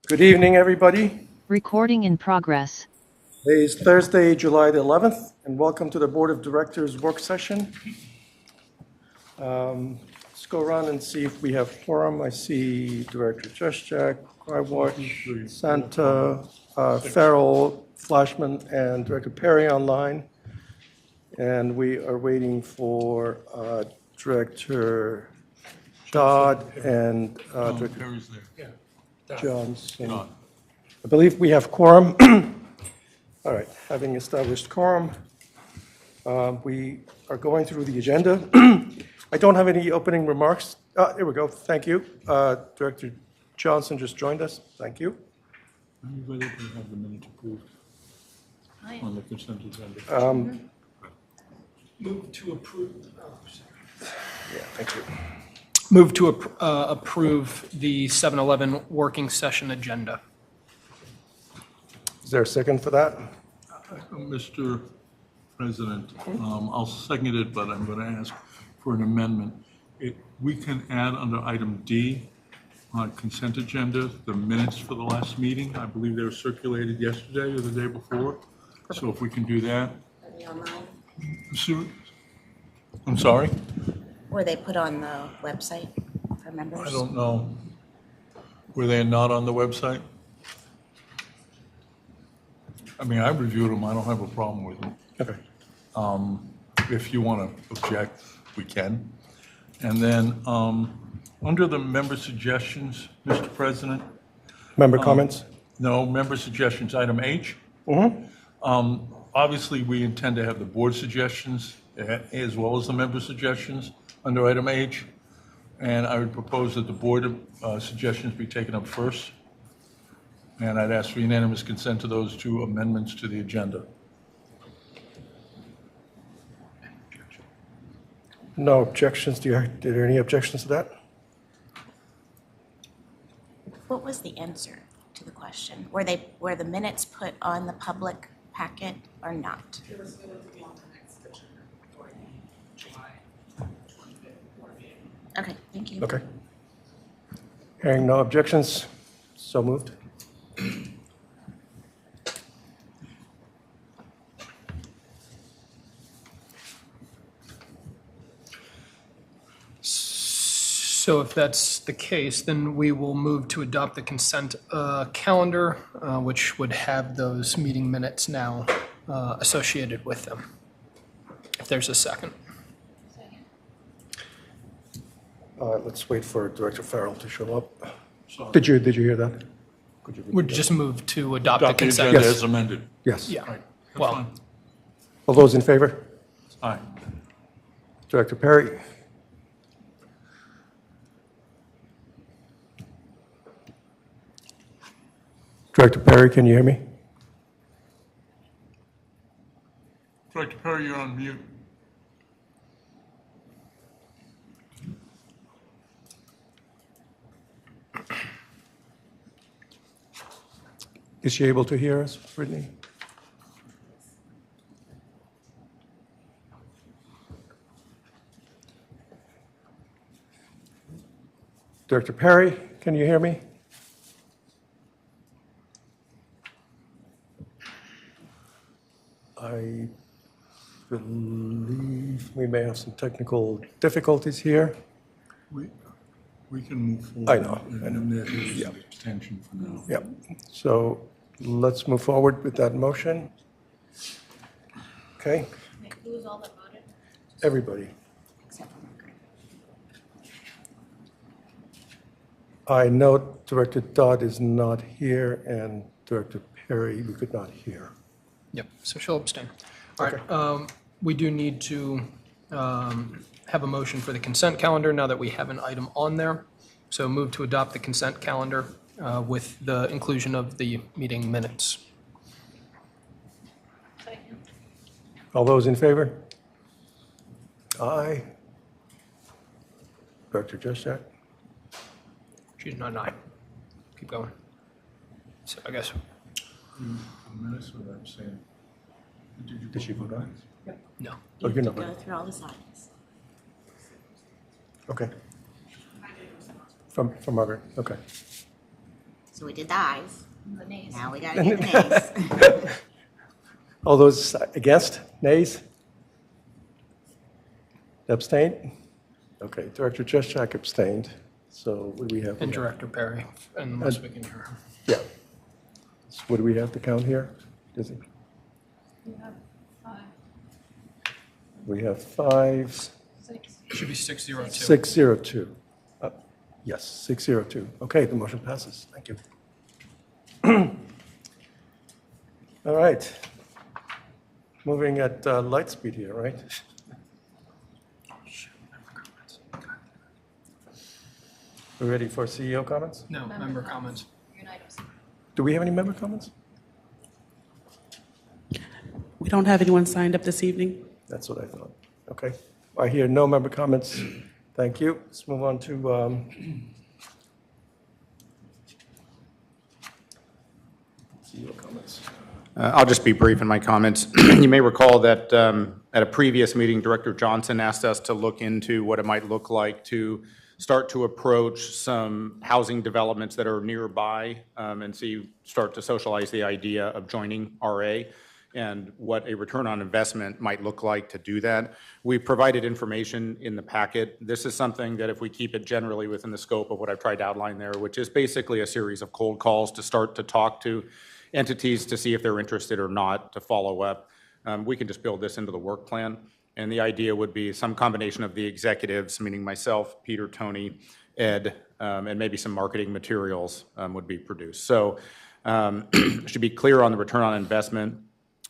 Good evening, everybody. Recording in progress. Today is Thursday, July the 11th, and welcome to the Board of Directors work session. Let's go around and see if we have quorum. I see Director Juszczyk, Crywatch, Santa, Farrell, Flashman, and Director Perry online. And we are waiting for Director Dodd and Director Perry's there. Johnson. I believe we have quorum. All right, having established quorum, we are going through the agenda. I don't have any opening remarks. Here we go. Thank you. Director Johnson just joined us. Thank you. Are you ready to have the minutes approved on the consent agenda? Move to approve. Yeah, thank you. Move to approve the 7-Eleven working session agenda. Is there a second for that? Mr. President, I'll second it, but I'm going to ask for an amendment. We can add under item D on consent agenda the minutes for the last meeting. I believe they were circulated yesterday or the day before. So if we can do that. Are they online? I'm sorry? Were they put on the website for members? I don't know. Were they not on the website? I mean, I reviewed them. I don't have a problem with them. Okay. If you want to object, we can. And then, under the member suggestions, Mr. President? Member comments? No, member suggestions, item H. Obviously, we intend to have the board suggestions as well as the member suggestions under item H. And I would propose that the board suggestions be taken up first. And I'd ask for unanimous consent to those two amendments to the agenda. No objections. Are there any objections to that? What was the answer to the question? Were the minutes put on the public packet or not? It was going to be on the next agenda for the July 25th board meeting. Okay, thank you. Okay. Hearing no objections, so moved. So if that's the case, then we will move to adopt the consent calendar, which would have those meeting minutes now associated with them. If there's a second. Let's wait for Director Farrell to show up. Sorry. Did you hear that? Could you repeat Would that? just move to adopt the Adopt the consent. agenda Yes. as amended. Yes. Yeah, Right. That's well, fine. All those in favor? Aye. Director Perry? Director Perry, can you hear me? Director Perry, you're on mute. Is she able to hear us, Brittany? Director Perry, can you hear me? I believe we may have some technical difficulties here. We can move forward. I know. And there is an extension for now. Yep. So let's move forward with that motion. Okay, Who was all that voted? everybody. Except for Margaret. I know Director Dodd is not here, and Director Perry, we could not hear. yep, so she'll abstain. All right, we do need to have a motion for the consent calendar now that we have an item on there. So move to adopt the consent calendar with the inclusion of the meeting minutes. All those in favor? Aye. Director Juszczyk? She's not an aye. Keep going. So I guess, Minutes or I'm saying. Did she vote aye? no. Oh, you're not Go voting. through all the signs. Okay. From Margaret, okay. So we did the ayes. Now we gotta do the nays. All those against, nays? Abstain? Okay, Director Juszczyk abstained. So what do we have? And Director Perry, unless we can hear her. Yeah. So what do we have to count here? Does it? We have five. Should be 602. 602. Yes, 602. Okay, the motion passes. Thank you. All right. Moving at light speed here, right? We ready for CEO comments? No, member comments. Do we have any member comments? We don't have anyone signed up this evening. That's what I thought. Okay. I hear no member comments. Thank you. Let's move on to CEO comments. I'll just be brief in my comments. You may recall that at a previous meeting, Director Johnson asked us to look into what it might look like to start to approach some housing developments that are nearby and start to socialize the idea of joining RA and what a return on investment might look like to do that. We provided information in the packet. This is something that if we keep it generally within the scope of what I've tried to outline there, which is basically a series of cold calls to start to talk to entities to see if they're interested or not, to follow up. We can just build this into the work plan. And the idea would be some combination of the executives, meaning myself, Peter, Tony, Ed, and maybe some marketing materials would be produced. So should be clear on the return on investment.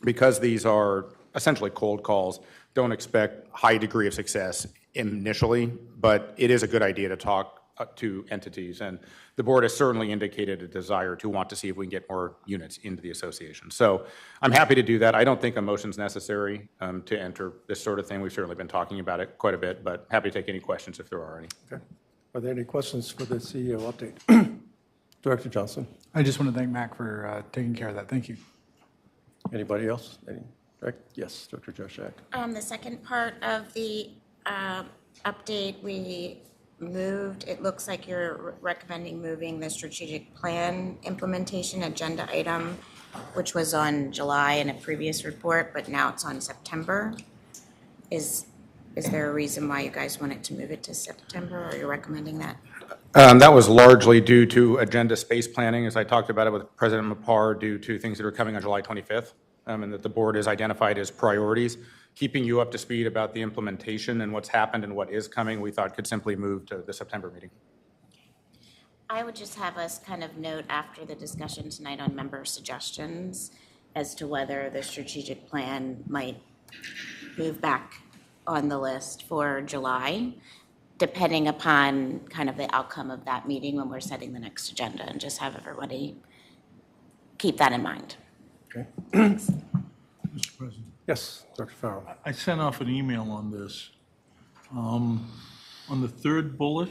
Because these are essentially cold calls, don't expect high degree of success initially, but it is a good idea to talk to entities. And the board has certainly indicated a desire to want to see if we can get more units into the association. So I'm happy to do that. I don't think a motion's necessary to enter this sort of thing. We've certainly been talking about it quite a bit, but happy to take any questions if there are any. Okay. Are there any questions for the CEO update? Director Johnson. I just want to thank Mac for taking care of that. Thank you. Anybody else? Yes, Dr. Joshak. The second part of the update, we moved, it looks like you're recommending moving the strategic plan implementation agenda item, which was on July in a previous report, but now it's on September. Is there a reason why you guys wanted to move it to September, or you're recommending that? That was largely due to agenda space planning, as I talked about it with President Mapar, due to things that are coming on July 25th, and that the board has identified as priorities. Keeping you up to speed about the implementation and what's happened and what is coming, we thought could simply move to the September meeting. I would just have us kind of note after the discussion tonight on member suggestions as to whether the strategic plan might move back on the list for July, depending upon kind of the outcome of that meeting when we're setting the next agenda, and just have everybody keep that in mind. Okay. Mr. President. Yes, Dr. Farrell. I sent off an email on this. On the third bullet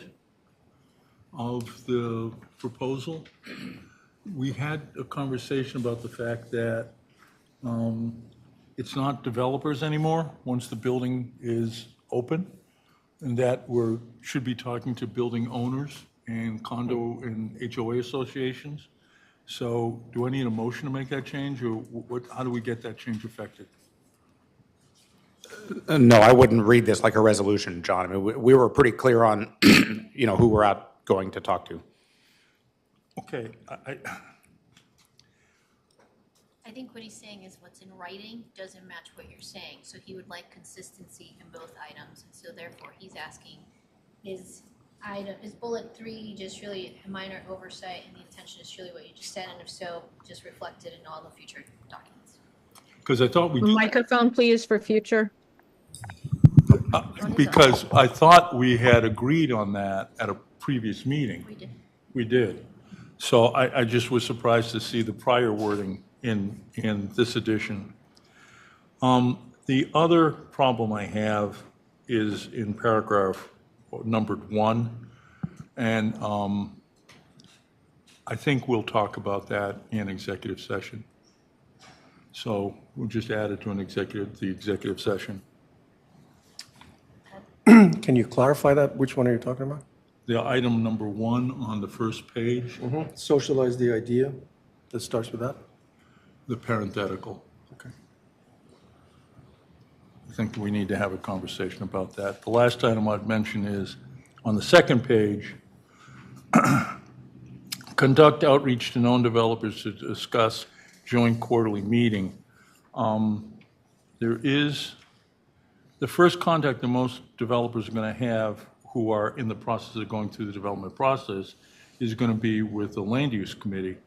of the proposal, we had a conversation about the fact that it's not developers anymore once the building is open, and that should be talking to building owners and condo and HOA associations. So do I need a motion to make that change, or how do we get that change effected? No, I wouldn't read this like a resolution, John. I mean, we were pretty clear on, who we're out going to talk to. Okay, I think what he's saying is what's in writing doesn't match what you're saying. So he would like consistency in both items. And so therefore he's asking, is bullet 3 just really a minor oversight and the intention is truly what you just said? And if so, just reflected in all the future documents. because I thought we did. Microphone, please, for future. Because I thought we had agreed on that at a previous meeting. We did. We did. So I just was surprised to see the prior wording in this edition. The other problem I have is in paragraph numbered 1. And I think we'll talk about that in executive session. So we'll just add it to the executive session. Can you clarify that? Which one are you talking about? the item number 1 on the first page, Socialize the idea. That starts with that. the parenthetical. Okay. I think we need to have a conversation about that. The last item I'd mention is, on the second page, conduct outreach to known developers to discuss joint quarterly meeting. There is, the first contact that most developers are going to have who are in the process of going through the development process is going to be with the land use committee.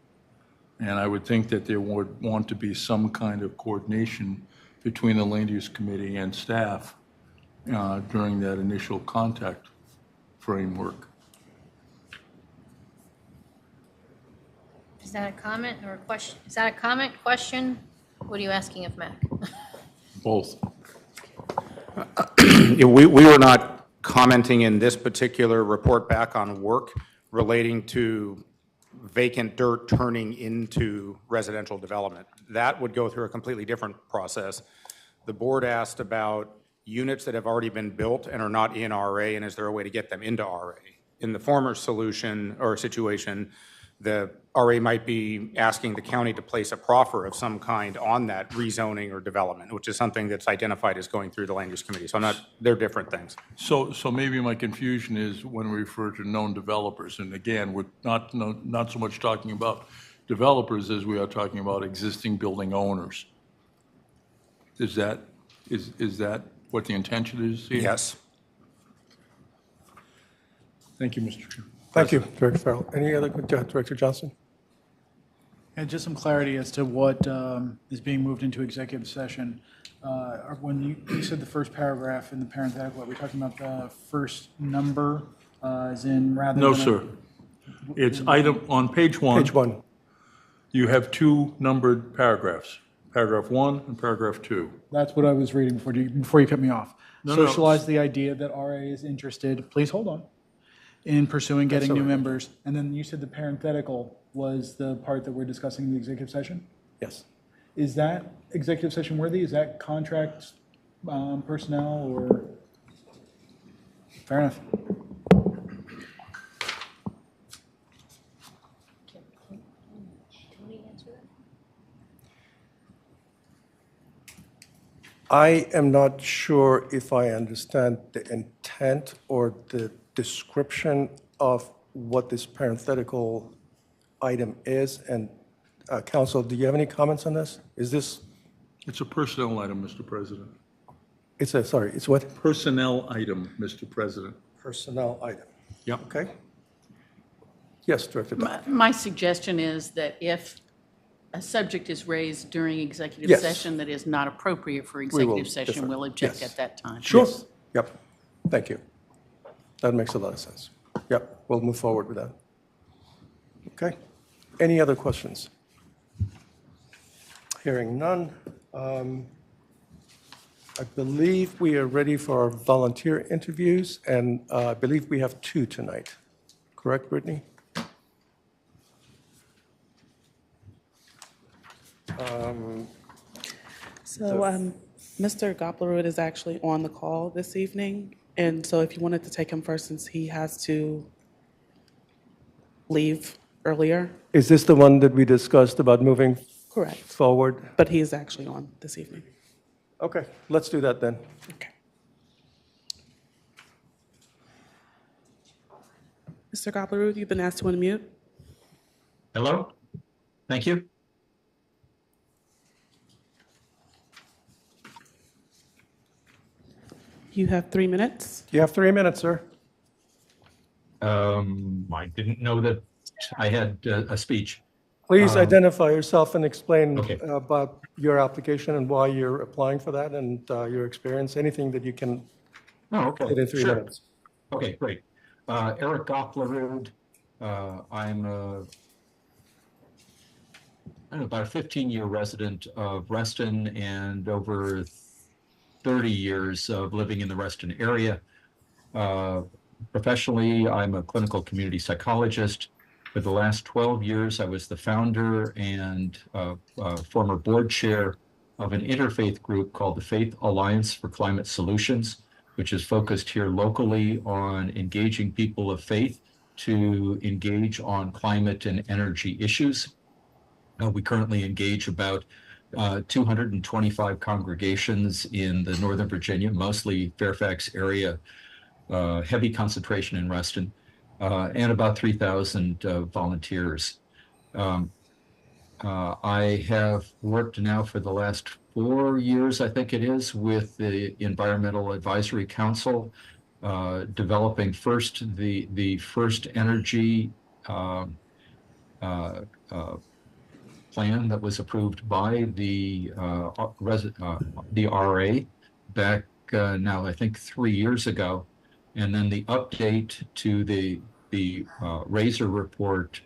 And I would think that there would want to be some kind of coordination between the land use committee and staff during that initial contact framework. Is that a comment or a question? Is that a comment, question? What are you asking of Mac? Both. We were not commenting in this particular report back on work relating to vacant dirt turning into residential development. That would go through a completely different process. The board asked about units that have already been built and are not in RA, and is there a way to get them into RA? In the former solution or situation, the RA might be asking the county to place a proffer of some kind on that rezoning or development, which is something that's identified as going through the land use committee. So they're different things. So maybe my confusion is when we refer to known developers, and again, we're not so much talking about developers as we are talking about existing building owners. Is that what the intention is here? Yes. Thank you, Mr. Chair. Thank you, Director Farrell. Any other, Director Johnson? And just some clarity as to what is being moved into executive session. When you said the first paragraph in the parenthetical, are we talking about the first number as in rather No, than? sir. It's item, on page 1. Page 1. You have 2 numbered paragraphs, paragraph 1 and paragraph 2. That's what I was reading before you cut me off. No. Socialize the idea that RA is interested, please hold on, in pursuing getting new members. And then you said the parenthetical was the part that we're discussing in the executive session? Yes. Is that executive session worthy? Is that contract personnel or? Fair enough. I am not sure if I understand the intent or the description of what this parenthetical item is. And Council, do you have any comments on this? Is this, It's a personnel item, Mr. President. it's what? Personnel item, Mr. President. Personnel item. Yep. Okay. Yes, Director Dodd. My suggestion is that if a subject is raised during executive Yes. session that is not appropriate for will executive session, defer. we'll object Yes. at that time. Sure. Yep. Thank you. That makes a lot of sense. Yep, we'll move forward with that. Okay. Any other questions? Hearing none. I believe we are ready for our volunteer interviews, and I believe we have 2 tonight. Correct, Brittany? Mr. Goplerud is actually on the call this evening, and so if you wanted to take him first, since he has to leave earlier. Is this the one that we discussed about moving Correct. forward? But he is actually on this evening. Okay, let's do that then. Okay. Mr. Goplerud, you've been asked to unmute. Hello? Thank you. You have 3 minutes. You have 3 minutes, sir. I didn't know that I had a speech. Please identify yourself and explain Okay. about your application and why you're applying for that and your experience, anything that you can Oh, okay. fit in 3 Sure. minutes. Okay, great. Eric Goplerud. I'm about a 15-year resident of Reston and over 30 years of living in the Reston area. Professionally, I'm a clinical community psychologist. For the last 12 years, I was the founder and former board chair of an interfaith group called the Faith Alliance for Climate Solutions, which is focused here locally on engaging people of faith to engage on climate and energy issues. We currently engage about 225 congregations in the Northern Virginia, mostly Fairfax area, heavy concentration in Reston, and about 3,000 volunteers. I have worked now for the last 4 years, I think it is, with the Environmental Advisory Council, developing first the first energy plan that was approved by the RA back now I think 3 years ago, and then the update to the Razor report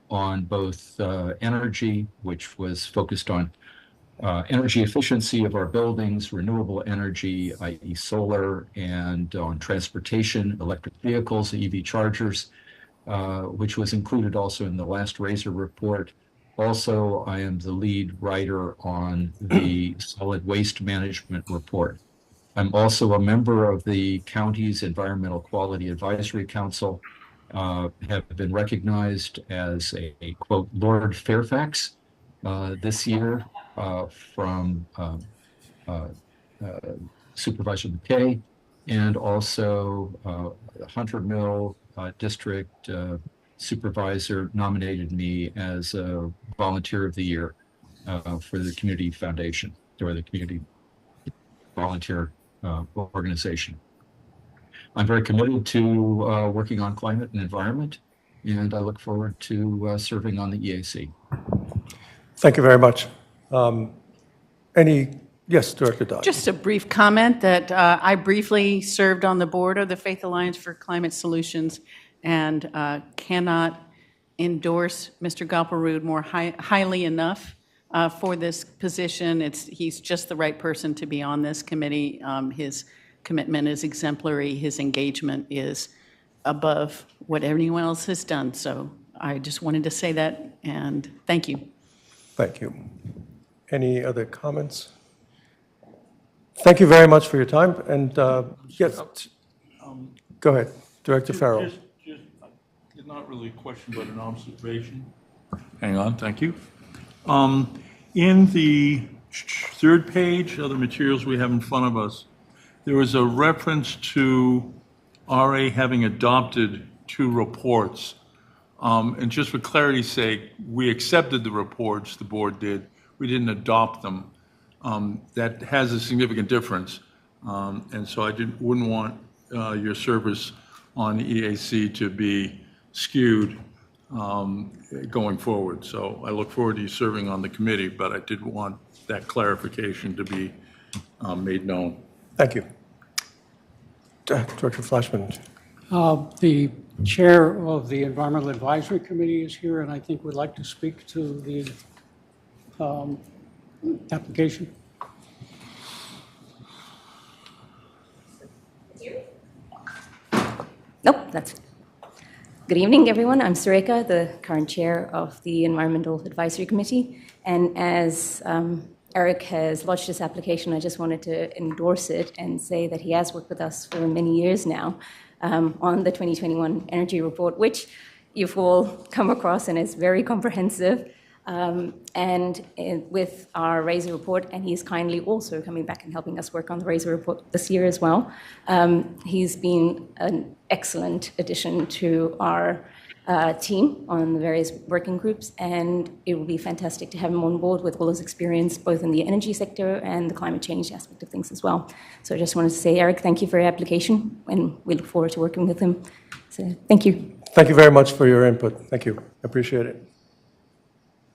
on both energy, which was focused on energy efficiency of our buildings, renewable energy, i.e. solar, and on transportation, electric vehicles, EV chargers, which was included also in the last Razor report. Also, I am the lead writer on the solid waste management report. I'm also a member of the county's Environmental Quality Advisory Council, have been recognized as a quote, Lord Fairfax this year from Supervisor McKay, and also Hunter Mill District Supervisor nominated me as a Volunteer of the Year for the Community Foundation, or the Community Volunteer Organization. I'm very committed to working on climate and environment, and I look forward to serving on the EAC. Thank you very much. Yes, Director Dodd. Just a brief comment that I briefly served on the board of the Faith Alliance for Climate Solutions and cannot endorse Mr. Galperud more highly enough for this position. He's just the right person to be on this committee. His commitment is exemplary. His engagement is above what anyone else has done. So I just wanted to say that, and thank you. Thank you. Any other comments? Thank you very much for your time. And yes, go ahead, Director Farrell. It's not really a question, but an observation. Hang on, thank you. In the third page of the materials we have in front of us, there was a reference to RA having adopted 2 reports. And just for clarity's sake, we accepted the reports, the board did. We didn't adopt them. That has a significant difference. And so I wouldn't want your service on EAC to be skewed going forward. So I look forward to you serving on the committee, but I did want that clarification to be made known. Thank you. Director Flashman. The chair of the Environmental Advisory Committee is here, and I think would like to speak to the application. Nope, that's good evening, everyone. I'm Sureka, the current chair of the Environmental Advisory Committee, and as Eric has lodged this application, I just wanted to endorse it and say that he has worked with us for many years now on the 2021 Energy Report, which you've all come across and is very comprehensive, and with our Razor Report, and he's kindly also coming back and helping us work on the Razor Report this year as well. He's been an excellent addition to our team on the various working groups, and it will be fantastic to have him on board with all his experience, both in the energy sector and the climate change aspect of things as well. So I just wanted to say, Eric, thank you for your application, and we look forward to working with him. So thank you. Thank you very much for your input. Thank you. I appreciate it.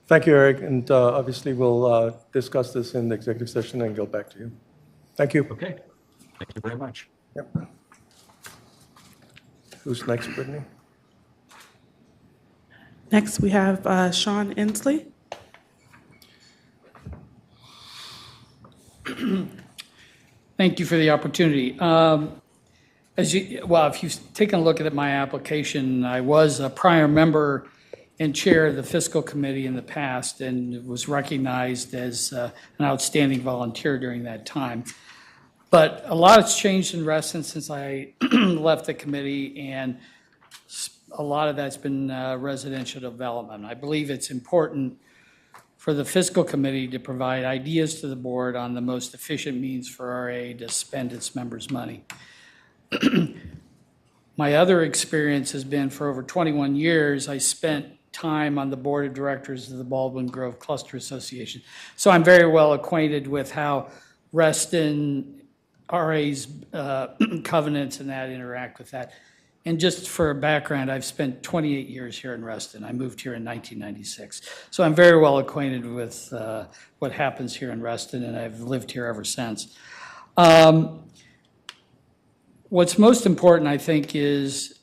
Thank you, Eric, and obviously we'll discuss this in the executive session and go back to you. Thank you. Okay, thank you very much. Yep. Who's next, Brittany? Next, we have Sean Inslee. Thank you for the opportunity. If you've taken a look at my application, I was a prior member and chair of the fiscal committee in the past, and was recognized as an outstanding volunteer during that time. But a lot has changed in Reston since I left the committee, and a lot of that's been residential development. I believe it's important for the fiscal committee to provide ideas to the board on the most efficient means for RA to spend its members' money. My other experience has been for over 21 years, I spent time on the board of directors of the Baldwin Grove Cluster Association. So I'm very well acquainted with how Reston RA's covenants and that interact with that. And just for a background, I've spent 28 years here in Reston. I moved here in 1996. So I'm very well acquainted with what happens here in Reston, and I've lived here ever since. What's most important, I think, is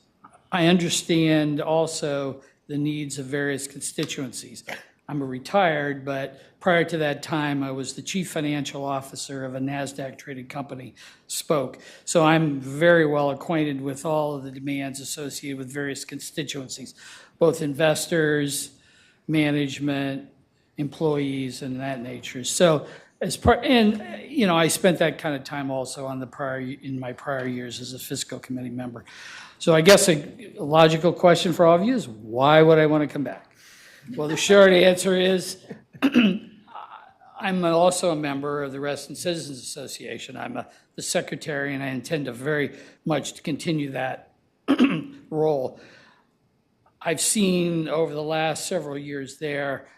I understand also the needs of various constituencies. I'm a retired, but prior to that time, I was the chief financial officer of a NASDAQ-traded company, Spoke. So I'm very well acquainted with all of the demands associated with various constituencies, both investors, management, employees, and that nature. So as part, and you know, I spent that kind of time also on in my prior years as a fiscal committee member. So I guess a logical question for all of you is, why would I want to come back? Well, the short answer is, I'm also a member of the Reston Citizens Association. I'm the secretary, and I intend to very much continue that role. I've seen over the last several years there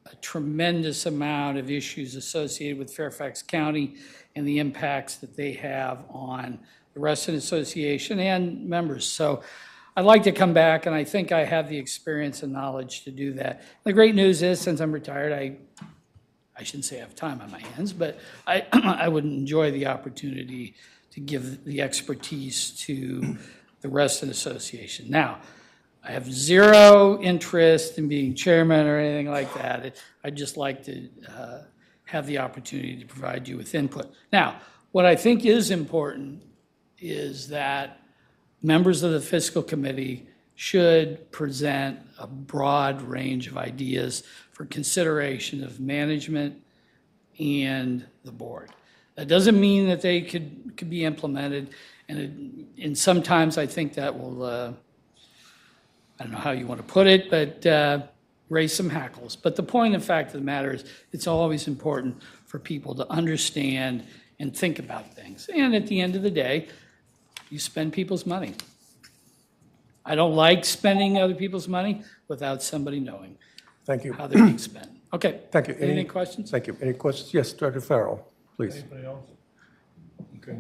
a tremendous amount of issues associated with Fairfax County and the impacts that they have on the Reston Association and members. So I'd like to come back, and I think I have the experience and knowledge to do that. The great news is, since I'm retired, I shouldn't say I have time on my hands, but I would enjoy the opportunity to give the expertise to the Reston Association. Now, I have zero interest in being chairman or anything like that. I'd just like to have the opportunity to provide you with input. Now, what I think is important is that members of the fiscal committee should present a broad range of ideas for consideration of management and the board. That doesn't mean that they could be implemented, and sometimes I think that will, I don't know how you want to put it, but raise some hackles. But the point and fact of the matter is, it's always important for people to understand and think about things. And at the end of the day, you spend people's money. I don't like spending other people's money without somebody knowing Thank you. how they're being spent. Okay. Thank you. Any questions? Thank you. Any questions? Yes, Director Farrell, please. Anybody else? Okay.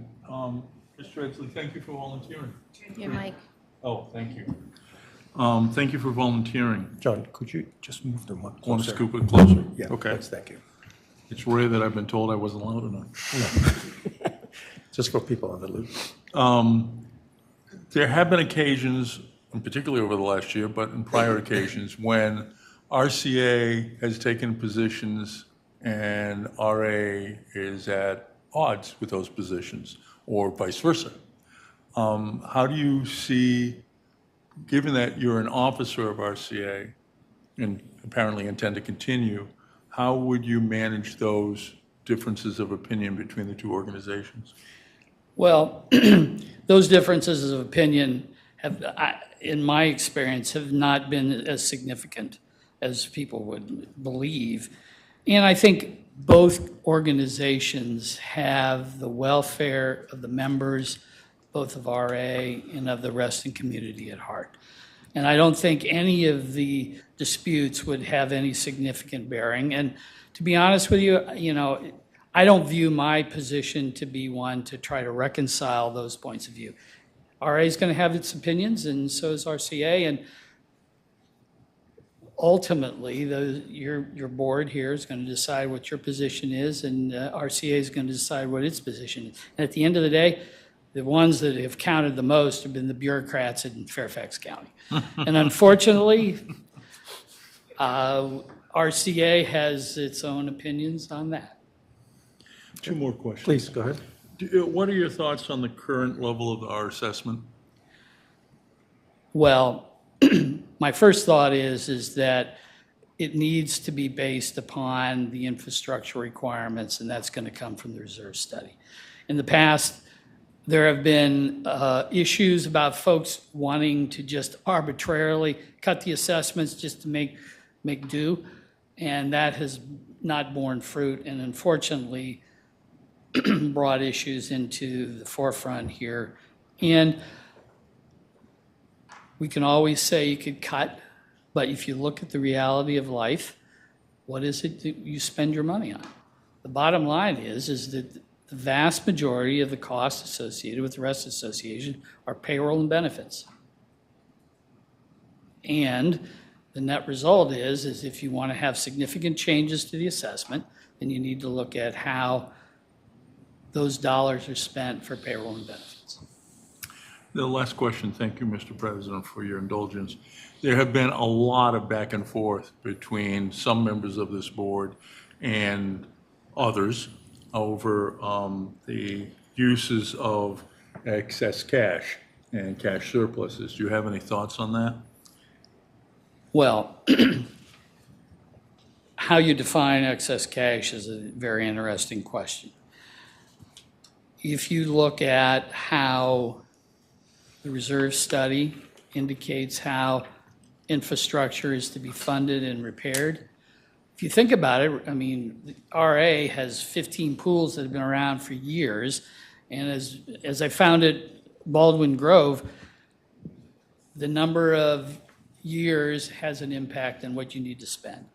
Mr. Edsley, thank you for volunteering. Here, Mike. Oh, thank you. Thank you for volunteering. John, could you just move the one closer? Want to scoop it closer? Yeah, Okay. please, thank you. It's rare that I've been told I wasn't loud enough. Just for people on the loop. There have been occasions, and particularly over the last year, but in prior occasions, when RCA has taken positions and RA is at odds with those positions, or vice versa. How do you see, given that you're an officer of RCA and apparently intend to continue, how would you manage those differences of opinion between the two organizations? Well, those differences of opinion have, in my experience, have not been as significant as people would believe. And I think both organizations have the welfare of the members, both of RA and of the Reston community at heart. And I don't think any of the disputes would have any significant bearing. And to be honest with you, I don't view my position to be one to try to reconcile those points of view. RA is going to have its opinions, and so is RCA. And ultimately, your board here is going to decide what your position is, and RCA is going to decide what its position is. And at the end of the day, the ones that have counted the most have been the bureaucrats in Fairfax County. And unfortunately, RCA has its own opinions on that. Two more questions. Please, go ahead. What are your thoughts on the current level of our assessment? Well, my first thought is that it needs to be based upon the infrastructure requirements, and that's going to come from the reserve study. In the past, there have been issues about folks wanting to just arbitrarily cut the assessments just to make do, and that has not borne fruit, and unfortunately brought issues into the forefront here. And we can always say you could cut, but if you look at the reality of life, what is it that you spend your money on? The bottom line is that the vast majority of the costs associated with the Rest Association are payroll and benefits. And the net result is if you want to have significant changes to the assessment, then you need to look at how those dollars are spent for payroll and benefits. The last question, thank you, Mr. President, for your indulgence. There have been a lot of back and forth between some members of this board and others over the uses of excess cash and cash surpluses. Do you have any thoughts on that? Well, how you define excess cash is a very interesting question. If you look at how the reserve study indicates how infrastructure is to be funded and repaired, if you think about it, I mean, the RA has 15 pools that have been around for years, and as I found at Baldwin Grove, the number of years has an impact on what you need to spend.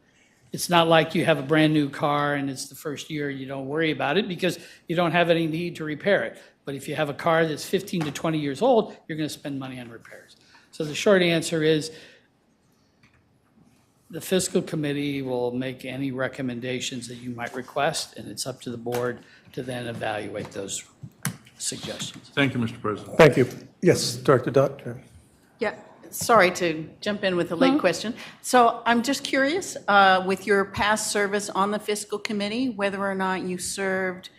It's not like you have a brand new car and it's the first year you don't worry about it because you don't have any need to repair it. But if you have a car that's 15 to 20 years old, you're going to spend money on repairs. So the short answer is the fiscal committee will make any recommendations that you might request, and it's up to the board to then evaluate those suggestions. Thank you, Mr. President. Thank you. Yes, Director Dutt. Yeah, sorry to jump in with a late question. So I'm just curious, with your past service on the fiscal committee, whether or not you served,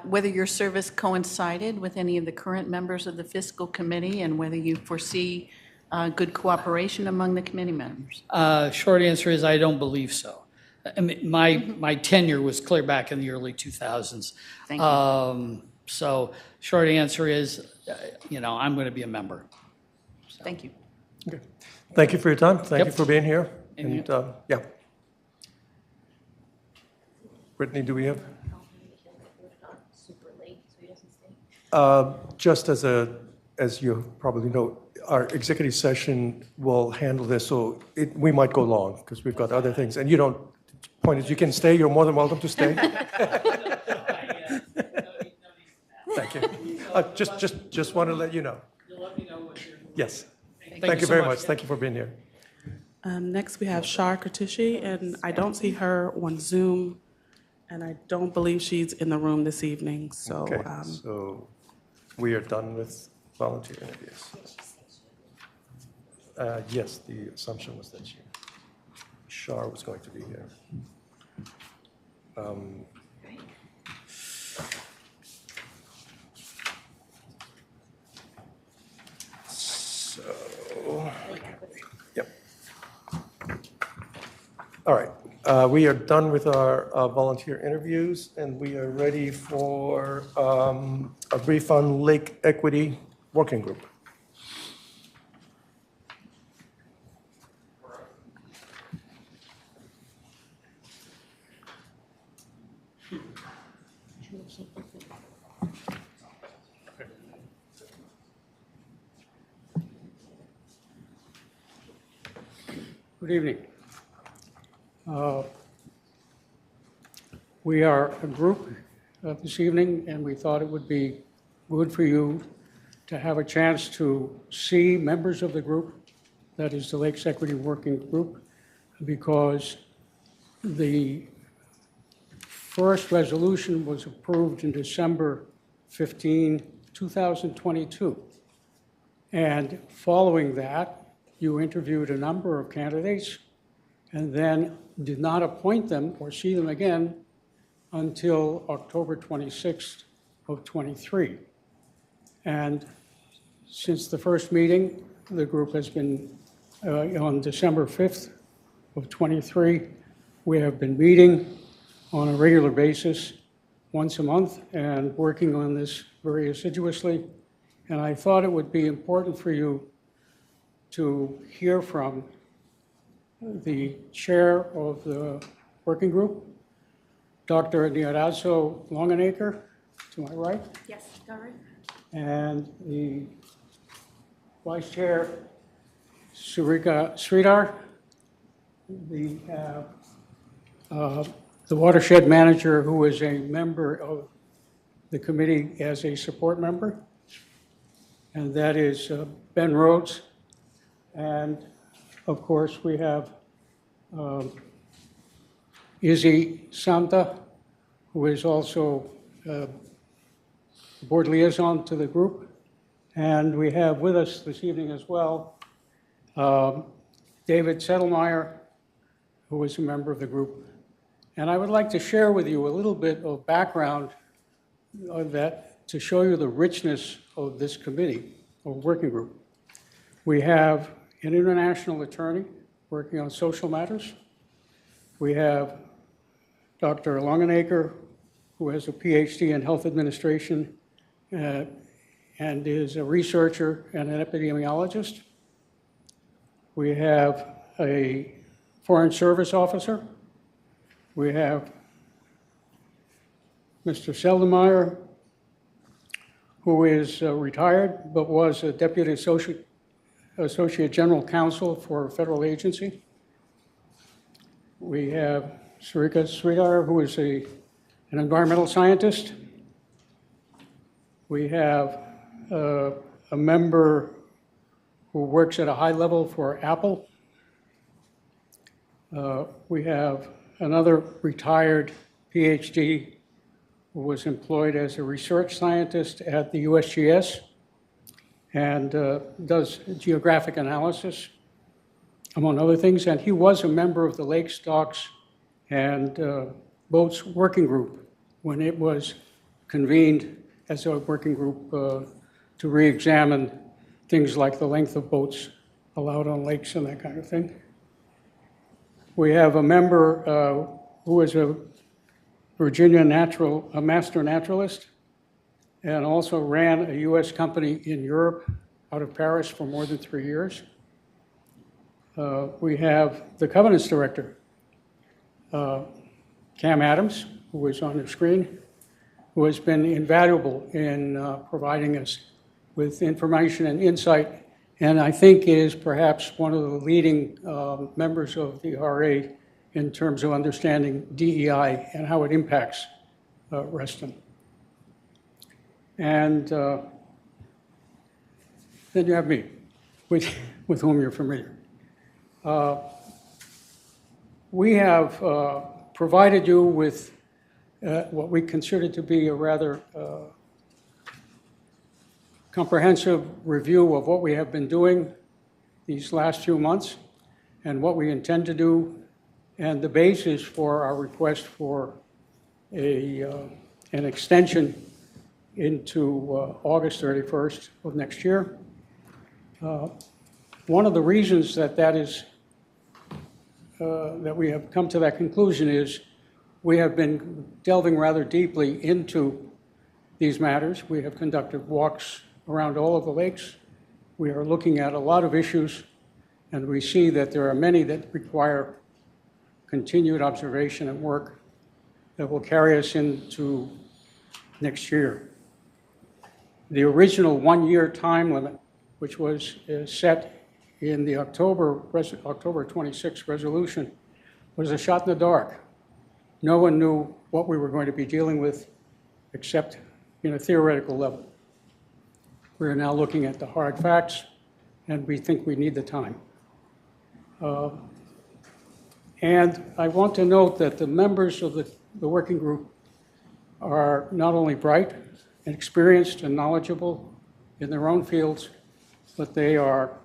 whether your service coincided with any of the current members of the fiscal committee, and whether you foresee good cooperation among the committee members? Short answer is I don't believe so. I mean, my tenure was clear back in the early 2000s. Thank you. So short answer is, I'm going to be a member. So. Thank you. Okay. Thank you for your time. Thank you Yep. for being here. And yeah. Brittany, do we have? Just as you probably know, our executive session will handle this, so we might go long because we've got other things. And point is, you can stay. You're more than welcome to stay. Thank you. Just want to let you know. You'll let me know what you're. Yes. Thank you so very much. much. Thank you for being here. Next, we have Shar Kertushi, and I don't see her on Zoom, and I don't believe she's in the room this evening. So, Okay, so we are done with volunteer interviews. Yes, the assumption was that Shar was going to be here. Yep. All right, we are done with our volunteer interviews, and we are ready for a brief on Lake Equity Working Group. Good evening. We are a group this evening, and we thought it would be good for you to have a chance to see members of the group, that is the Lakes Equity Working Group, because the first resolution was approved in December 15, 2022. And following that, you interviewed a number of candidates and then did not appoint them or see them again until October 26th of 23. And since the first meeting, the group has been, on December 5th of 23, we have been meeting on a regular basis once a month and working on this very assiduously. And I thought it would be important for you to hear from the chair of the working group, Dr. Niorazzo Longenacre, to my right, Yes, Gary. and the vice chair, Surika Sridhar. We have the watershed manager, who is a member of the committee as a support member, and that is Ben Rhodes. And of course, we have Izzy Santa, who is also board liaison to the group. And we have with us this evening as well David Settlemeyer, who is a member of the group. And I would like to share with you a little bit of background of that to show you the richness of this committee or working group. We have an international attorney working on social matters. We have Dr. Longenacre, who has a PhD in health administration and is a researcher and an epidemiologist. We have a foreign service officer. We have Mr. Seldemeyer, who is retired but was a deputy associate general counsel for a federal agency. We have Surika Sridhar, who is an environmental scientist. We have a member who works at a high level for Apple. We have another retired PhD who was employed as a research scientist at the USGS and does geographic analysis, among other things. And he was a member of the Lakes, Docks, and Boats Working Group when it was convened as a working group to re-examine things like the length of boats allowed on lakes and that kind of thing. We have a member who is a Virginia master naturalist, and also ran a U.S. company in Europe out of Paris for more than 3 years. We have the Covenants Director, Cam Adams, who is on the screen, who has been invaluable in providing us with information and insight, and I think is perhaps one of the leading members of the RA in terms of understanding DEI and how it impacts Reston. And then you have me, with whom you're familiar. We have provided you with what we consider to be a rather comprehensive review of what we have been doing these last few months and what we intend to do, and the basis for our request for an extension into August 31st of next year. One of the reasons that we have come to that conclusion is we have been delving rather deeply into these matters. We have conducted walks around all of the lakes. We are looking at a lot of issues, and we see that there are many that require continued observation and work that will carry us into next year. The original one-year time limit, which was set in the October 26th resolution, was a shot in the dark. No one knew what we were going to be dealing with except in a theoretical level. We are now looking at the hard facts, and we think we need the time. And I want to note that the members of the working group are not only bright and experienced and knowledgeable in their own fields, but they are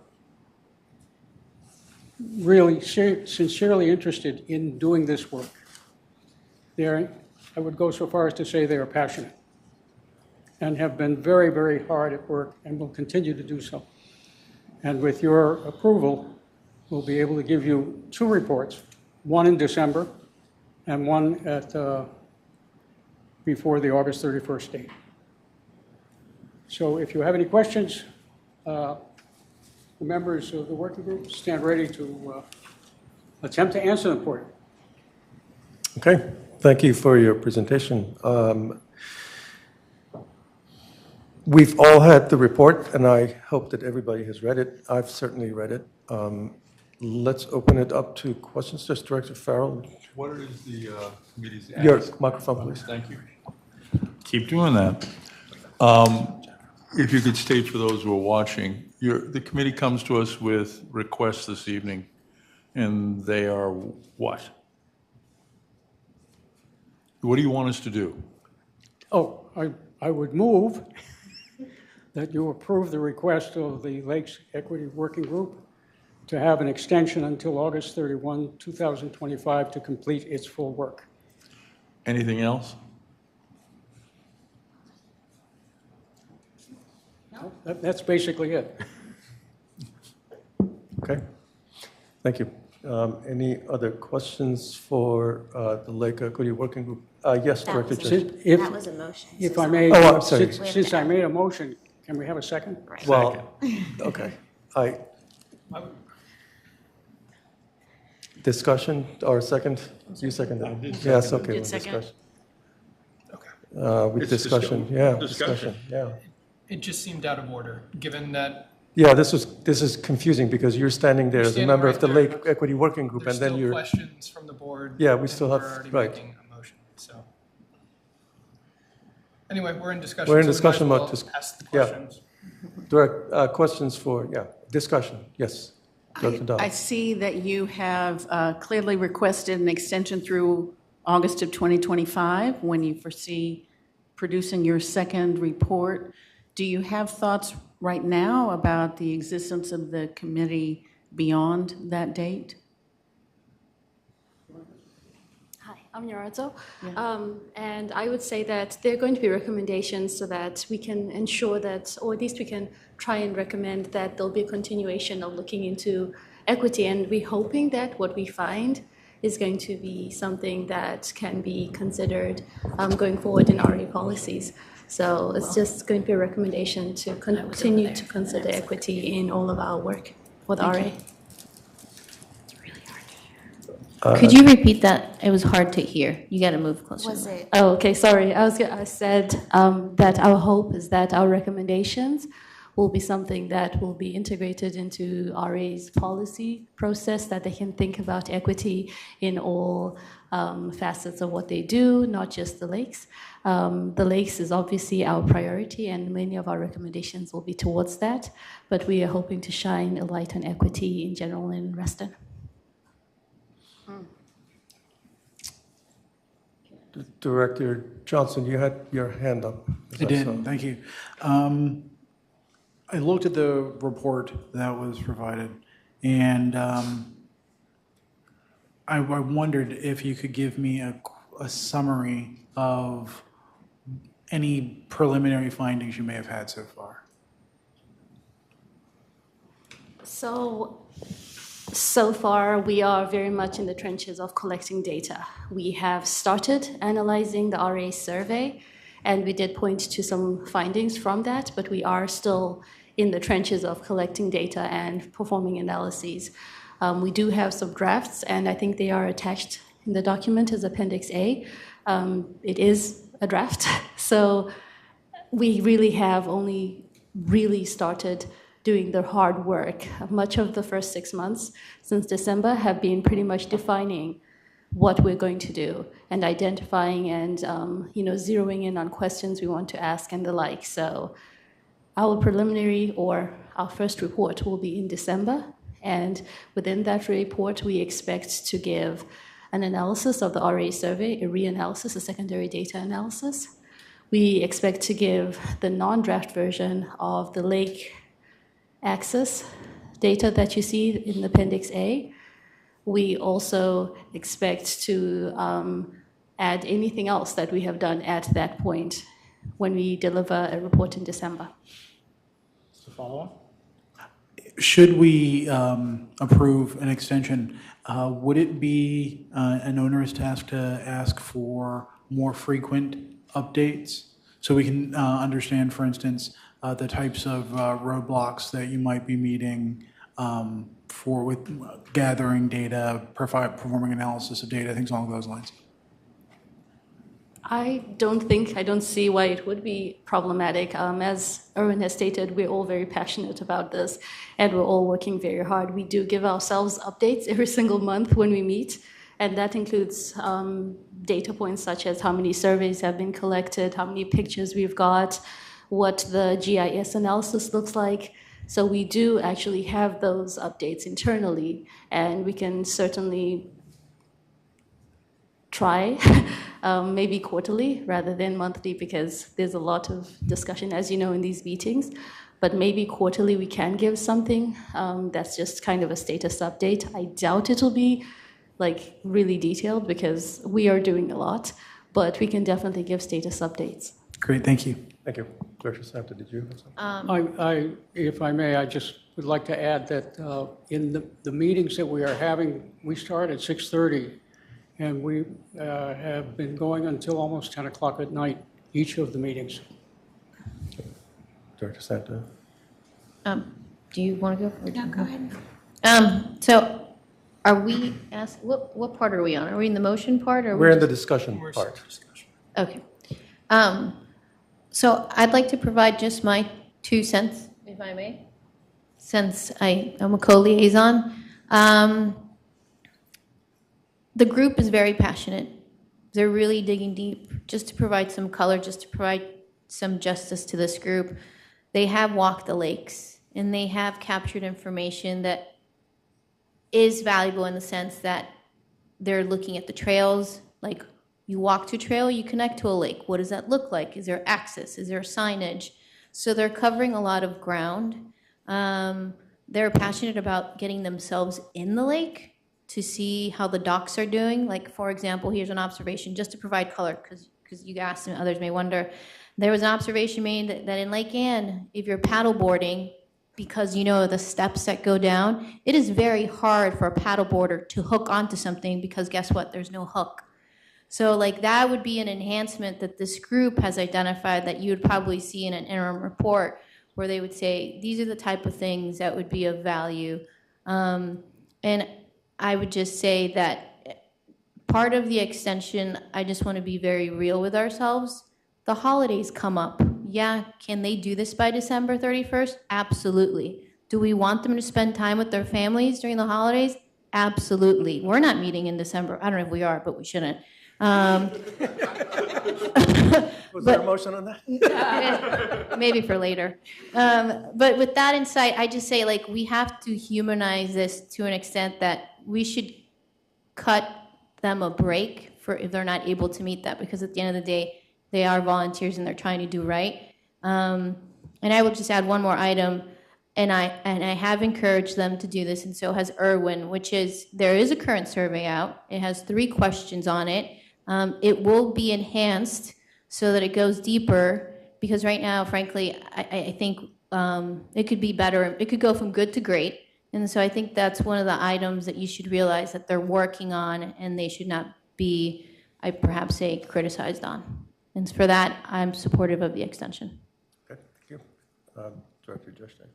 really sincerely interested in doing this work. I would go so far as to say they are passionate and have been very, very hard at work and will continue to do so. And with your approval, we'll be able to give you 2 reports, one in December and one at before the August 31st date. So if you have any questions, the members of the working group stand ready to attempt to answer them for you. Okay, thank you for your presentation. We've all had the report, and I hope that everybody has read it. I've certainly read it. Let's open it up to questions. Just Director Farrell. What is the committee's ask? Your microphone, please. Thank you. Keep doing that. If you could state for those who are watching, the committee comes to us with requests this evening, and they are what? What do you want us to do? Oh, I would move that you approve the request of the Lakes Equity Working Group to have an extension until August 31, 2025 to complete its full work. Anything else? That's basically it. Okay, thank you. Any other questions for the Lake Equity Working Group? Yes, Director Judge. That was a motion. If I may, Oh, I'm sorry. since I made a motion, can we have a second? Well, okay. Discussion or second? You seconded it? Yes, okay. With discussion. With It's discussion, yeah, discussion, yeah. It just seemed out of order, given that Yeah, this is confusing because you're standing there You're as a standing member right of the there, Lake but Equity Working Group, there's and then still you're. questions from the board. Yeah, we and still we're have, already right. making a motion, so. Anyway, we're in discussion. We're in so we might discussion as mode. well Ask the Yeah. questions. Direct, questions for, discussion, yes. Director Dahl. I see that you have clearly requested an extension through August of 2025 when you foresee producing your second report. Do you have thoughts right now about the existence of the committee beyond that date? Hi, I'm Nyorazo. And I would say that there are going to be recommendations so that we can ensure that, or at least we can try and recommend that there'll be a continuation of looking into equity. And we're hoping that what we find is going to be something that can be considered going forward in RA policies. So it's just going to be a recommendation to continue to consider equity in all of our work with RA. Could you repeat that? It was hard to hear. You got to move closer. Was it? Oh, okay, sorry. I said that our hope is that our recommendations will be something that will be integrated into RA's policy process, that they can think about equity in all facets of what they do, not just the lakes. The lakes is obviously our priority, and many of our recommendations will be towards that, but we are hoping to shine a light on equity in general in Reston. Director Johnson, you had your hand up. I did, thank you. I looked at the report that was provided, and I wondered if you could give me a summary of any preliminary findings you may have had so far. So far, we are very much in the trenches of collecting data. We have started analyzing the RA survey, and we did point to some findings from that, but we are still in the trenches of collecting data and performing analyses. We do have some drafts, and I think they are attached in the document as Appendix A. It is a draft, so we really have only really started doing the hard work. Much of the first 6 months since December have been pretty much defining what we're going to do and identifying and zeroing in on questions we want to ask and the like. So our preliminary or our first report will be in December, and within that report we expect to give an analysis of the RA survey, a reanalysis, a secondary data analysis. We expect to give the non-draft version of the lake access data that you see in Appendix A. We also expect to add anything else that we have done at that point when we deliver a report in December. To follow up? Should we approve an extension, would it be an onerous task to ask for more frequent updates so we can understand, for instance, the types of roadblocks that you might be meeting for with gathering data, performing analysis of data, things along those lines? I don't see why it would be problematic. As Erwin has stated, we're all very passionate about this and we're all working very hard. We do give ourselves updates every single month when we meet, and that includes data points such as how many surveys have been collected, how many pictures we've got, what the GIS analysis looks like. So we do actually have those updates internally, and we can certainly try maybe quarterly rather than monthly, because there's a lot of discussion, as you know, in these meetings. But maybe quarterly we can give something that's just kind of a status update. I doubt it'll be like really detailed because we are doing a lot, but we can definitely give status updates. Great, thank you. Thank you. Director Santa, did you have something? If I may, I just would like to add that in the meetings that we are having, we start at 6:30, and we have been going until almost 10 o'clock at night, each of the meetings. Director Santa. Do you want to go? No, go ahead. So are we asked, what part are we on? Are we in the motion part or? We're in the discussion part. Okay. So I'd like to provide just my 2 cents, if I may, since I'm a co-liaison. The group is very passionate. They're really digging deep just to provide some color, just to provide some justice to this group. They have walked the lakes, and they have captured information that is valuable in the sense that they're looking at the trails. Like, you walk to a trail, you connect to a lake. What does that look like? Is there access? Is there signage? So they're covering a lot of ground. They're passionate about getting themselves in the lake to see how the docks are doing. Like, for example, here's an observation just to provide color, because you asked and others may wonder. There was an observation made that in Lake Ann, if you're paddleboarding, because you know the steps that go down, it is very hard for a paddleboarder to hook onto something because guess what? There's no hook. So like that would be an enhancement that this group has identified that you would probably see in an interim report where they would say, these are the type of things that would be of value. And I would just say that part of the extension, I just want to be very real with ourselves. The holidays come up. Yeah, can they do this by December 31st? Absolutely. Do we want them to spend time with their families during the holidays? Absolutely. We're not meeting in December. I don't know if we are, but we shouldn't. Was there a motion on that? Maybe for later. But with that in sight, I just say, like, we have to humanize this to an extent that we should cut them a break for if they're not able to meet that, because at the end of the day, they are volunteers and they're trying to do right. And I will just add one more item, and I have encouraged them to do this, and so has Erwin, which is there is a current survey out. It has 3 questions on it. It will be enhanced so that it goes deeper, because right now, frankly, I think it could be better. It could go from good to great. And so I think that's one of the items that you should realize that they're working on and they should not be, I perhaps say, criticized on. And for that, I'm supportive of the extension. Okay, thank you. Director Joshak.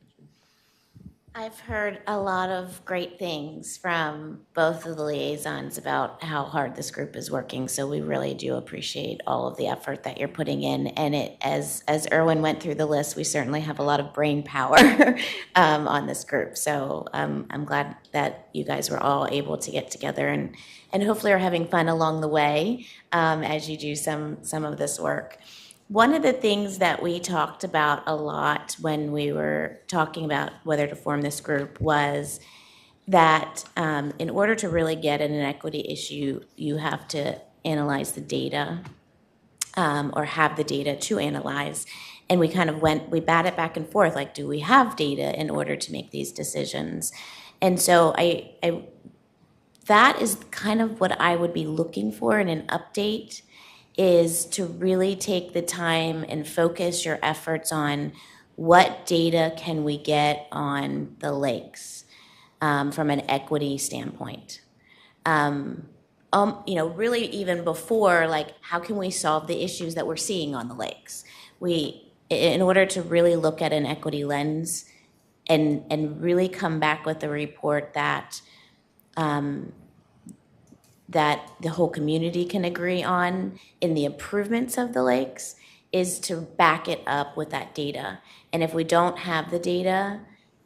I've heard a lot of great things from both of the liaisons about how hard this group is working, so we really do appreciate all of the effort that you're putting in. And it, as Erwin went through the list, we certainly have a lot of brain power on this group. So I'm glad that you guys were all able to get together and hopefully are having fun along the way as you do some of this work. One of the things that we talked about a lot when we were talking about whether to form this group was that in order to really get at an equity issue, you have to analyze the data or have the data to analyze. And we kind of we batted back and forth, like, do we have data in order to make these decisions? And so that is kind of what I would be looking for in an update, is to really take the time and focus your efforts on what data can we get on the lakes from an equity standpoint. really even before, like, how can we solve the issues that we're seeing on the lakes? In order to really look at an equity lens and really come back with a report that that the whole community can agree on in the improvements of the lakes, is to back it up with that data. And if we don't have the data,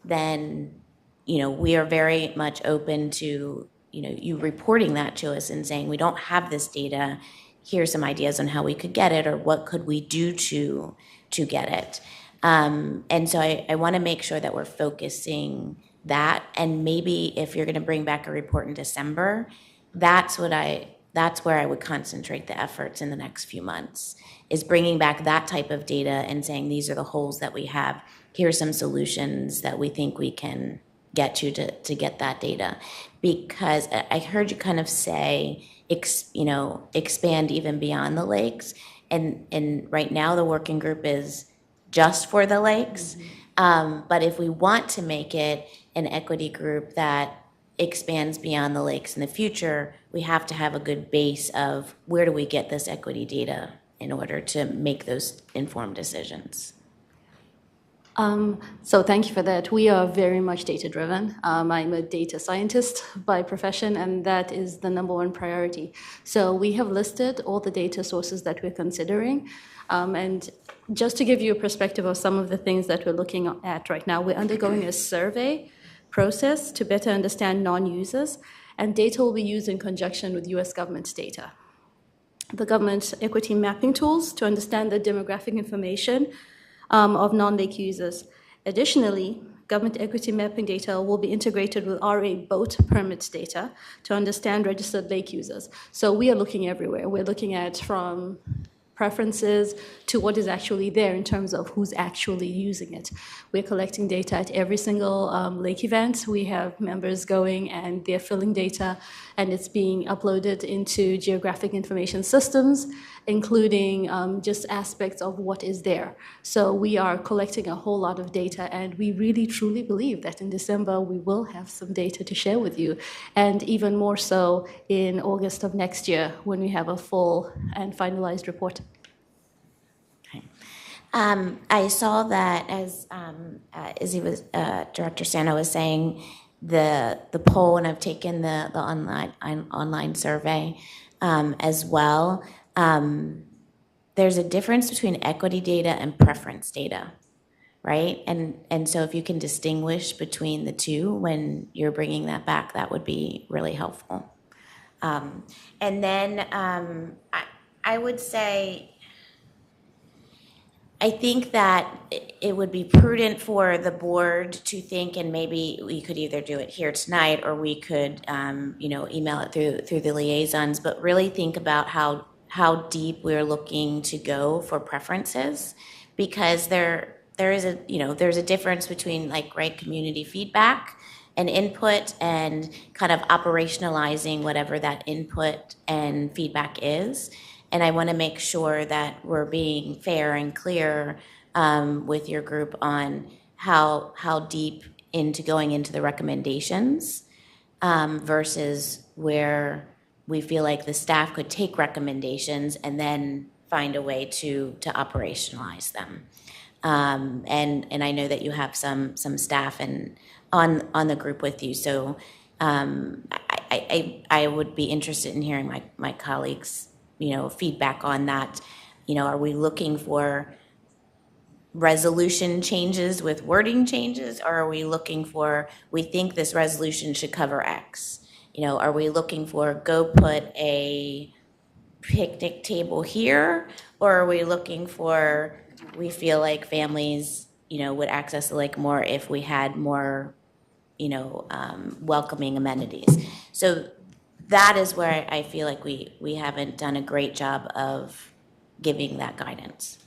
then, we are very much open to, you reporting that to us and saying, we don't have this data, here's some ideas on how we could get it, or what could we do to get it. And so I want to make sure that we're focusing that, and maybe if you're going to bring back a report in December, that's where I would concentrate the efforts in the next few months, is bringing back that type of data and saying, these are the holes that we have. Here's some solutions that we think we can get to get that data. Because I heard you kind of say, expand even beyond the lakes. And right now the working group is just for the lakes. But if we want to make it an equity group that expands beyond the lakes in the future, we have to have a good base of where do we get this equity data in order to make those informed decisions. So thank you for that. We are very much data-driven. I'm a data scientist by profession, and that is the number one priority. So we have listed all the data sources that we're considering. And just to give you a perspective of some of the things that we're looking at right now, we're undergoing a survey process to better understand non-users, and data will be used in conjunction with US government data. The government equity mapping tools to understand the demographic information of non-lake users. Additionally, government equity mapping data will be integrated with RA boat permit data to understand registered lake users. So we are looking everywhere. We're looking at from preferences to what is actually there in terms of who's actually using it. We're collecting data at every single lake event. We have members going and they're filling data, and it's being uploaded into geographic information systems, including just aspects of what is there. So we are collecting a whole lot of data, and we really truly believe that in December we will have some data to share with you, and even more so in August of next year when we have a full and finalized report. I saw that as Director Sano was saying, the poll, and I've taken the online survey as well. There's a difference between equity data and preference data, right? And so if you can distinguish between the two when you're bringing that back, that would be really helpful. And then I would say, I think that it would be prudent for the board to think, and maybe we could either do it here tonight or we could, email it through the liaisons, but really think about how deep we're looking to go for preferences, because there is there's a difference between community feedback and input and kind of operationalizing whatever that input and feedback is. And I want to make sure that we're being fair and clear with your group on how deep into going into the recommendations versus where we feel like the staff could take recommendations and then find a way to operationalize them. And I know that you have some staff on the group with you, so I would be interested in hearing my colleagues' feedback on that. Are we looking for resolution changes with wording changes, or are we looking for, we think this resolution should cover X? Are we looking for go put a picnic table here, or are we looking for, we feel like families, would access the lake more if we had more, welcoming amenities? So that is where I feel like we haven't done a great job of giving that guidance.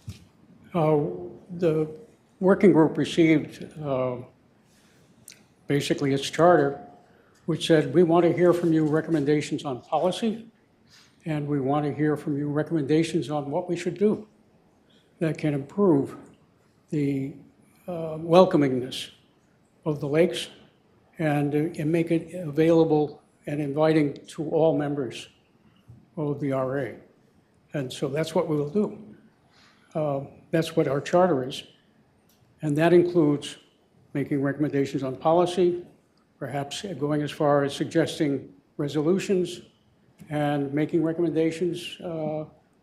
The working group received basically its charter, which said, we want to hear from you recommendations on policy, and we want to hear from you recommendations on what we should do that can improve the welcomingness of the lakes and make it available and inviting to all members of the RA. And so that's what we will do. That's what our charter is. And that includes making recommendations on policy, perhaps going as far as suggesting resolutions, and making recommendations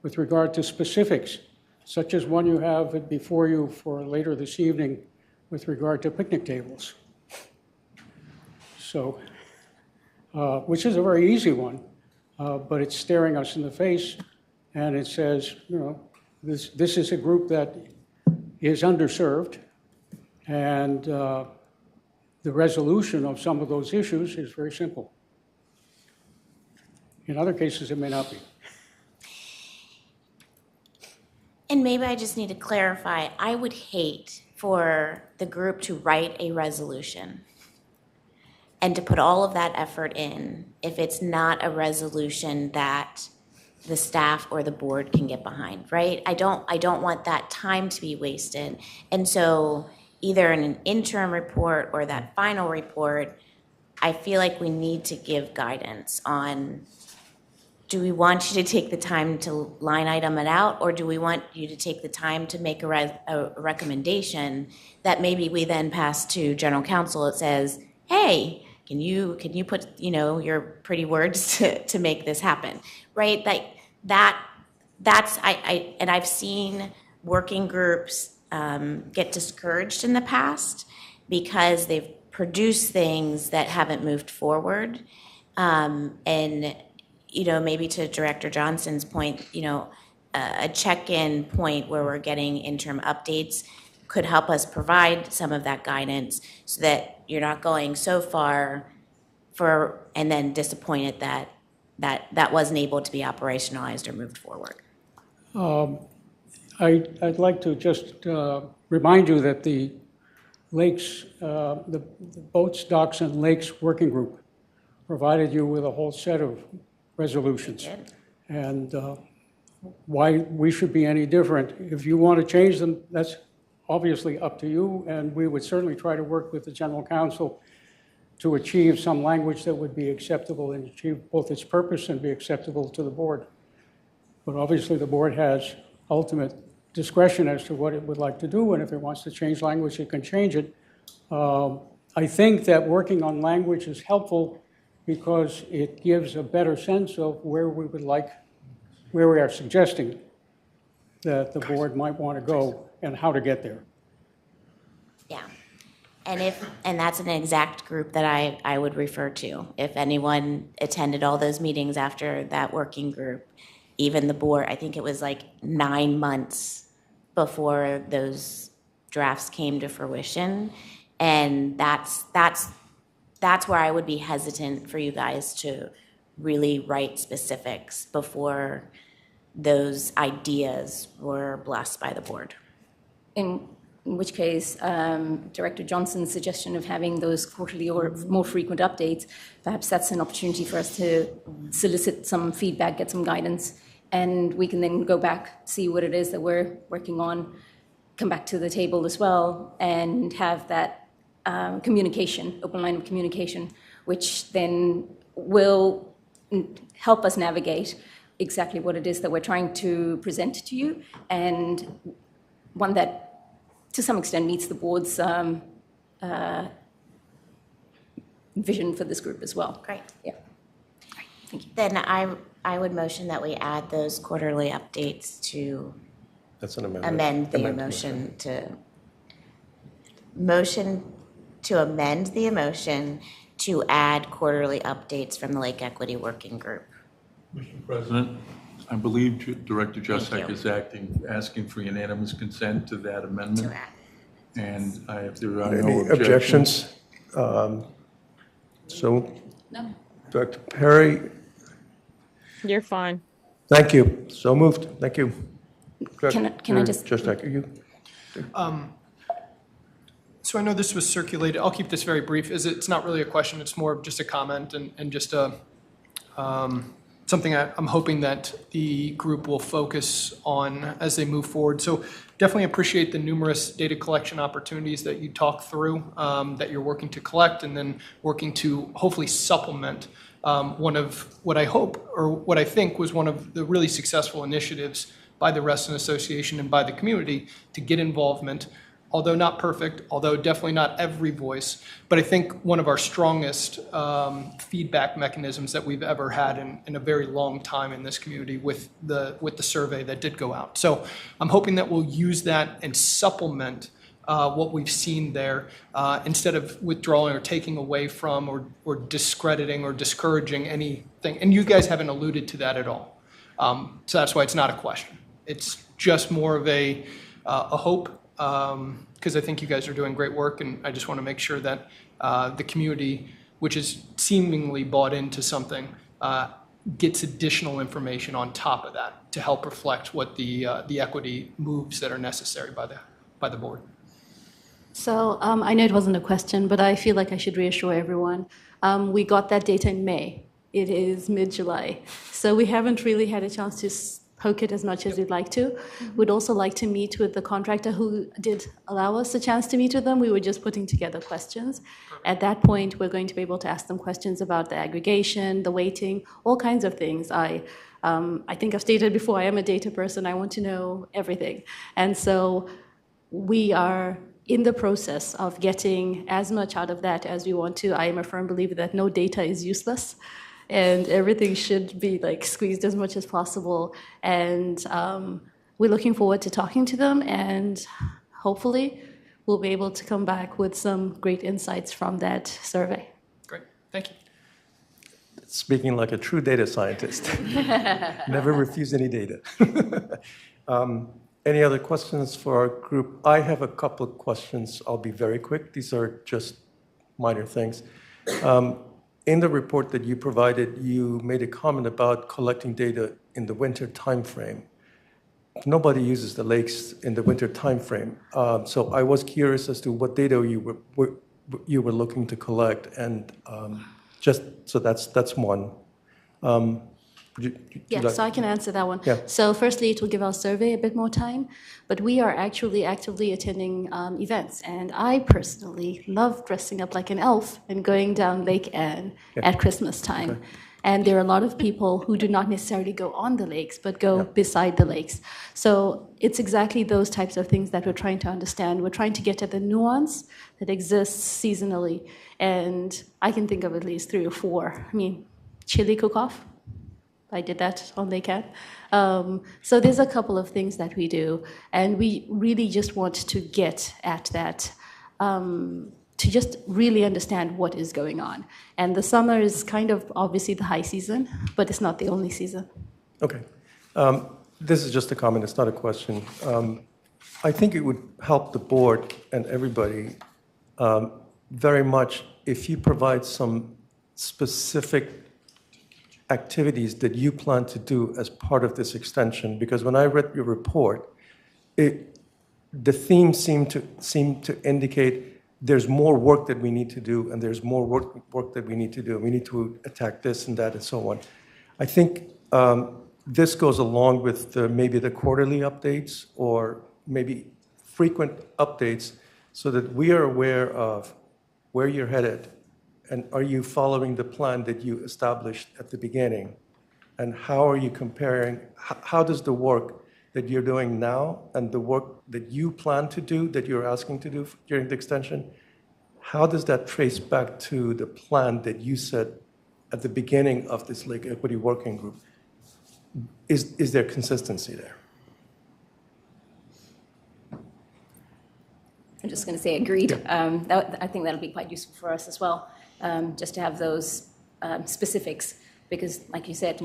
with regard to specifics, such as one you have before you for later this evening with regard to picnic tables. So, which is a very easy one, but it's staring us in the face, and it says, you know, this is a group that is underserved, and the resolution of some of those issues is very simple. In other cases, it may not be. And maybe I just need to clarify, I would hate for the group to write a resolution and to put all of that effort in if it's not a resolution that the staff or the board can get behind, right? I don't want that time to be wasted. And so either in an interim report or that final report, I feel like we need to give guidance on, do we want you to take the time to line item it out, or do we want you to take the time to make a recommendation that maybe we then pass to general counsel that says, hey, can you put, you know, your pretty words to make this happen, right? Like that's and I've seen working groups get discouraged in the past because they've produced things that haven't moved forward, and you know, maybe to Director Johnson's point, you know, a check-in point where we're getting interim updates could help us provide some of that guidance so that you're not going so far and then disappointed that wasn't able to be operationalized or moved forward. I'd like to just remind you that the Lakes, the Boats, Docks, and Lakes Working Group provided you with a whole set of resolutions. And why we should be any different. If you want to change them, that's obviously up to you, and we would certainly try to work with the general counsel to achieve some language that would be acceptable and achieve both its purpose and be acceptable to the board. But obviously the board has ultimate discretion as to what it would like to do, and if it wants to change language, it can change it. I think that working on language is helpful because it gives a better sense of where we are suggesting that the board might want to go and how to get there. Yeah. And that's an exact group that I would refer to. If anyone attended all those meetings after that working group, even the board, I think it was like 9 months before those drafts came to fruition. And that's where I would be hesitant for you guys to really write specifics before those ideas were blessed by the board. In which case, Director Johnson's suggestion of having those quarterly or more frequent updates, perhaps that's an opportunity for us to solicit some feedback, get some guidance, and we can then go back, see what it is that we're working on, come back to the table as well, and have that communication, open line of communication, which then will help us navigate exactly what it is that we're trying to present to you, and one that to some extent meets the board's vision for this group as well. Great. Yeah. Thank you. Then I would motion that we add those quarterly updates to That's an amendment. amend the motion to amend the motion to add quarterly updates from the Lake Equity Working Group. Mr. President, I believe Director Thank Justek you. is asking for unanimous consent to that amendment. To add. And if there are Any no objections. So, No. Director Perry, You're fine. thank you. So moved. Thank you. Can I just- Justek, you? So I know this was circulated, I'll keep this very brief, it's not really a question, it's more of just a comment and just a, something I'm hoping that the group will focus on as they move forward. So definitely appreciate the numerous data collection opportunities that you talk through, that you're working to collect and then working to hopefully supplement one of what I hope, or what I think was one of the really successful initiatives by the Reston Association and by the community to get involvement, although not perfect, although definitely not every voice, but I think one of our strongest feedback mechanisms that we've ever had in a very long time in this community with the survey that did go out. So I'm hoping that we'll use that and supplement what we've seen there, instead of withdrawing or taking away from or discrediting or discouraging anything. And you guys haven't alluded to that at all. So that's why it's not a question. It's just more of a hope, because I think you guys are doing great work, and I just want to make sure that the community, which is seemingly bought into something, gets additional information on top of that to help reflect what the equity moves that are necessary by the board. So I know it wasn't a question, but I feel like I should reassure everyone. We got that data in May. It is mid-July. So we haven't really had a chance to poke it as much as we'd like to. We'd also like to meet with the contractor who did allow us a chance to meet with them. We were just putting together questions. At that point, we're going to be able to ask them questions about the aggregation, the weighting, all kinds of things. I think I've stated before, I am a data person. I want to know everything. And so we are in the process of getting as much out of that as we want to. I am a firm believer that no data is useless, and everything should be like squeezed as much as possible. And we're looking forward to talking to them, and hopefully we'll be able to come back with some great insights from that survey. Great, thank you. Speaking like a true data scientist. Never refuse any data. Any other questions for our group? I have a couple of questions. I'll be very quick. These are just minor things. In the report that you provided, you made a comment about collecting data in the winter timeframe. Nobody uses the lakes in the winter timeframe. So I was curious as to what data you were looking to collect, and just so that's one. So I can answer that one. Yeah. So firstly, it will give our survey a bit more time, but we are actually actively attending events. And I personally love dressing up like an elf and going down Lake Anne at Christmas time. Okay. And there are a lot of people who do not necessarily go on the lakes, but go beside the lakes. So it's exactly those types of things that we're trying to understand. We're trying to get at the nuance that exists seasonally. And I can think of at least 3 or 4. I mean, chili cook-off. I did that on Lake Anne. So there's a couple of things that we do, and we really just want to get at that, to just really understand what is going on. And the summer is kind of obviously the high season, but it's not the only season. Okay. This is just a comment, it's not a question. I think it would help the board and everybody very much if you provide some specific activities that you plan to do as part of this extension, because when I read your report, the theme seemed to indicate there's more work that we need to do, and there's more work that we need to do. We need to attack this and that and so on. I think this goes along with maybe the quarterly updates or maybe frequent updates so that we are aware of where you're headed. And are you following the plan that you established at the beginning? And how are you comparing, how does the work that you're doing now and the work that you plan to do, that you're asking to do during the extension, how does that trace back to the plan that you set at the beginning of this Lake Equity Working Group? Is there consistency there? I'm just going to say agreed. I think that'll be quite useful for us as well. Just to have those specifics, because like you said,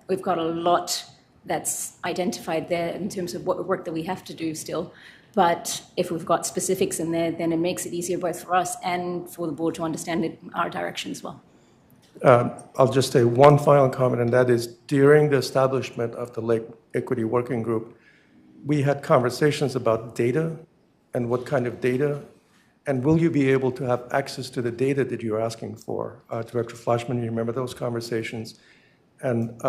we've got a lot that's identified there in terms of what work that we have to do still. But if we've got specifics in there, then it makes it easier both for us and for the board to understand our direction as well. I'll just say one final comment, and that is during the establishment of the Lake Equity Working Group, we had conversations about data and what kind of data. And will you be able to have access to the data that you're asking for? Director Flashman, you remember those conversations? And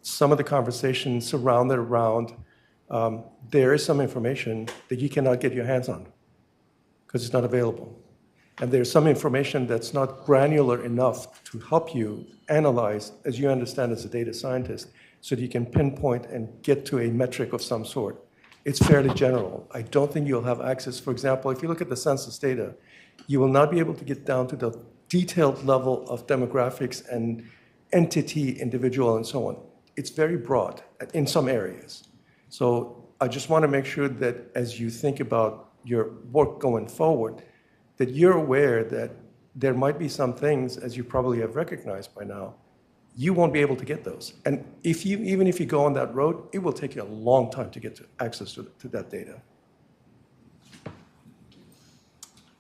some of the conversations surrounded around there is some information that you cannot get your hands on because it's not available. And there's some information that's not granular enough to help you analyze, as you understand as a data scientist, so that you can pinpoint and get to a metric of some sort. It's fairly general. I don't think you'll have access. For example, if you look at the census data, you will not be able to get down to the detailed level of demographics and entity, individual, and so on. It's very broad in some areas. So I just want to make sure that as you think about your work going forward, that you're aware that there might be some things, as you probably have recognized by now, you won't be able to get those. And even if you go on that road, it will take you a long time to get access to that data.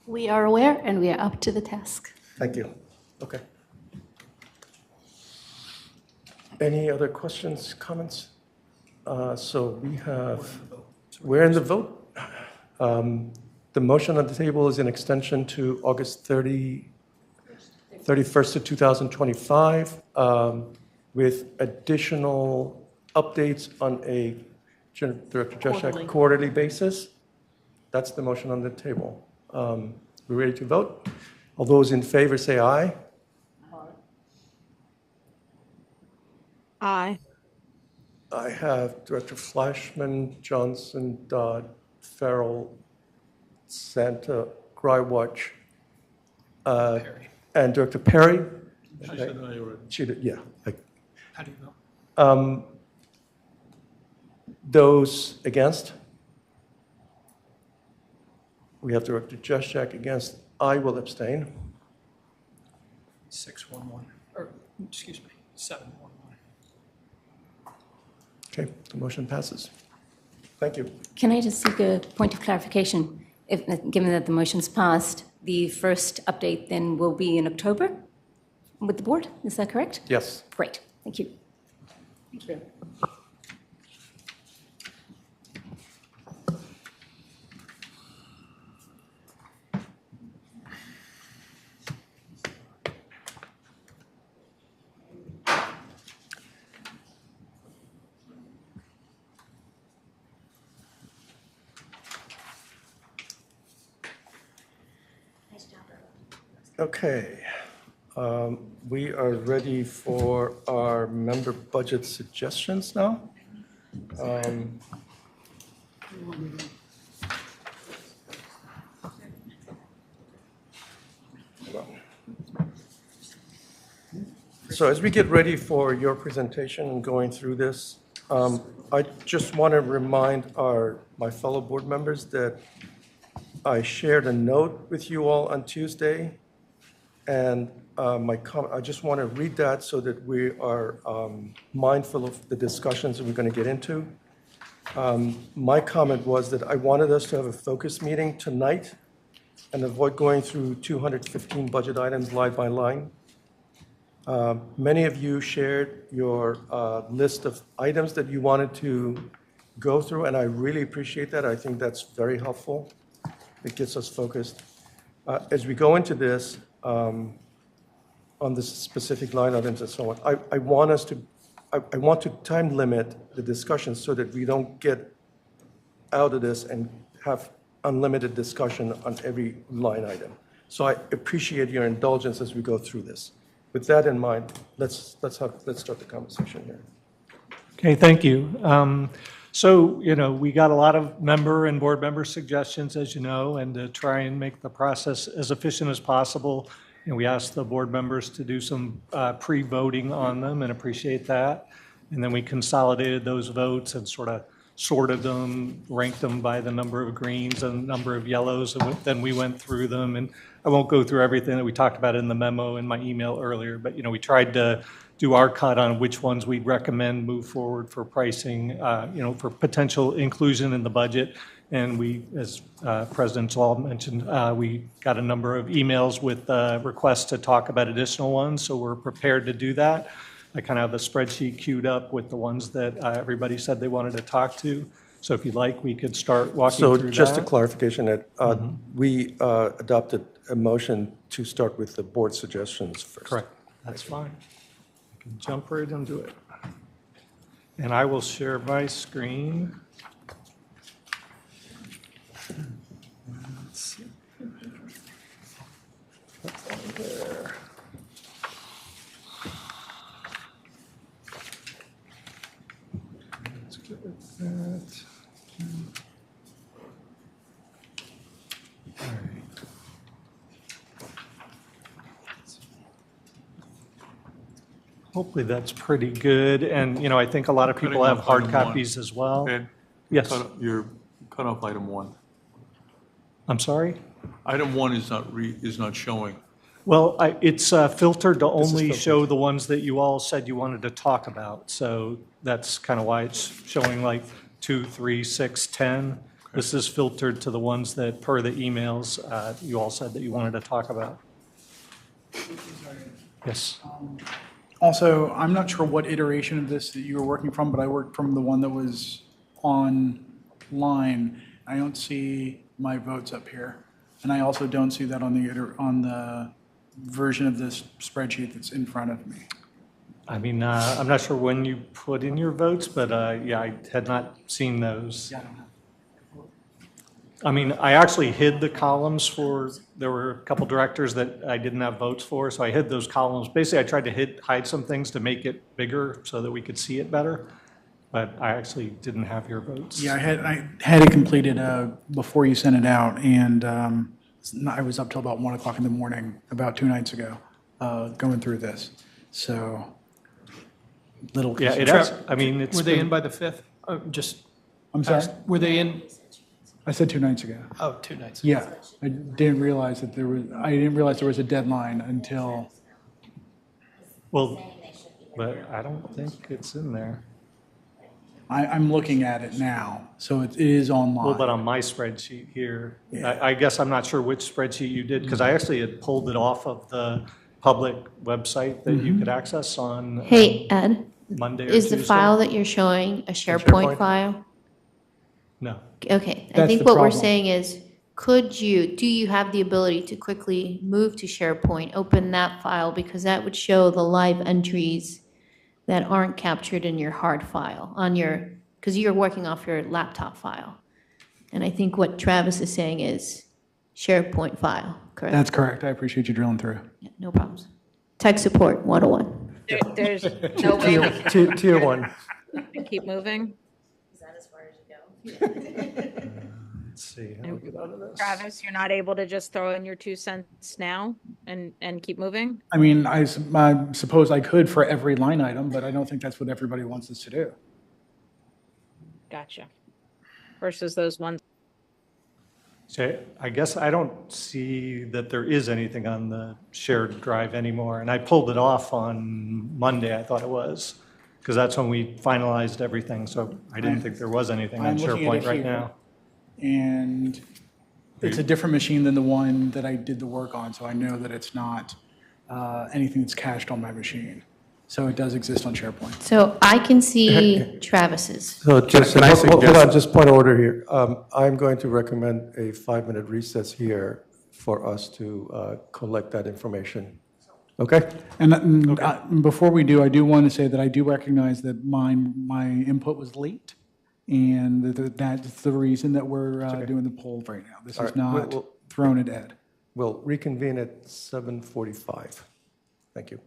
We are aware and we are up to the task. Thank you. Okay. Any other questions, comments? So we're in the vote. The motion on the table is an extension to August 31st of 2025 with additional updates on a, Director Jeshak, quarterly basis. That's the motion on the table. We're ready to vote? All those in favor say aye. Aye. I have Director Flashman, Johnson, Dodd, Farrell, Santa, Grywatch, and Director Perry. She said aye already. She did, yeah. How do you vote? Those against? We have Director Jeshak against. I will abstain. 611, or, excuse me, 711. Okay, the motion passes. Thank you. Can I just seek a point of clarification? Given that the motion's passed, the first update then will be in October with the board, is that correct? Yes. Great, thank you. Thank you. Okay. We are ready for our member budget suggestions now. So as we get ready for your presentation and going through this, I just want to remind my fellow board members that I shared a note with you all on Tuesday, and I just want to read that so that we are mindful of the discussions that we're going to get into. My comment was that I wanted us to have a focus meeting tonight and avoid going through 215 budget items line by line. Many of you shared your list of items that you wanted to go through, and I really appreciate that. I think that's very helpful. It gets us focused. As we go into this, on the specific line items and so on, I want to time limit the discussion so that we don't get out of this and have unlimited discussion on every line item. So I appreciate your indulgence as we go through this. With that in mind, let's start the conversation here. Okay, thank you. So, we got a lot of member and board member suggestions, as you know, and to try and make the process as efficient as possible. And we asked the board members to do some pre-voting on them and appreciate that. And then we consolidated those votes and sort of sorted them, ranked them by the number of greens and number of yellows. And then we went through them. And I won't go through everything that we talked about in the memo in my email earlier, but, we tried to do our cut on which ones we'd recommend move forward for pricing, for potential inclusion in the budget. And we, as President Zoll mentioned, we got a number of emails with requests to talk about additional ones, so we're prepared to do that. I kind of have a spreadsheet queued up with the ones that everybody said they wanted to talk to. So if you'd like, we could start walking through that. So just a clarification, that we adopted a motion to start with the board suggestions first. Correct. That's fine. I can jump right into it. And I will share my screen. Let's see. that. All right. Hopefully that's pretty good, and, you know, I think a lot of Cutting people have off hard item one. copies as well. Ed, Yes, You're cut off item 1. I'm sorry? Item 1 is not showing. Well, it's filtered to This is only filtered. show the ones that you all said you wanted to talk about, so that's kind of why it's showing like 2, 3, 6, 10. This is filtered to the ones that, per the emails, you all said that you wanted to talk about. Yes. Also, I'm not sure what iteration of this that you were working from, but I worked from the one that was online. I don't see my votes up here. And I also don't see that on the version of this spreadsheet that's in front of me. I mean, I'm not sure when you put in your votes, but yeah, I had not seen those. Yeah, I don't have. I mean, I actually hid the columns there were a couple directors that I didn't have votes for, so I hid those columns. Basically, I tried to hide some things to make it bigger so that we could see it better, but I actually didn't have your votes. Yeah, I had it completed before you sent it out, and I was up till about 1 o'clock in the morning, about 2 nights ago, going through this. So, little. Yeah, I mean, it's Were they been- in by the 5th? I'm sorry? Were they in? I said 2 nights ago. Oh, 2 nights. Yeah, I didn't realize there was a deadline until. Well, but I don't think it's in there. I'm looking at it now, so it is online. Well, but on my spreadsheet here, I guess I'm not sure which spreadsheet you did, because I actually had pulled it off of the public website that you could access on Hey, Ed, Monday or is the Tuesday. file that you're showing a SharePoint file? No. Okay, I That's think the what we're problem. saying is, do you have the ability to quickly move to SharePoint, open that file, because that would show the live entries that aren't captured in your hard file because you're working off your laptop file. And I think what Travis is saying is SharePoint file, correct? That's correct. I appreciate you drilling through. Yeah, no problems. Tech support 101. There's no way we can Tier 1. keep moving. Is that as far as you go? Let's see, how do we get out of this? Travis, you're not able to just throw in your 2 cents now and keep moving? I mean, I suppose I could for every line item, but I don't think that's what everybody wants us to do. Gotcha. Versus those ones. So I guess I don't see that there is anything on the shared drive anymore, and I pulled it off on Monday, I thought it was, because that's when we finalized everything, so I didn't think there was anything on I'm looking at SharePoint it right here. now. And it's a different machine than the one that I did the work on, so I know that it's not anything that's cached on my machine. So it does exist on SharePoint. So I can see Travis's. So just, Can I hold suggest- on, just point of order here. I'm going to recommend a 5-minute recess here for us to collect that information. Okay? And before we do, I do want to say that I do recognize that my input was late, and that's the reason that we're doing the poll right now. This All is right, not we'll- thrown at Ed. We'll reconvene at 7:45. Thank you.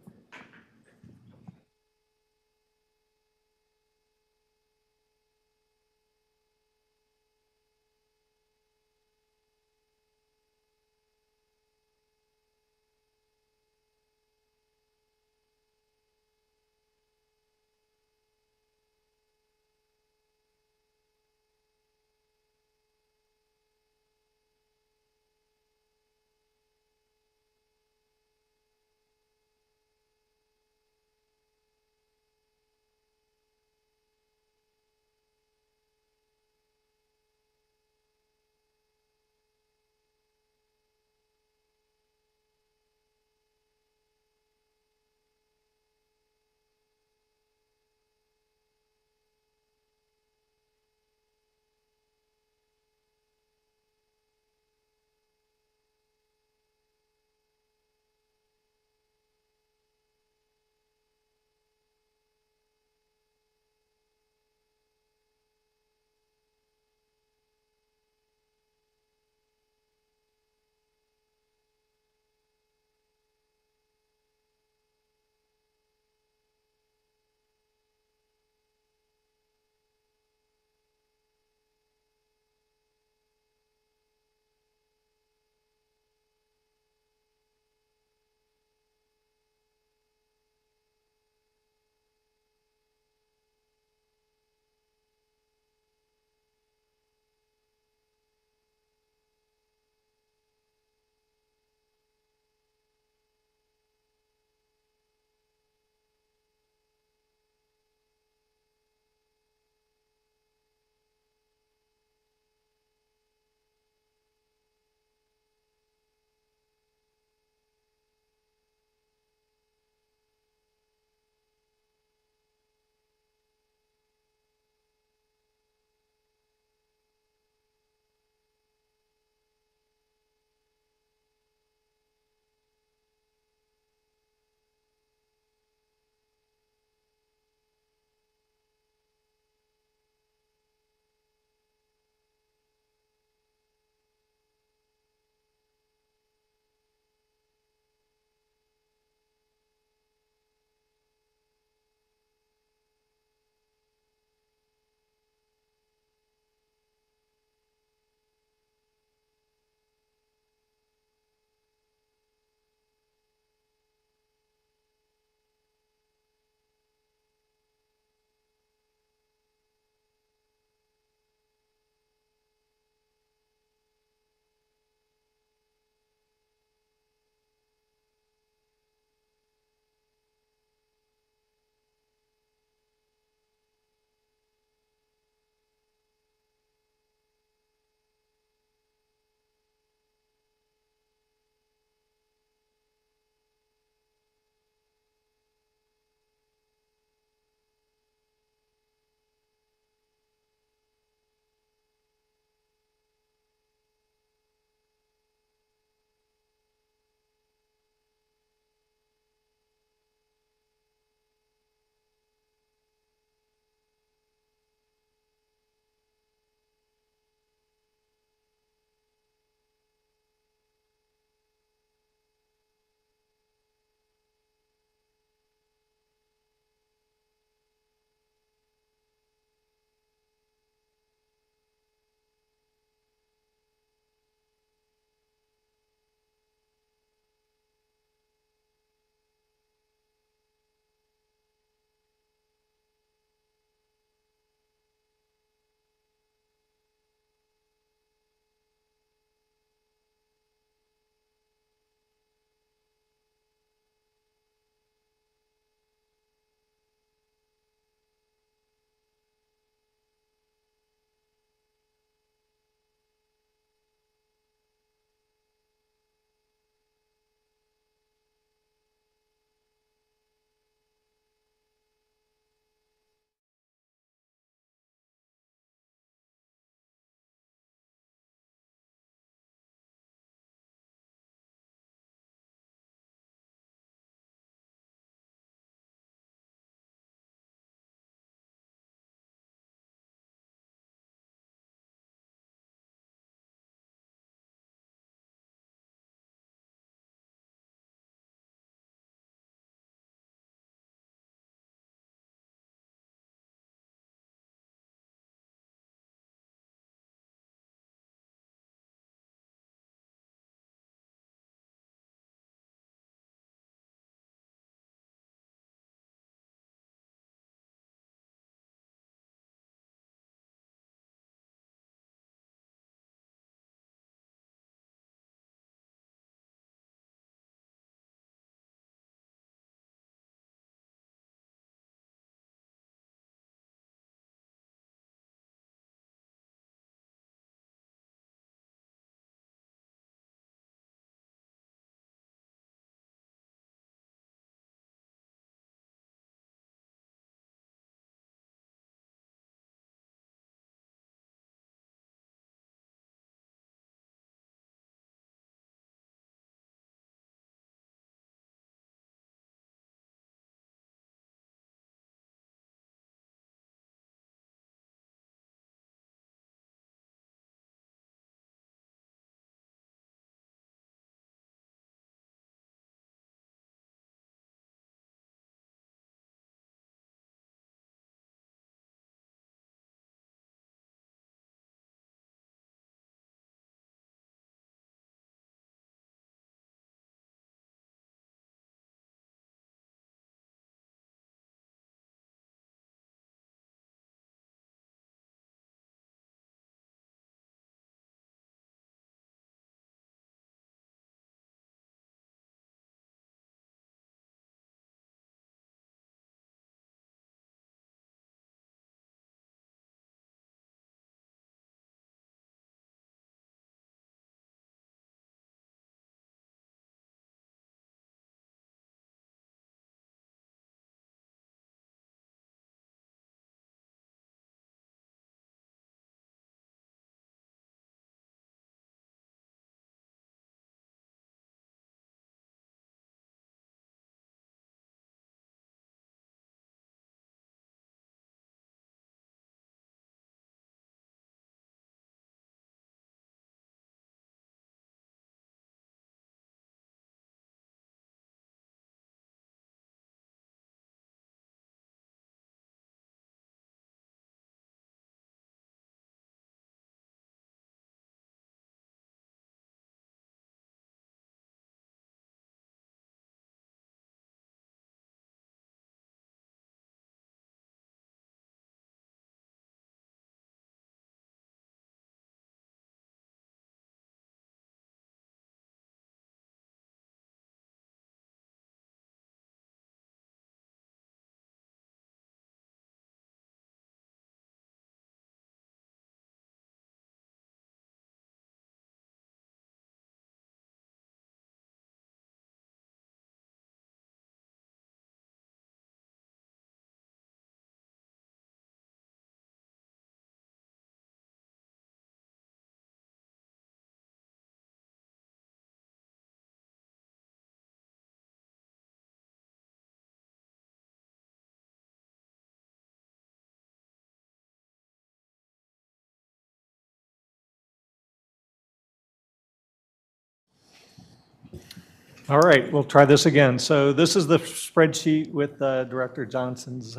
All right, we'll try this again. So this is the spreadsheet with Director Johnson's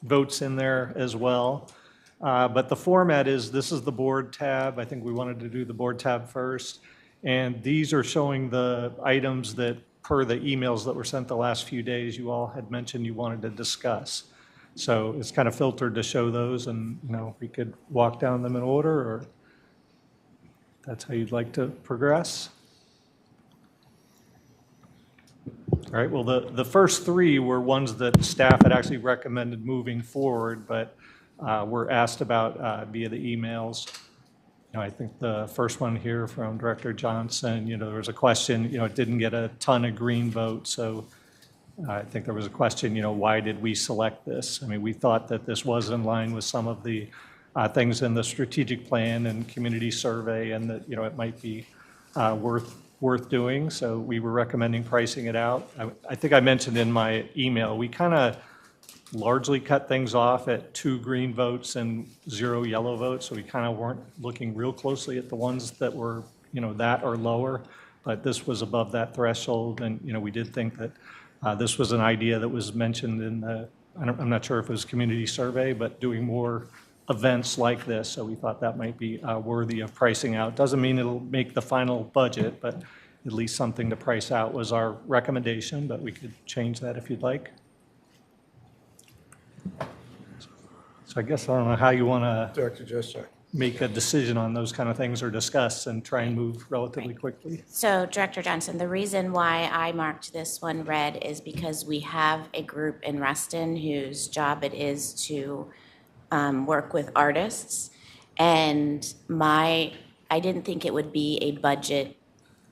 votes in there as well. But the format is, this is the board tab. I think we wanted to do the board tab first. And these are showing the items that, per the emails that were sent the last few days, you all had mentioned you wanted to discuss. So it's kind of filtered to show those, and, you know, we could walk down them in order, or that's how you'd like to progress. All right, well, the first three were ones that staff had actually recommended moving forward, but were asked about via the emails. You know, I think the first one here from Director Johnson, you know, there was a question, you know, it didn't get a ton of green votes, so I think there was a question, you know, why did we select this? I mean, we thought that this was in line with some of the things in the strategic plan and community survey, and that, you know, it might be worth doing. So we were recommending pricing it out. I think I mentioned in my email, we kind of largely cut things off at 2 green votes and 0 yellow votes. So we kind of weren't looking real closely at the ones that were, you know, that or lower, but this was above that threshold. And, you know, we did think that this was an idea that was mentioned in the, I'm not sure if it was community survey, but doing more events like this. So we thought that might be worthy of pricing out. Doesn't mean it'll make the final budget, but at least something to price out was our recommendation, but we could change that if you'd like. So I guess I don't know how you want to Director Juszczyk. make a decision on those kind of things or discuss and try and move relatively quickly. So Director Johnson, the reason why I marked this one red is because we have a group in Reston whose job it is to work with artists. And I didn't think it would be a budget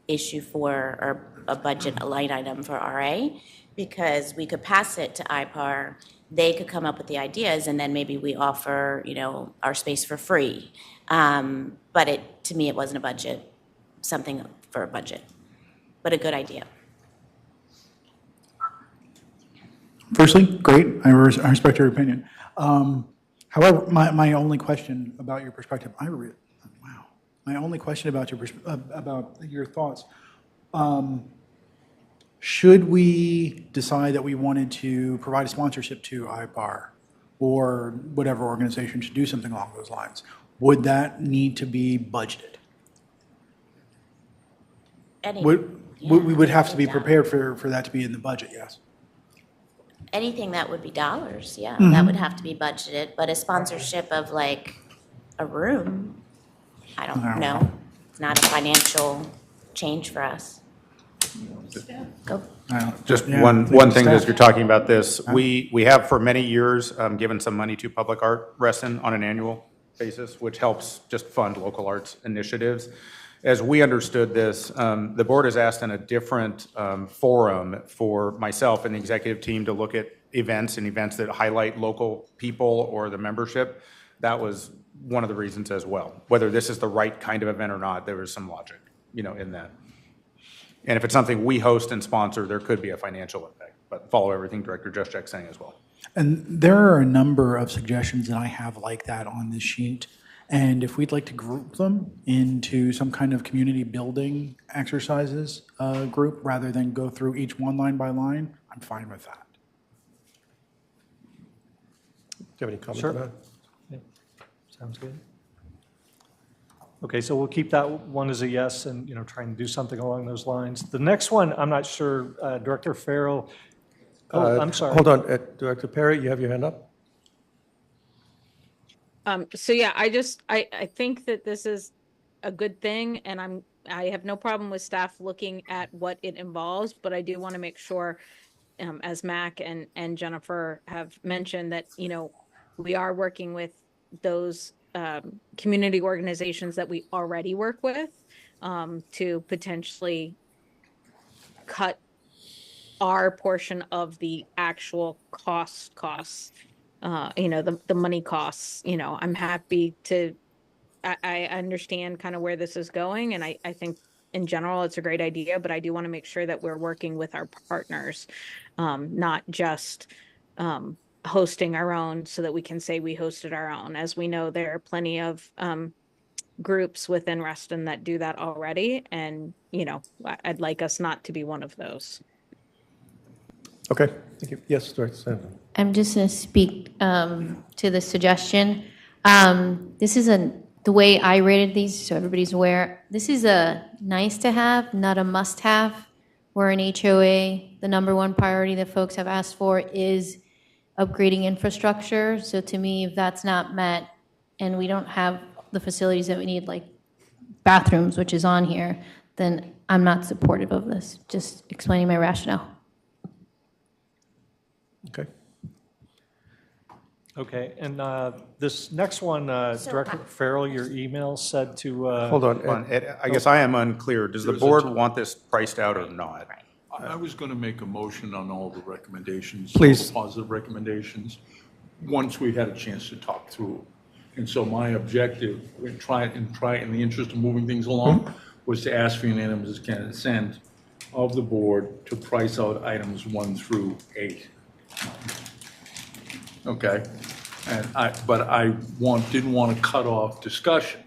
issue or a budget line item for RA, because we could pass it to IPAR, they could come up with the ideas, and then maybe we offer, you know, our space for free. But to me, it wasn't a budget, something for a budget, but a good idea. Firstly, great. I respect your opinion. However, my only question about your perspective, my only question about your thoughts. Should we decide that we wanted to provide a sponsorship to IPAR or whatever organization to do something along those lines, would that need to be budgeted? We would have to be prepared for that to be in the budget, yes. Anything that would be dollars, yeah, Mm-hmm. that would have to be budgeted, but a sponsorship of like a room, I don't know. It's not a financial change for us. Go. Just one thing as you're talking about this, we have for many years given some money to Public Art Reston on an annual basis, which helps just fund local arts initiatives. As we understood this, the board has asked in a different forum for myself and the executive team to look at events that highlight local people or the membership. That was one of the reasons as well. Whether this is the right kind of event or not, there was some logic, you know, in that. And if it's something we host and sponsor, there could be a financial impact, but follow everything Director Juszczyk's saying as well. And there are a number of suggestions that I have like that on this sheet. And if we'd like to group them into some kind of community building exercises group rather than go through each one line by line, I'm fine with that. Do you have any comment Sure. on that? Yeah. Sounds good. Okay, so we'll keep that one as a yes and, you know, try and do something along those lines. The next one, I'm not sure, Director Farrell. Oh, I'm sorry. Hold on, Director Perry, you have your hand up? So yeah, I think that this is a good thing, and I have no problem with staff looking at what it involves, but I do want to make sure, as Mac and Jennifer have mentioned, that, you know, we are working with those community organizations that we already work with to potentially cut our portion of the actual costs. You know, the money costs. You know, I'm happy to, I understand kind of where this is going, and I think in general it's a great idea, but I do want to make sure that we're working with our partners, not just hosting our own so that we can say we hosted our own. As we know, there are plenty of groups within Reston that do that already. And, I'd like us not to be one of those. Okay, thank you. Yes, Director Sandra. I'm just going to speak to the suggestion. This is the way I rated these, so everybody's aware. This is a nice to have, not a must have. We're an HOA. The number one priority that folks have asked for is upgrading infrastructure. So to me, if that's not met and we don't have the facilities that we need, like bathrooms, which is on here, then I'm not supportive of this. Just explaining my rationale. Okay. Okay, and this next one, Director Farrell, your email said to... Hold on. I guess I am unclear. Does the board want this priced out or not? I was going to make a motion on all the recommendations. Please. All the positive recommendations, once we had a chance to talk through. And so my objective, in the interest of moving things along, was to ask for unanimous consent of the board to price out items 1 through 8. Okay, but I didn't want to cut off discussion.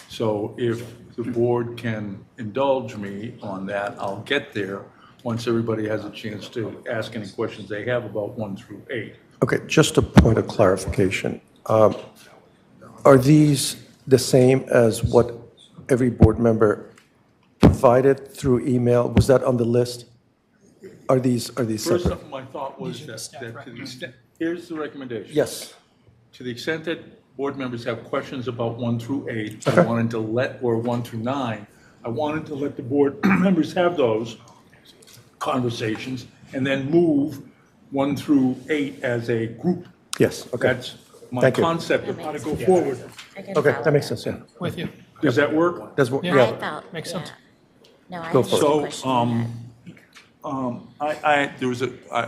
So if the board can indulge me on that, I'll get there once everybody has a chance to ask any questions they have about 1 through 8. Okay, just a point of clarification. Are these the same as what every board member provided through email? Was that on the list? Are these First separate? off, my thought was that to the extent, here's the recommendation. Yes. To the extent that board members have questions about 1 through 8, Okay. I wanted to or 1 through 9, I wanted to let the board members have those conversations and then move 1 through 8 as a group. Yes, okay. That's my Thank you. concept of how to go forward. Okay, that makes sense, yeah. With you. Does that work? Does work, Yeah. yeah. I felt, Makes yeah. sense. No, I Go have for it. a So, question.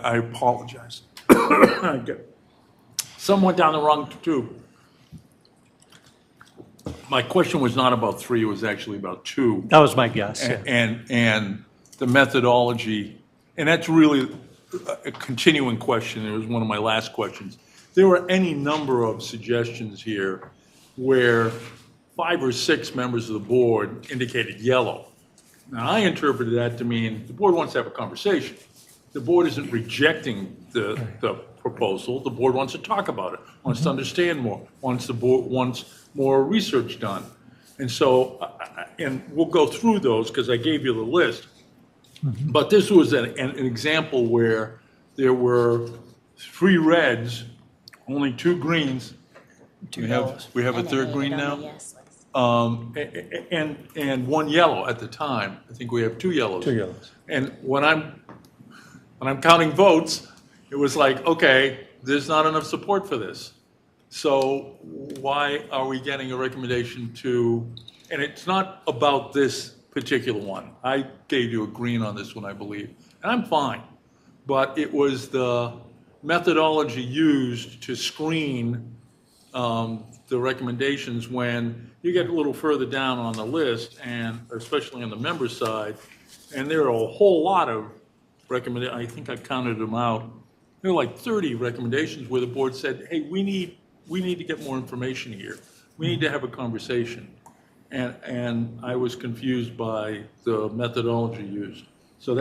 I apologize. I get somewhat down the wrong tube. My question was not about 3, it was actually about 2. That was my guess, yeah. And the methodology, and that's really a continuing question. It was one of my last questions. There were any number of suggestions here where 5 or 6 members of the board indicated yellow. Now, I interpreted that to mean the board wants to have a conversation. The board isn't rejecting the proposal. The board wants to talk about it, wants to understand more, wants more research done. And so, and we'll go through those because I gave you the list. But this was an example where there were 3 reds, only 2 greens. We have a third green now? And 1 yellow at the time. I think we have 2 yellows. 2 yellows. And when I'm counting votes, it was like, okay, there's not enough support for this. So why are we getting a recommendation to, and it's not about this particular one. I gave you a green on this one, I believe, and I'm fine. But it was the methodology used to screen the recommendations when you get a little further down on the list, and especially on the member side, and there are a whole lot of recommendations. I think I counted them out. There were like 30 recommendations where the board said, hey, we need to get more information here. We need to have a conversation. And I was confused by the methodology used. So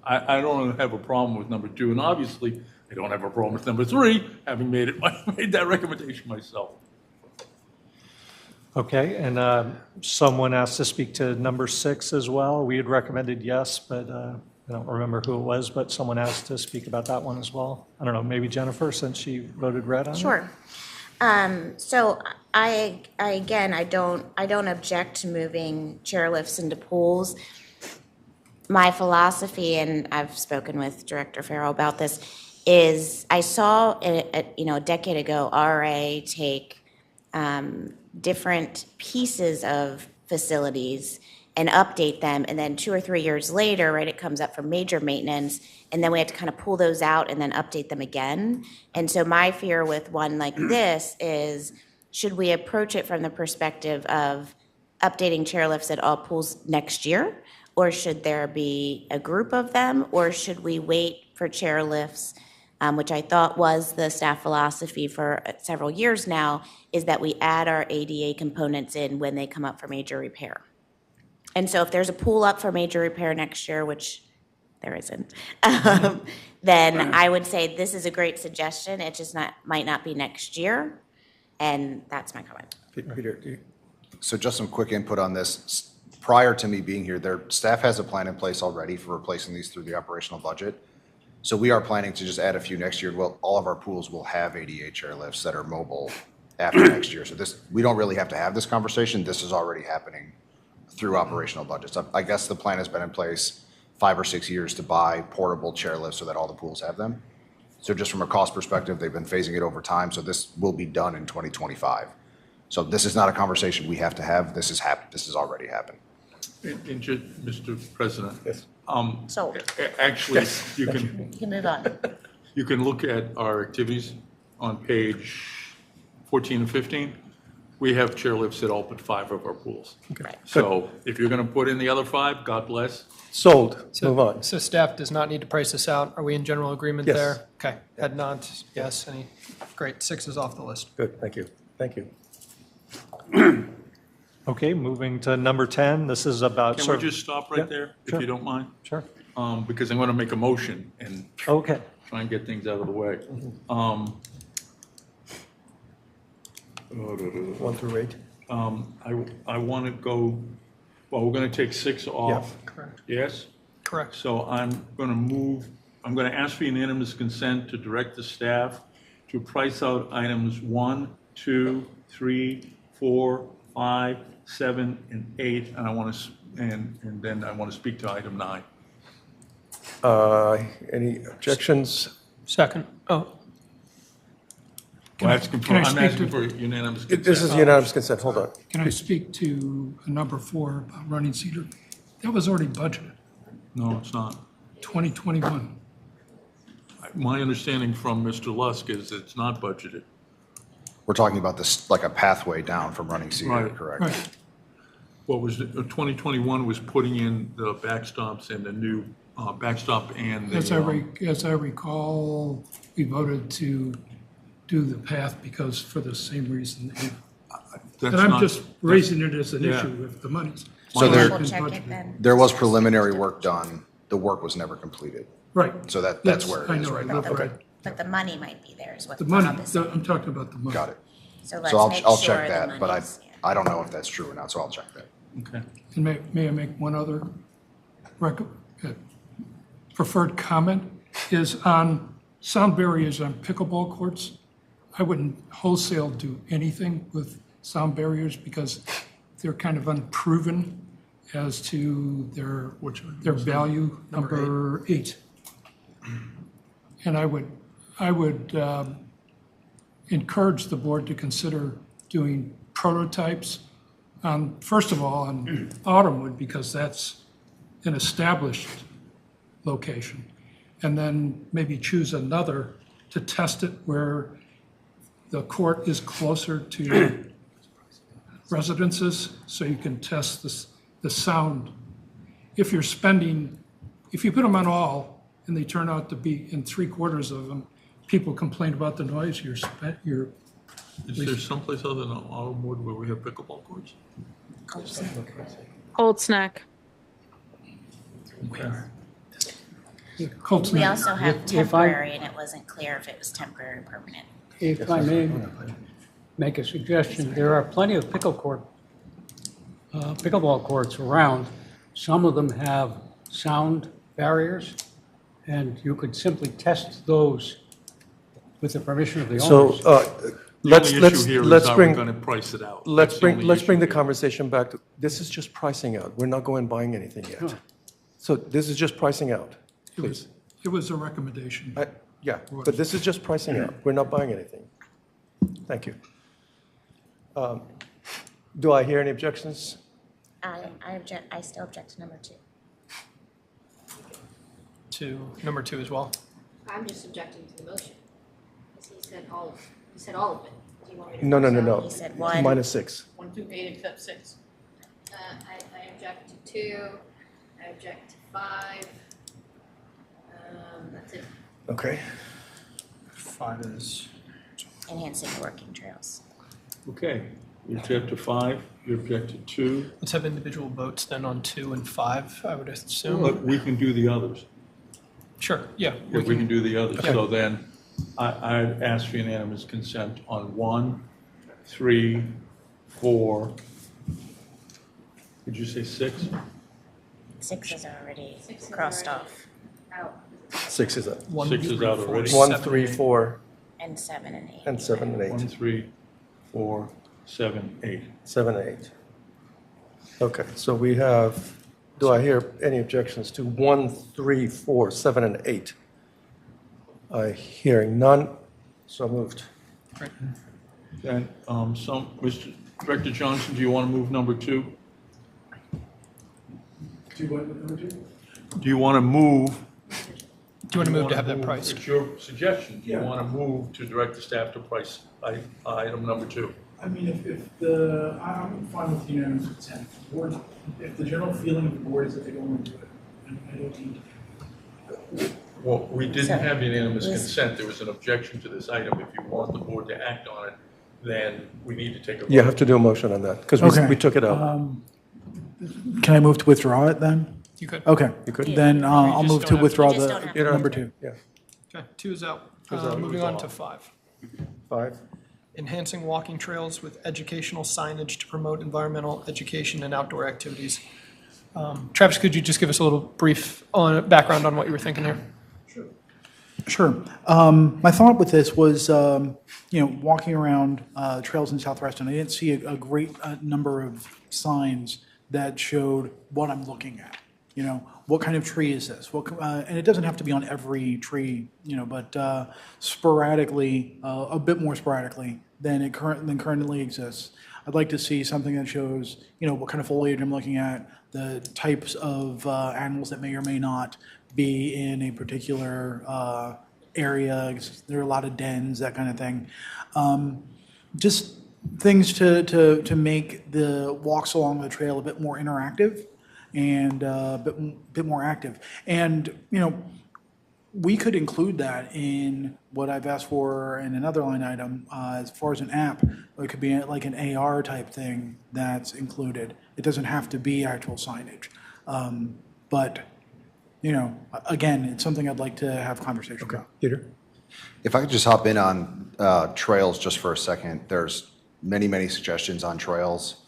I don't have a problem with number 2, and obviously I don't have a problem with number 3, having made that recommendation myself. Okay, and someone asked to speak to number 6 as well. We had recommended yes, but I don't remember who it was, but someone asked to speak about that one as well. I don't know, maybe Jennifer, since she voted red on it? Sure. So I don't object to moving chairlifts into pools. My philosophy, and I've spoken with Director Farrell about this, is I saw a decade ago RA take different pieces of facilities and update them, and then 2 or 3 years later, right, it comes up for major maintenance, and then we have to kind of pull those out and then update them again. And so my fear with one like this is, should we approach it from the perspective of updating chairlifts at all pools next year? Or should there be a group of them? Or should we wait for chairlifts which I thought was the staff philosophy for several years now, is that we add our ADA components in when they come up for major repair. And so if there's a pool up for major repair next year, which there isn't, then I would say this is a great suggestion. It just might not be next year. And that's my comment. Peter, do you? So just some quick input on this. Prior to me being here, their staff has a plan in place already for replacing these through the operational budget. So we are planning to just add a few next year. Well, all of our pools will have ADA chairlifts that are mobile after next year. So we don't really have to have this conversation. This is already happening through operational budgets. I guess the plan has been in place 5 or 6 years to buy portable chairlifts so that all the pools have them. So just from a cost perspective, they've been phasing it over time. So this will be done in 2025. So this is not a conversation we have to have. This has already happened. And just, Mr. President. Yes. So Actually, you you can can move on. you can look at our activities on page 14 and 15. We have chairlifts at all but 5 of our pools. Okay. So if you're going to put in the other 5, God bless. Sold. Move on. So staff does not need to price this out. Are we in general agreement Yes. there? Okay, head nods, yes, any, great, 6 is off the list. Good, thank you. Thank you. Okay, moving to number 10, this is about. Can we just stop right Yeah, there, if sure. you don't mind? Sure. Because I'm going to make a motion and Okay. try and get things out of the way. 1 through 8. I want to go, well, we're going to take 6 off. Correct. Yes? Correct. So I'm going to ask for unanimous consent to direct the staff to price out items 1, 2, 3, 4, 5, 7, and 8, and I want to, and then I want to speak to item 9. Any objections? Second, oh, I'm asking for unanimous consent. This is unanimous consent, hold on. Can I speak to number 4 about running Cedar? That was already budgeted, No, it's not. 2021. My understanding from Mr. Lusk is it's not budgeted. We're talking about this, like a pathway down from running Cedar, Right. correct? Right. What was, 2021 was putting in the backstops and the new backstop and the. As I recall, we voted to do the path because for the same reason. That's And I'm not- just raising it as an yeah. issue with the monies. So We'll check it then. there was preliminary work done. The work was never completed. Right. So that's Yes, where it I is know, right I now. know, right. But the money might be there is what The money, Bob is saying. I'm talking about the money. Got it. So let's So make I'll sure check the that, but money's- I don't know if that's true or not, so I'll check that. Okay. And may I make one other preferred comment is on sound barriers on pickleball courts. I wouldn't wholesale do anything with sound barriers because they're kind of unproven as to their value, number 8. And I would encourage the board to consider doing prototypes on, first of all, on Autumnwood, because that's an established location. And then maybe choose another to test it where the court is closer to residences, so you can test the sound. If you put them on all, and they turn out to be, in 3/4 of them, people complain about the noise, Is there someplace other than Autumnwood where we have pickleball courts? Old Snack. We also have If I- temporary, and it wasn't clear if it was temporary or permanent. If I may make a suggestion, there are plenty of pickleball courts around. Some of them have sound barriers, and you could simply test those with the permission of the So, owners. let's The only issue here is let's how we're bring. going to price it out. Let's That's the bring only let's issue bring the here. conversation back to, this is just pricing out. We're not going buying anything yet. So this is just pricing out, please. It was a recommendation. Yeah, but this is just pricing out. We're not buying anything. Thank you. Do I hear any objections? I still object to number 2. to number 2 as well. I'm just objecting to the motion, because he said all of it. Do you want me to? No. He said 1. Minus 6. 1 through 8 except 6. I object to 2, I object to 5. That's it. Okay. 5 is, Enhancing the working trails. Okay, you object to 5, you object to 2. let's have individual votes then on 2 and 5, I would assume. But we can do the others. Sure, yeah. If we can do the others. Okay. So then I'd ask for unanimous consent on 1, 3, 4. Did you say 6? 6 is already crossed off. 6 is out. 6 is out already. 1, 3, 4, And 7 and 8. and 7 and 8. 1, 3, 4, 7, 8. 7 and 8. Okay, so we have, do I hear any objections to 1, 3, 4, 7, and 8? Hearing none, so moved. And Mr. Director Johnson, do you want to move number 2? Do you want number 2? Do you want to move? Do you want to move to have that price? It's your suggestion. Do you Yeah. want to move to direct the staff to price item number 2? I mean, I'm fine with unanimous consent. The board, if the general feeling of the board is that they don't want to do it, I don't need to. Well, we So, didn't have unanimous is- consent. There was an objection to this item. If you want the board to act on it, then we need to take a vote. You have to do a motion on that, because we took it out. Can I move to withdraw it then? You could. Okay. You could. Then I'll just move don't to have- withdraw you just the don't have You don't have number to- 2. Yeah, Okay, 2 is out. Goes out. Moving on to 5. 5. Enhancing walking trails with educational signage to promote environmental education and outdoor activities. Travis, could you just give us a little brief background on what you were thinking here? Sure. My thought with this was, walking around trails in South Reston, I didn't see a great number of signs that showed what I'm looking at. What kind of tree is this? And it doesn't have to be on every tree, but sporadically, a bit more sporadically than currently exists. I'd like to see something that shows, what kind of foliage I'm looking at, the types of animals that may or may not be in a particular area. There are a lot of dens, that kind of thing. Just things to make the walks along the trail a bit more interactive and a bit more active. And, we could include that in what I've asked for in another line item. As far as an app, it could be like an AR type thing that's included. It doesn't have to be actual signage. But, again, it's something I'd like to have conversation about. Peter? If I could just hop in on trails just for a second, there's many, many suggestions on trails.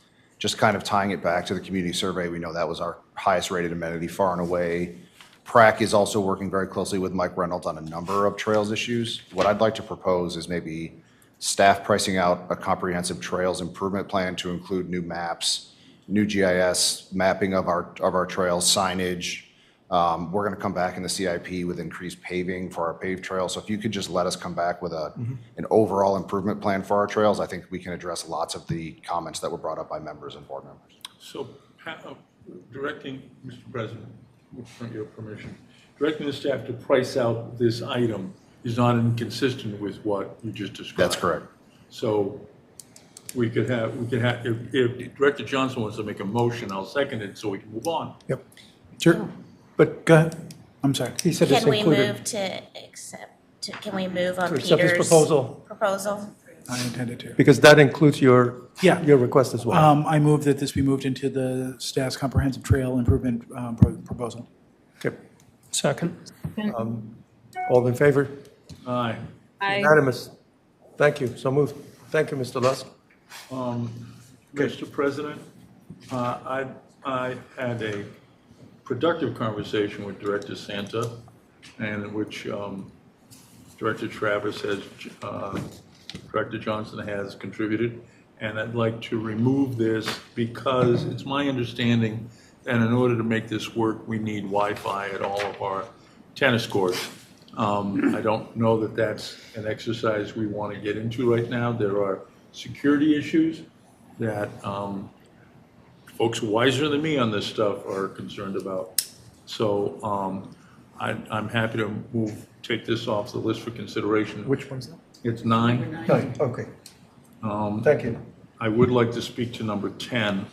Just kind of tying it back to the community survey, we know that was our highest rated amenity far and away. PrAC is also working very closely with Mike Reynolds on a number of trails issues. What I'd like to propose is maybe staff pricing out a comprehensive trails improvement plan to include new maps, new GIS, mapping of our trails, signage. We're going to come back in the CIP with increased paving for our paved trails. So if you could just let us come back with an overall improvement plan for our trails, I think we can address lots of the comments that were brought up by members and board members. So directing, Mr. President, with your permission, directing the staff to price out this item is not inconsistent with what you just described. That's correct. So we could have, if Director Johnson wants to make a motion, I'll second it so we can move on. Yep. Sure. But go ahead. I'm sorry. He said it's Can we included. move to can we move on To accept his Peter's proposal. proposal? I intended to. Because that includes your Yeah. request as well. I move that this be moved into the staff's comprehensive trail improvement proposal. Okay. Second. All in favor? Aye. Unanimous. Thank you. So moved. Thank you, Mr. Lusk. Mr. President, I had a productive conversation with Director Santa, and in which Director Travis has, Director Johnson has contributed, and I'd like to remove this because it's my understanding that in order to make this work, we need Wi-Fi at all of our tennis courts. I don't know that that's an exercise we want to get into right now. There are security issues that folks wiser than me on this stuff are concerned about. So I'm happy to take this off the list for consideration. Which one's that? It's 9. 9, okay. Thank you. I would like to speak to number 10,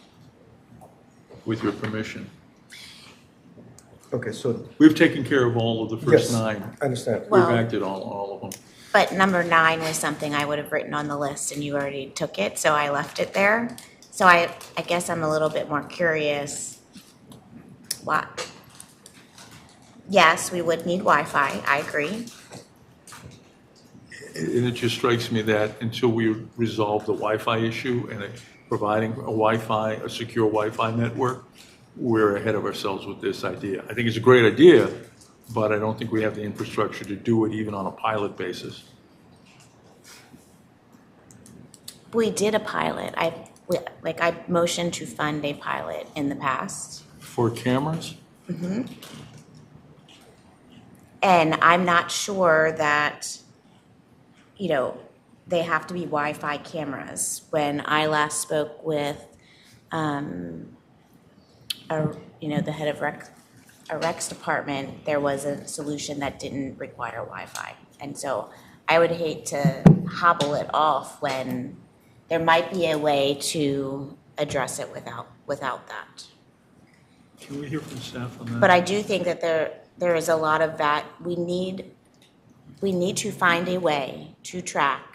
with your permission. Okay, so. We've taken care of all of the first Yes, 9. I understand. We've acted all of them. But number 9 was something I would have written on the list and you already took it, so I left it there. So I guess I'm a little bit more curious. Why? Yes, we would need Wi-Fi, I agree. And it just strikes me that until we resolve the Wi-Fi issue and providing a secure Wi-Fi network, we're ahead of ourselves with this idea. I think it's a great idea, but I don't think we have the infrastructure to do it even on a pilot basis. We did a pilot. I motioned to fund a pilot in the past. For cameras? Mm-hmm. And I'm not sure that, they have to be Wi-Fi cameras. When I last spoke with, the head of a Rex department, there was a solution that didn't require Wi-Fi. And so I would hate to hobble it off when there might be a way to address it without that. Can we hear from staff on that? But I do think that there is a lot of that. We need to find a way to track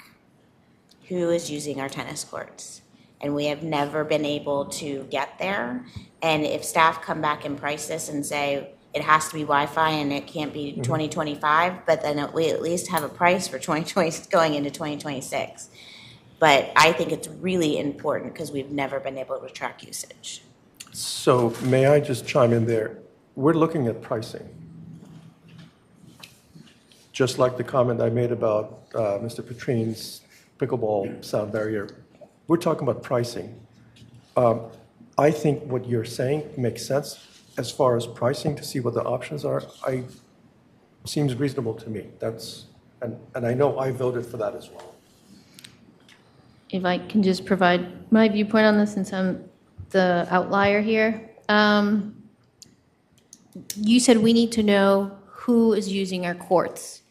who is using our tennis courts. And we have never been able to get there. And if staff come back and price this and say it has to be Wi-Fi and it can't be 2025, but then we at least have a price for 2020 going into 2026. But I think it's really important because we've never been able to track usage. So may I just chime in there? We're looking at pricing. Just like the comment I made about Mr. Petrine's pickleball sound barrier, we're talking about pricing. I think what you're saying makes sense as far as pricing to see what the options are. Seems reasonable to me. And I know I voted for that as well. If I can just provide my viewpoint on this, since I'm the outlier here. You said we need to know who is using our courts.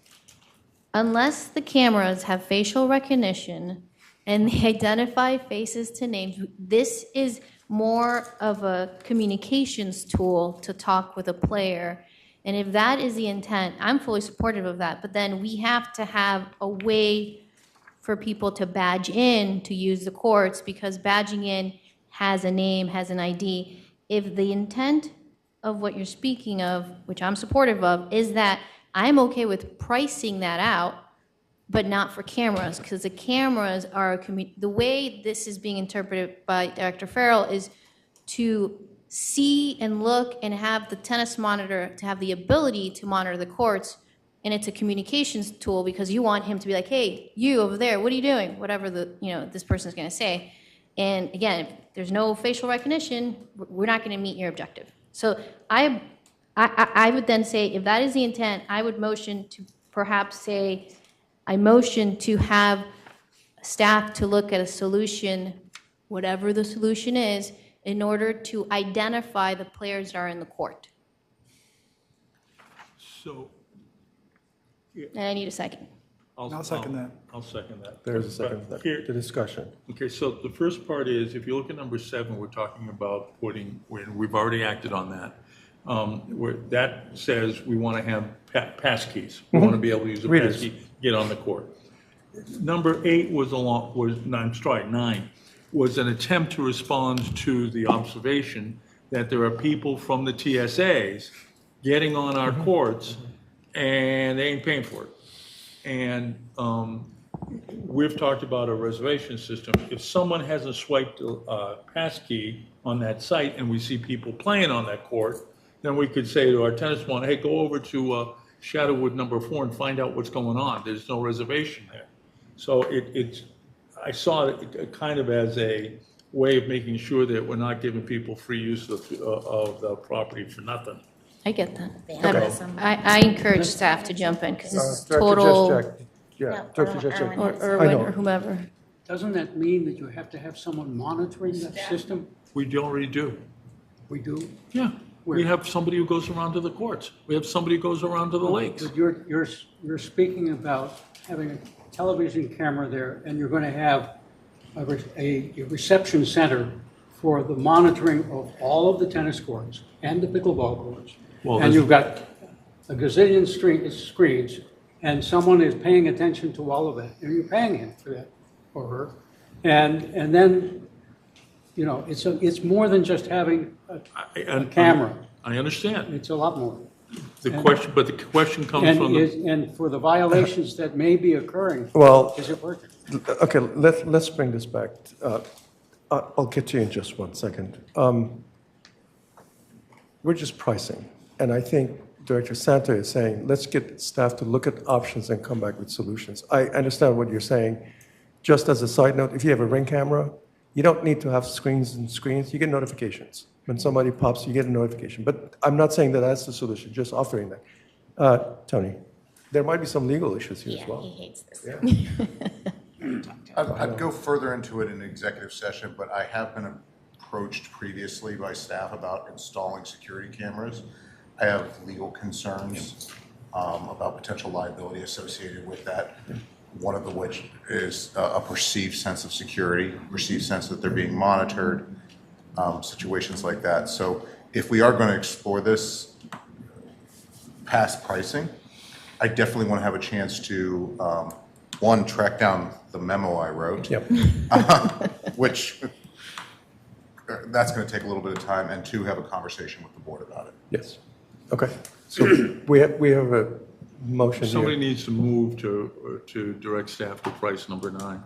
Unless the cameras have facial recognition and they identify faces to names, this is more of a communications tool to talk with a player. And if that is the intent, I'm fully supportive of that. But then we have to have a way for people to badge in to use the courts, because badging in has a name, has an ID. If the intent of what you're speaking of, which I'm supportive of, is that I'm okay with pricing that out, but not for cameras, because the cameras are, the way this is being interpreted by Director Farrell is to see and look and have the tennis monitor to have the ability to monitor the courts, and it's a communications tool because you want him to be like, hey, you over there, what are you doing? Whatever this person's going to say. And again, if there's no facial recognition, we're not going to meet your objective. So I would then say, if that is the intent, I would motion to perhaps say, I motion to have staff to look at a solution, whatever the solution is, in order to identify the players that are in the court. So. And I need a second. I'll second that. I'll second that. There's a second, the discussion. Okay, so the first part is, if you look at number 7, we're talking about we've already acted on that. Where that says we want to have pass keys. We want to be able to use a pass key, get on the court. Number 8 9 was an attempt to respond to the observation that there are people from the TSAs getting on our courts and they ain't paying for it. And we've talked about a reservation system. If someone hasn't swiped a pass key on that site and we see people playing on that court, then we could say to our tennis one, hey, go over to Shadowwood number 4 and find out what's going on. There's no reservation there. So I saw it kind of as a way of making sure that we're not giving people free use of the property for nothing. I get that. Vandalism. I encourage staff to jump in, because this is Director total, Director Jeschak. or I Erwin, know. or whomever. Doesn't that mean that you have to have someone monitoring that system? We already do. We do? Yeah. Where? We have somebody who goes around to the courts. We have somebody who goes around to the lakes. But you're speaking about having a television camera there, and you're going to have a reception center for the monitoring of all of the tennis courts and the pickleball courts. Well, and you've got a gazillion screens, and someone is paying attention to all of it, and you're paying him for that, or her. And then, you know, it's more than just having a camera. I understand. It's a lot more. The question comes from the. And for the violations that may be occurring, Well, is it working? okay, let's bring this back. I'll get to you in just one second. We're just pricing, and I think Director Santa is saying, let's get staff to look at options and come back with solutions. I understand what you're saying. Just as a side note, if you have a Ring camera, you don't need to have screens and screens. You get notifications. When somebody pops, you get a notification. But I'm not saying that that's the solution, just offering that. Tony, there might be some legal issues here as well. He hates this. I'd go further into it in executive session, but I have been approached previously by staff about installing security cameras. I have legal concerns about potential liability associated with that. One of which is a perceived sense of security, perceived sense that they're being monitored, situations like that. So if we are going to explore this past pricing, I definitely want to have a chance to, one, track down the memo I wrote, which that's going to take a little bit of time, and two, have a conversation with the board about it. Yes. Okay. So we have a motion Somebody here. needs to move to direct staff to price number 9.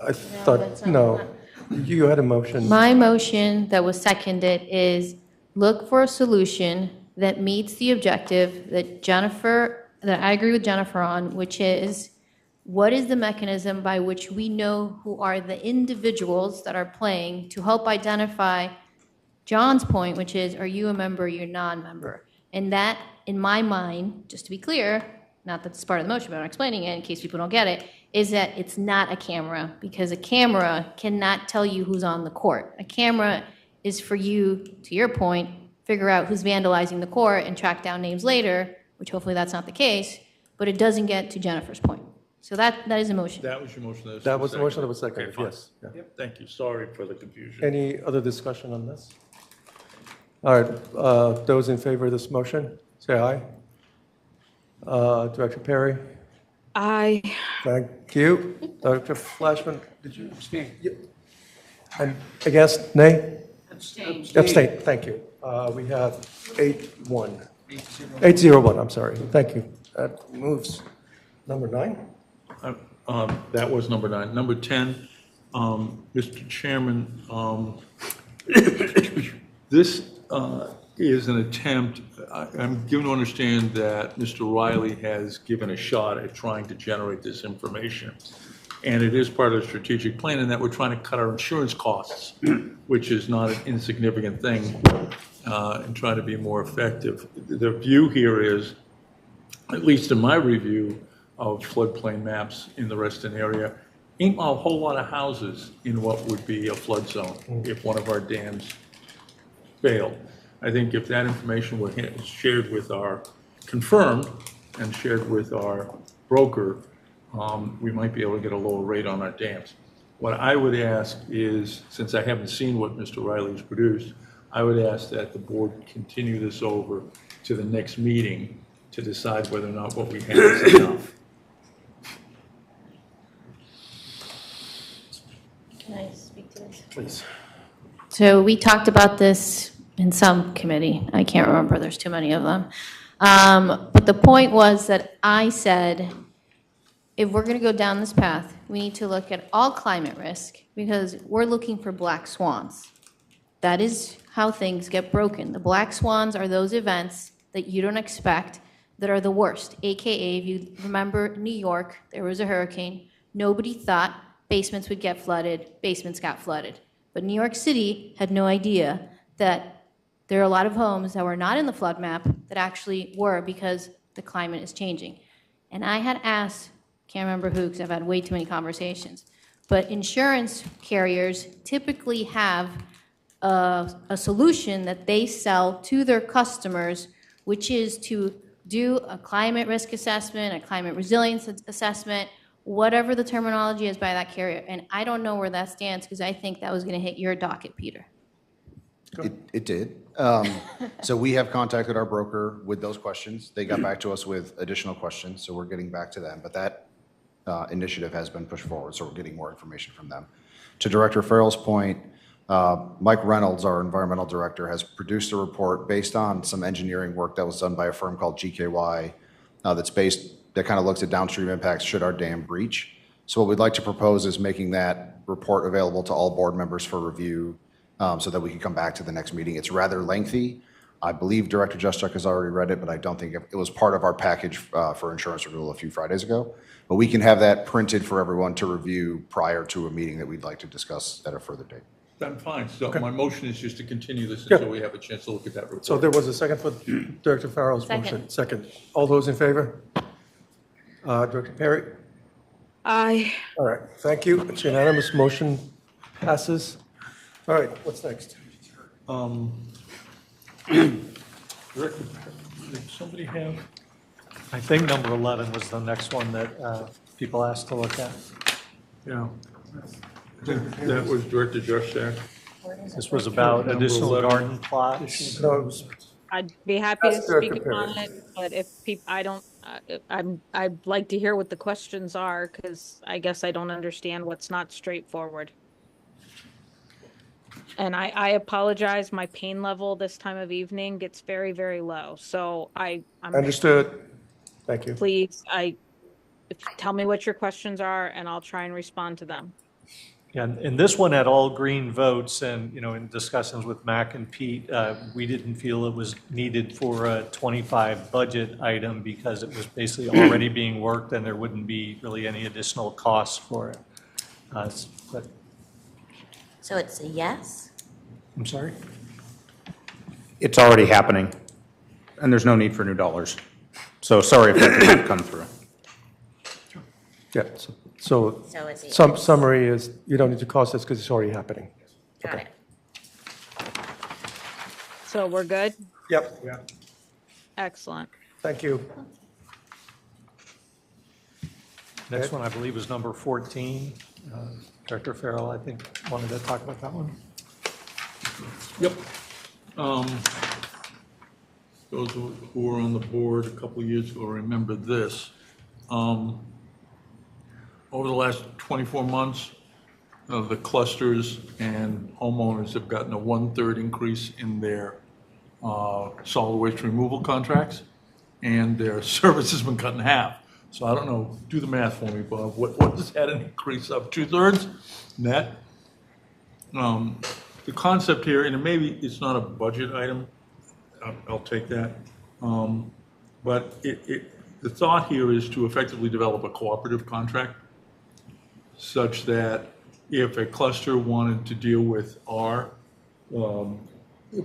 I thought, no, you had a motion. My motion that was seconded is look for a solution that meets the objective that I agree with Jennifer on, which is what is the mechanism by which we know who are the individuals that are playing to help identify John's point, which is, are you a member or you're non-member? And that, in my mind, just to be clear, not that it's part of the motion, but I'm explaining it in case people don't get it, is that it's not a camera, because a camera cannot tell you who's on the court. A camera is for you, to your point, figure out who's vandalizing the court and track down names later, which hopefully that's not the case, but it doesn't get to Jennifer's point. So that is a motion. That was your motion. That was the motion that was seconded, yes. Yeah. Yep, thank you. Sorry for the confusion. Any other discussion on this? All right, those in favor of this motion, say aye. Director Perry? Aye. Thank you. Dr. Flashman, did you abstain? And against, nay? Abstain. Abstain, thank you. We have 8-1. 801, I'm sorry. Thank you. That moves number 9. That was number 9. Number 10, Mr. Chairman, this is an attempt, I'm given to understand that Mr. Riley has given a shot at trying to generate this information. And it is part of the strategic plan in that we're trying to cut our insurance costs, which is not an insignificant thing, and try to be more effective. The view here is, at least in my review of floodplain maps in the Reston area, ain't a whole lot of houses in what would be a flood zone if one of our dams failed. I think if that information were shared with confirmed and shared with our broker, we might be able to get a lower rate on our dams. What I would ask is, since I haven't seen what Mr. Riley's produced, I would ask that the board continue this over to the next meeting to decide whether or not what we have is enough. Can I speak to this? Please. So we talked about this in some committee. I can't remember, there's too many of them. But the point was that I said, if we're going to go down this path, we need to look at all climate risk because we're looking for black swans. That is how things get broken. The black swans are those events that you don't expect that are the worst. AKA, if you remember New York, there was a hurricane. Nobody thought basements would get flooded. Basements got flooded. But New York City had no idea that there are a lot of homes that were not in the flood map that actually were because the climate is changing. And I had asked, can't remember who because I've had way too many conversations, but insurance carriers typically have a solution that they sell to their customers, which is to do a climate risk assessment, a climate resilience assessment, whatever the terminology is by that carrier. And I don't know where that stands because I think that was going to hit your docket, Peter. It did. So we have contacted our broker with those questions. They got back to us with additional questions, so we're getting back to them. But that initiative has been pushed forward, so we're getting more information from them. To Director Farrell's point, Mike Reynolds, our environmental director, has produced a report based on some engineering work that was done by a firm called GKY that kind of looks at downstream impacts should our dam breach. So what we'd like to propose is making that report available to all board members for review so that we can come back to the next meeting. It's rather lengthy. I believe Director Juszczyk has already read it, but I don't think it was part of our package for insurance renewal a few Fridays ago. But we can have that printed for everyone to review prior to a meeting that we'd like to discuss at a further date. I'm fine. So my motion is just to continue this until we have a chance to look at that report. So there was a second for Director Farrell's motion. Second. All those in favor? Director Perry? Aye. All right, thank you. It's unanimous. Motion passes. All right, what's next? Director, did somebody have? I think number 11 was the next one that people asked to look at. Yeah. I think that was Director Juszczyk. This was about Number additional 11. garden plots. No, it was I'd be happy to That's speak Director upon it, but if people, I'd like to hear what the questions are, because I guess I don't understand what's not straightforward. And I apologize, my pain level this time of evening gets very, very low, so I'm. understood. Thank you. Please, tell me what your questions are, and I'll try and respond to them. Yeah, and this one had all green votes, and, in discussions with Mac and Pete, we didn't feel it was needed for a 25 budget item because it was basically already being worked and there wouldn't be really any additional costs for it. But, So it's a yes? I'm sorry? It's already happening, and there's no need for new dollars. So sorry if that didn't come through. Yeah, so So it's a some yes. summary is you don't need to cost this because it's already happening. Got it. So we're good? Yep. Yeah. Excellent. Thank you. Next one, I believe, is number 14. Director Farrell, I think, wanted to talk about that one. Yep. Those who were on the board a couple of years ago remember this. Over the last 24 months, the clusters and homeowners have gotten a 1/3 increase in their solid waste removal contracts, and their service has been cut in half. So I don't know, do the math for me, Bob. What does that an increase of 2/3 net? The concept here, and maybe it's not a budget item, I'll take that. But the thought here is to effectively develop a cooperative contract such that if a cluster wanted to deal with our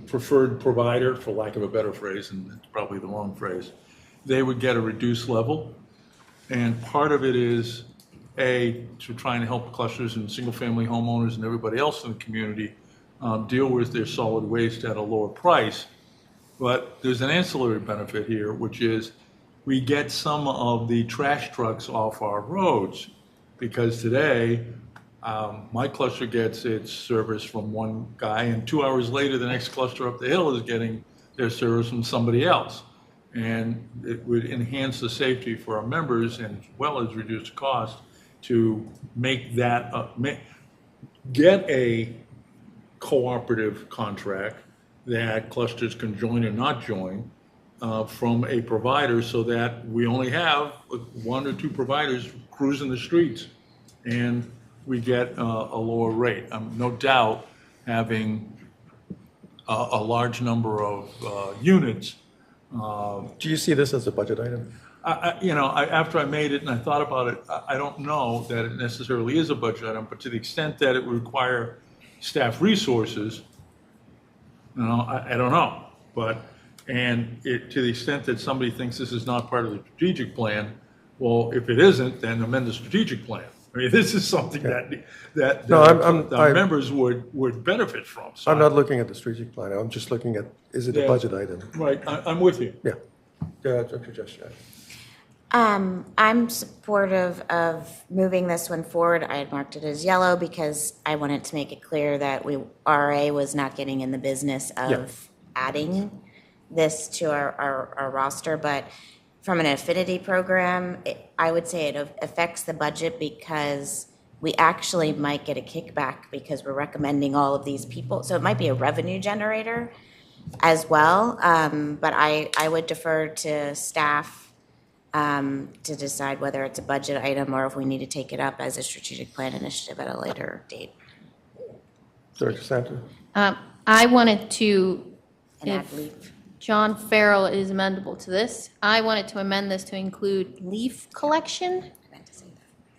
preferred provider, for lack of a better phrase, and it's probably the wrong phrase, they would get a reduced level. And part of it is, A, to try and help clusters and single-family homeowners and everybody else in the community deal with their solid waste at a lower price. But there's an ancillary benefit here, which is we get some of the trash trucks off our roads. Because today, my cluster gets its service from one guy, and 2 hours later, the next cluster up the hill is getting their service from somebody else. And it would enhance the safety for our members and as well as reduce the cost to make that, get a cooperative contract that clusters can join or not join from a provider so that we only have 1 or 2 providers cruising the streets and we get a lower rate. No doubt having a large number of units. Do you see this as a budget item? After I made it and I thought about it, I don't know that it necessarily is a budget item, but to the extent that it would require staff resources, I don't know. To the extent that somebody thinks this is not part of the strategic plan, well, if it isn't, then amend the strategic plan. I mean, this is something that our members would benefit from. So I'm not looking at the strategic plan. I'm just looking at, is it a budget item? Right, I'm with you. Yeah. Dr. Juszczyk. I'm supportive of moving this one forward. I had marked it as yellow because I wanted to make it clear that RA was not getting in the business of adding this to our roster, but from an affinity program, I would say it affects the budget because we actually might get a kickback because we're recommending all of these people. So it might be a revenue generator as well. But I would defer to staff to decide whether it's a budget item or if we need to take it up as a strategic plan initiative at a later date. Director Santa? I wanted to, And add if leaf. John Farrell is amendable to this, I wanted to amend this to include leaf collection.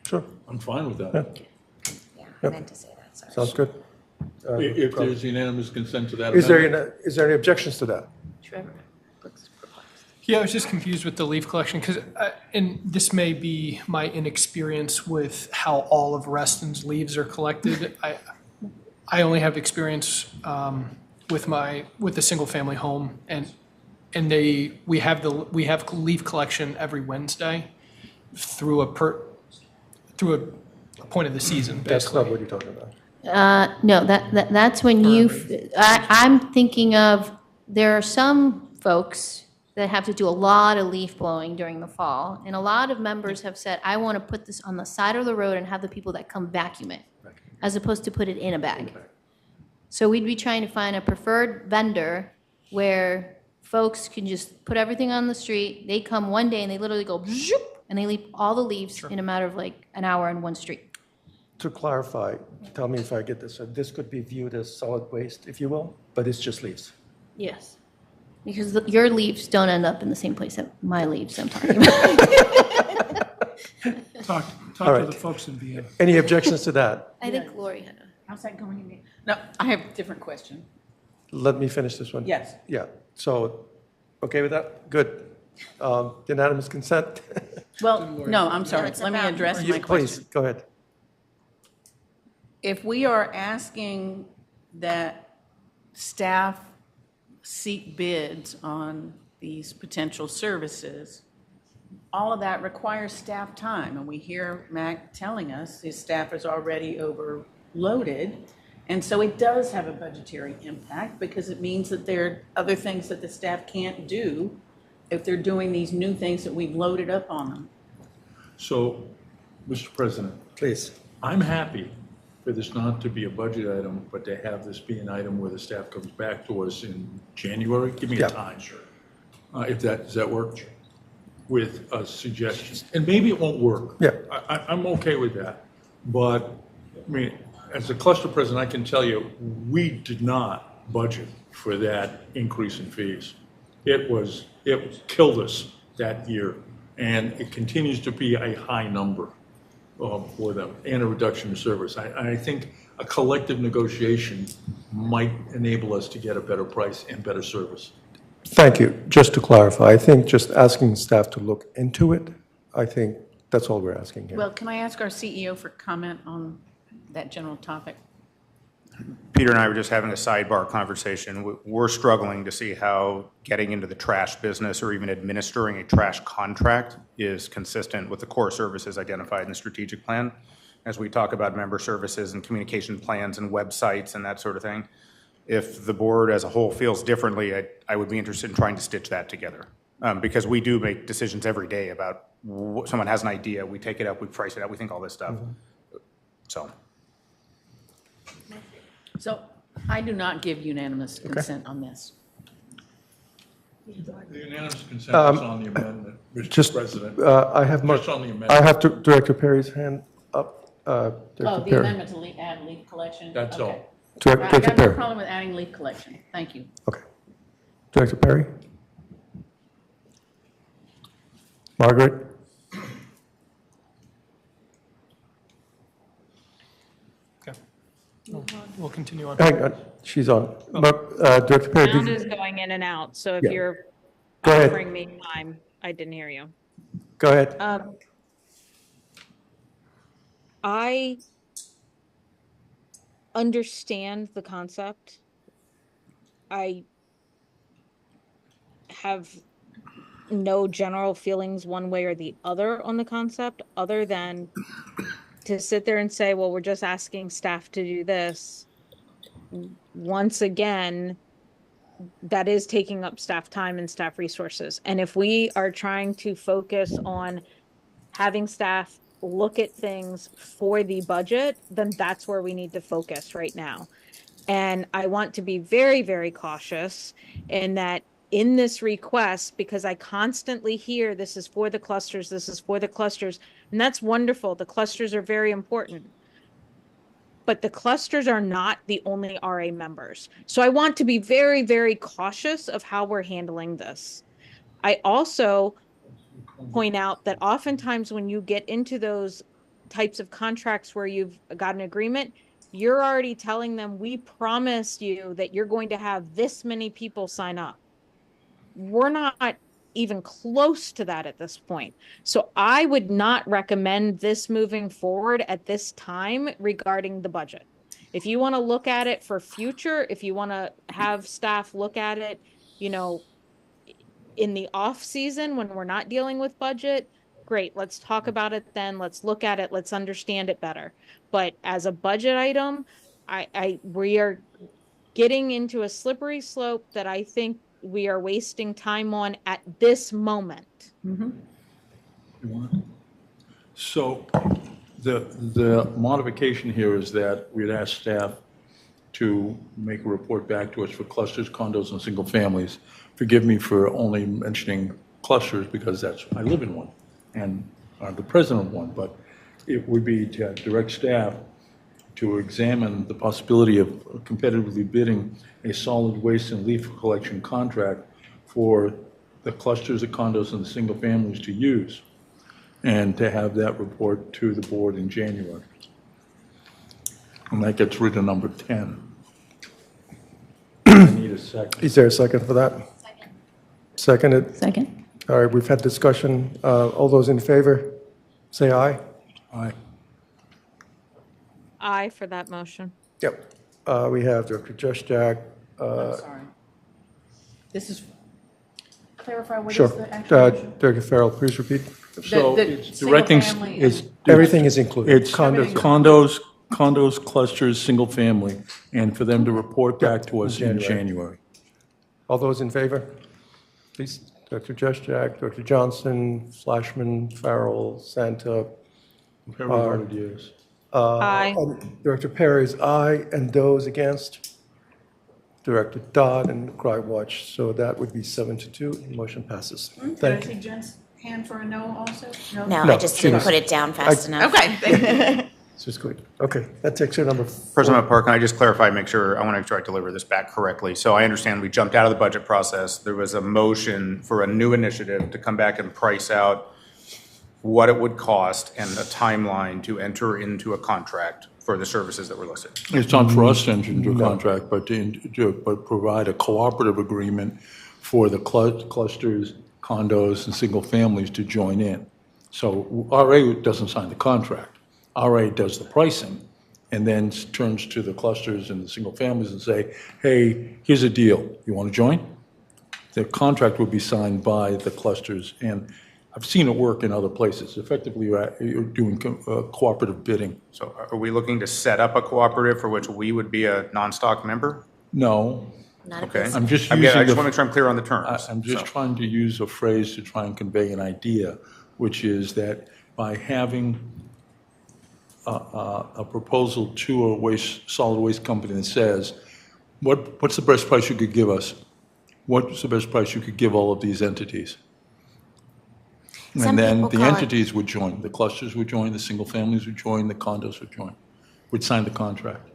Sure. I'm fine with that. Yeah, I meant to say that, sorry. Sounds good. If there's unanimous consent to that Is amendment. there any objections to that? Trevor looks perplexed. Yeah, I was just confused with the leaf collection because, and this may be my inexperience with how all of Reston's leaves are collected. I only have experience with the single family home, and we have leaf collection every Wednesday through a point of the season. That's Basically. not what you're talking about. No, that's when I'm thinking of, there are some folks that have to do a lot of leaf blowing during the fall, and a lot of members have said, I want to put this on the side of the road and have the people that come vacuum it, as opposed to put it in a bag. So we'd be trying to find a preferred vendor where folks can just put everything on the street, they come one day and they literally go zoop, and they leave all the leaves in a matter of like an hour on one street. To clarify, tell me if I get this, so this could be viewed as solid waste, if you will, but it's just leaves. Yes. Because your leaves don't end up in the same place that my leaves I'm talking about. Talk All to right. the folks in Vienna. Any objections to that? I think Lori had a. How's that going in there? No, I have a different question. Let me finish this one. Yes. Yeah, so, okay with that? Good. Unanimous consent? Well, no, I'm sorry. it's Let me about- address You- my Please, question. go ahead. If we are asking that staff seek bids on these potential services, all of that requires staff time. And we hear Mac telling us his staff is already overloaded. And so it does have a budgetary impact because it means that there are other things that the staff can't do if they're doing these new things that we've loaded up on them. So, Mr. President, Please. I'm happy for this not to be a budget item, but to have this be an item where the staff comes back to us in January. Give me Yeah. a time. Sure. Does that work? With a suggestion. And maybe it won't work. Yeah. I'm okay with that. But, I mean, as a cluster president, I can tell you, we did not budget for that increase in fees. It killed us that year, and it continues to be a high number for them, and a reduction in service. I think a collective negotiation might enable us to get a better price and better service. Thank you. Just to clarify, I think just asking staff to look into it, I think that's all we're asking here. Well, can I ask our CEO for comment on that general topic? Peter and I were just having a sidebar conversation. We're struggling to see how getting into the trash business or even administering a trash contract is consistent with the core services identified in the strategic plan. As we talk about member services and communication plans and websites and that sort of thing, if the board as a whole feels differently, I would be interested in trying to stitch that together. Because we do make decisions every day about someone has an idea, we take it up, we price it out, we think all this stuff. So. So I do not give unanimous consent on this. The unanimous consent is on the amendment, Mr. Just, President. I have Just on the amendment. I have Director Perry's hand up. Director Oh, the Perry. amendment to add leaf collection? That's Okay. all. Director I got no Perry. problem with adding leaf collection. Thank you. Okay. Director Perry? Margaret? Okay. We'll continue on. Hang on, she's on. Director Perry, Sound did is you, going in and out, so if Yeah. you're Go ahead. offering me time, I didn't hear you. go ahead. I understand the concept. I have no general feelings one way or the other on the concept, other than to sit there and say, well, we're just asking staff to do this. Once again, that is taking up staff time and staff resources. And if we are trying to focus on having staff look at things for the budget, then that's where we need to focus right now. And I want to be very, very cautious in that in this request, because I constantly hear this is for the clusters, this is for the clusters, and that's wonderful. The clusters are very important. But the clusters are not the only RA members. So I want to be very, very cautious of how we're handling this. I also point out that oftentimes when you get into those types of contracts where you've got an agreement, you're already telling them, we promised you that you're going to have this many people sign up. We're not even close to that at this point. So I would not recommend this moving forward at this time regarding the budget. If you want to look at it for future, if you want to have staff look at it, you know, in the off season when we're not dealing with budget, great, let's talk about it then. Let's look at it. Let's understand it better. But as a budget item, we are getting into a slippery slope that I think we are wasting time on at this moment. So the modification here is that we'd ask staff to make a report back to us for clusters, condos, and single families. Forgive me for only mentioning clusters because I live in one and I'm the president of one, but it would be to direct staff to examine the possibility of competitively bidding a solid waste and leaf collection contract for the clusters of condos and the single families to use, and to have that report to the board in January. And that gets rid of number 10. I need a second. Is there a second for that? Second. Seconded? Second. All right, we've had discussion. All those in favor, say aye. Aye. Aye for that motion. Yep. We have Director Juszczyk. I'm sorry. This is, clarify what Sure. is the actual motion? Director Farrell, please repeat. So the it's single directing, family it's. Everything is included. It's condos, clusters, single family, and for them to report back to us in January. All those in favor? Please, Director Juszczyk, Director Johnson, Flashman, Farrell, Santa. Perry voted yes. Aye. Director Perry is aye, and those against? Director Dodd and Crywatch. So that would be 7-2. Motion passes. Did I Thank see you. Jen's hand for a no also? No, No, I just she didn't was- put it down fast enough. Okay. It's just quick. Okay, that takes your number. President Park, can I just clarify, I want to make sure I deliver this back correctly. So I understand we jumped out of the budget process. There was a motion for a new initiative to come back and price out what it would cost and a timeline to enter into a contract for the services that were listed. It's not for us to enter into a contract, but but provide a cooperative agreement for the clusters, condos, and single families to join in. So RA doesn't sign the contract. RA does the pricing and then turns to the clusters and the single families and say, hey, here's a deal. You want to join? The contract would be signed by the clusters, and I've seen it work in other places. Effectively, you're doing cooperative bidding. So are we looking to set up a cooperative for which we would be a non-stock member? No. Okay. I'm just I using. just want to make sure I'm clear on the terms. I'm just trying to use a phrase to try and convey an idea, which is that by having a proposal to a solid waste company that says, what's the best price you could give us? What's the best price you could give all of these entities? Some And then people the call it- entities would join, the clusters would join, the single families would join, the condos would join, would sign the contract.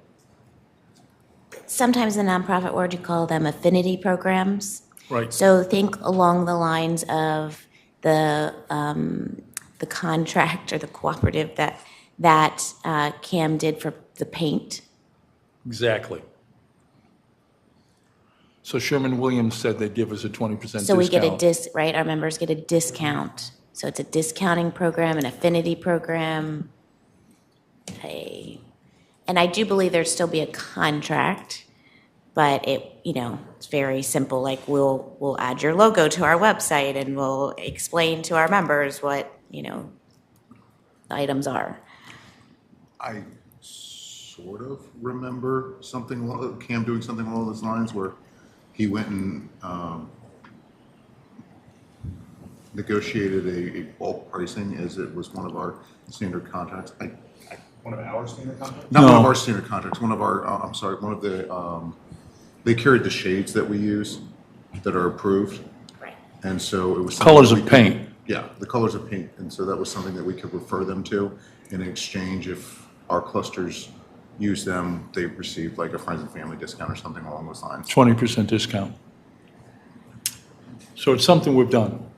Sometimes in the nonprofit world, you call them affinity programs. Right. So think along the lines of the contract or the cooperative that CAM did for the paint. Exactly. So Sherman-Williams said they'd give us a 20% discount. So we get a right? Our members get a discount. So it's a discounting program, an affinity program. And I do believe there'd still be a contract But it's very simple, like we'll add your logo to our website and we'll explain to our members what, the items are. I sort of remember Cam doing something along those lines where he went and negotiated a bulk pricing as it was one of our standard contracts. One of our standard contracts? Not one of our standard contracts, one of our, I'm sorry, one of the, they carried the shades that we use that are approved. Right. And so it was. Colors of paint. Yeah, the colors of paint. And so that was something that we could refer them to in exchange if our clusters use them, they received like a friends and family discount or something along those lines. 20% discount. So it's something we've done.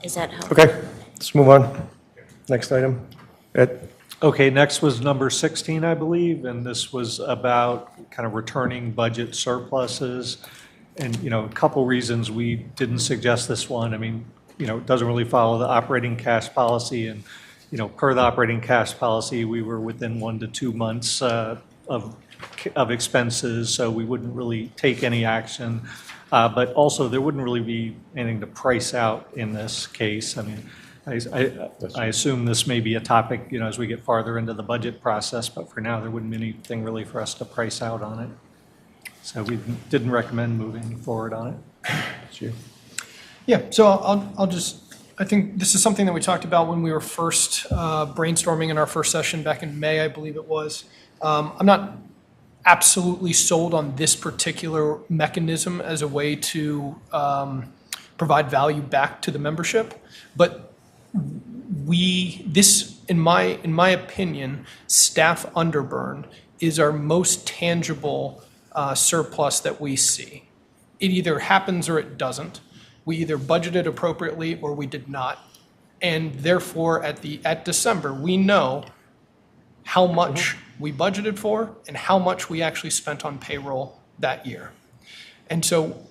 Is that helpful? Okay, let's move on. Next item. Ed? Okay, next was number 16, I believe, and this was about kind of returning budget surpluses. And, a couple reasons we didn't suggest this one. I mean, it doesn't really follow the operating cash policy. And, per the operating cash policy, we were within 1 to 2 months of expenses, so we wouldn't really take any action. But also, there wouldn't really be anything to price out in this case. I mean, I assume this may be a topic, as we get farther into the budget process, but for now, there wouldn't be anything really for us to price out on it. So we didn't recommend moving forward on it. Sure. Yeah, so I think this is something that we talked about when we were first brainstorming in our first session back in May, I believe it was. I'm not absolutely sold on this particular mechanism as a way to provide value back to the membership, but in my opinion, staff underburn is our most tangible surplus that we see. It either happens or it doesn't. We either budgeted appropriately or we did not. And therefore, at December, we know how much we budgeted for and how much we actually spent on payroll that year. And so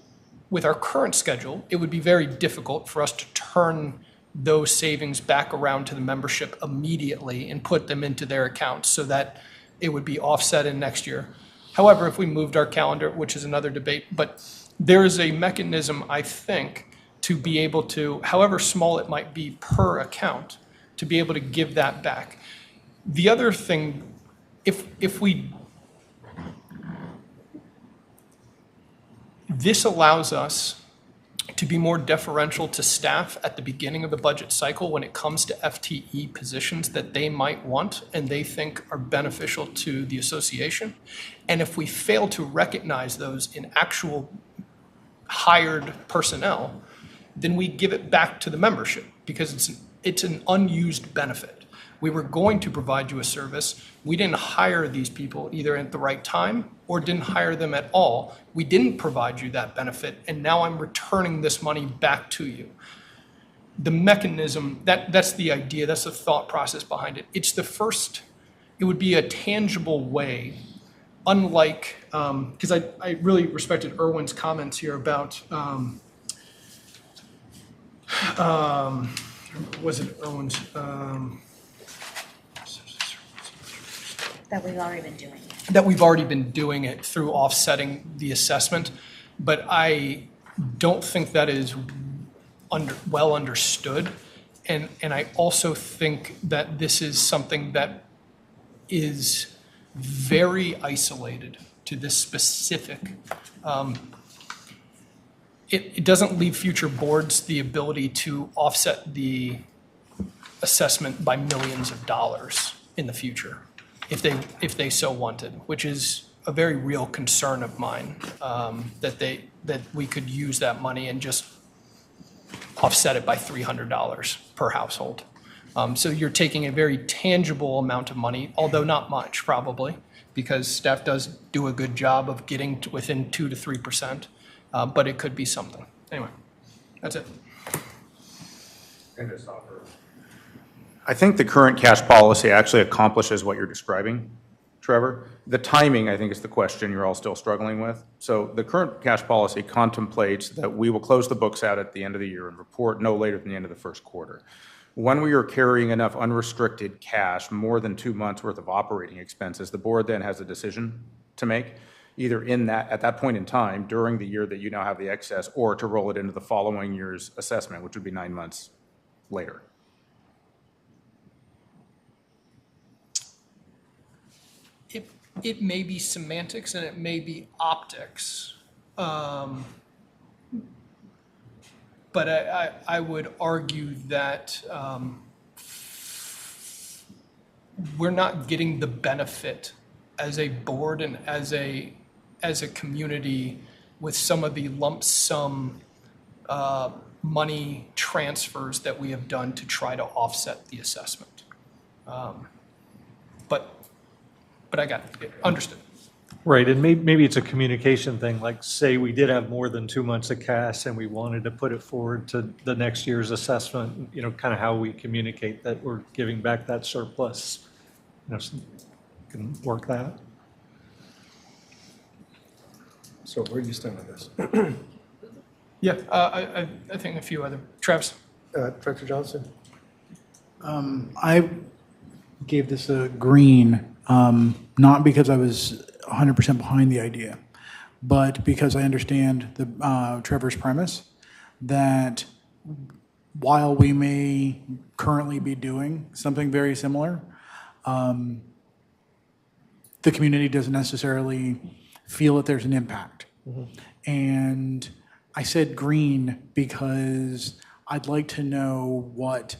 with our current schedule, it would be very difficult for us to turn those savings back around to the membership immediately and put them into their accounts so that it would be offset in next year. However, if we moved our calendar, which is another debate, but there is a mechanism, I think, to be able to, however small it might be per account, to be able to give that back. The other thing, this allows us to be more deferential to staff at the beginning of the budget cycle when it comes to FTE positions that they might want and they think are beneficial to the association. And if we fail to recognize those in actual hired personnel, then we give it back to the membership because it's an unused benefit. We were going to provide you a service. We didn't hire these people either at the right time or didn't hire them at all. We didn't provide you that benefit, and now I'm returning this money back to you. The mechanism, that's the idea, that's the thought process behind it. It would be a tangible way, unlike, because I really respected Erwin's comments here about, was it Erwin's? That we've already been doing. That we've already been doing it through offsetting the assessment, but I don't think that is well understood. And I also think that this is something that is very isolated to this specific. It doesn't leave future boards the ability to offset the assessment by millions of dollars in the future, if they so wanted, which is a very real concern of mine, that we could use that money and just offset it by $300 per household. So you're taking a very tangible amount of money, although not much probably, because staff does do a good job of getting to within 2 to 3%, but it could be something. Anyway, that's it. I think the current cash policy actually accomplishes what you're describing, Trevor. The timing, I think, is the question you're all still struggling with. So the current cash policy contemplates that we will close the books out at the end of the year and report no later than the end of the first quarter. When we are carrying enough unrestricted cash, more than 2 months' worth of operating expenses, the board then has a decision to make, either at that point in time, during the year that you now have the excess, or to roll it into the following year's assessment, which would be 9 months later. It may be semantics and it may be optics. But I would argue that we're not getting the benefit as a board and as a community with some of the lump sum money transfers that we have done to try to offset the assessment. But I got it. Understood. Right, and maybe it's a communication thing, like say we did have more than 2 months of cash and we wanted to put it forward to the next year's assessment, kind of how we communicate that we're giving back that surplus. Can work that. So where do you stand on this? Yeah, I think a few other. Travis? Director Johnson? I gave this a green, not because I was 100% behind the idea, but because I understand Trevor's premise that while we may currently be doing something very similar, the community doesn't necessarily feel that there's an impact. And I said green because I'd like to know what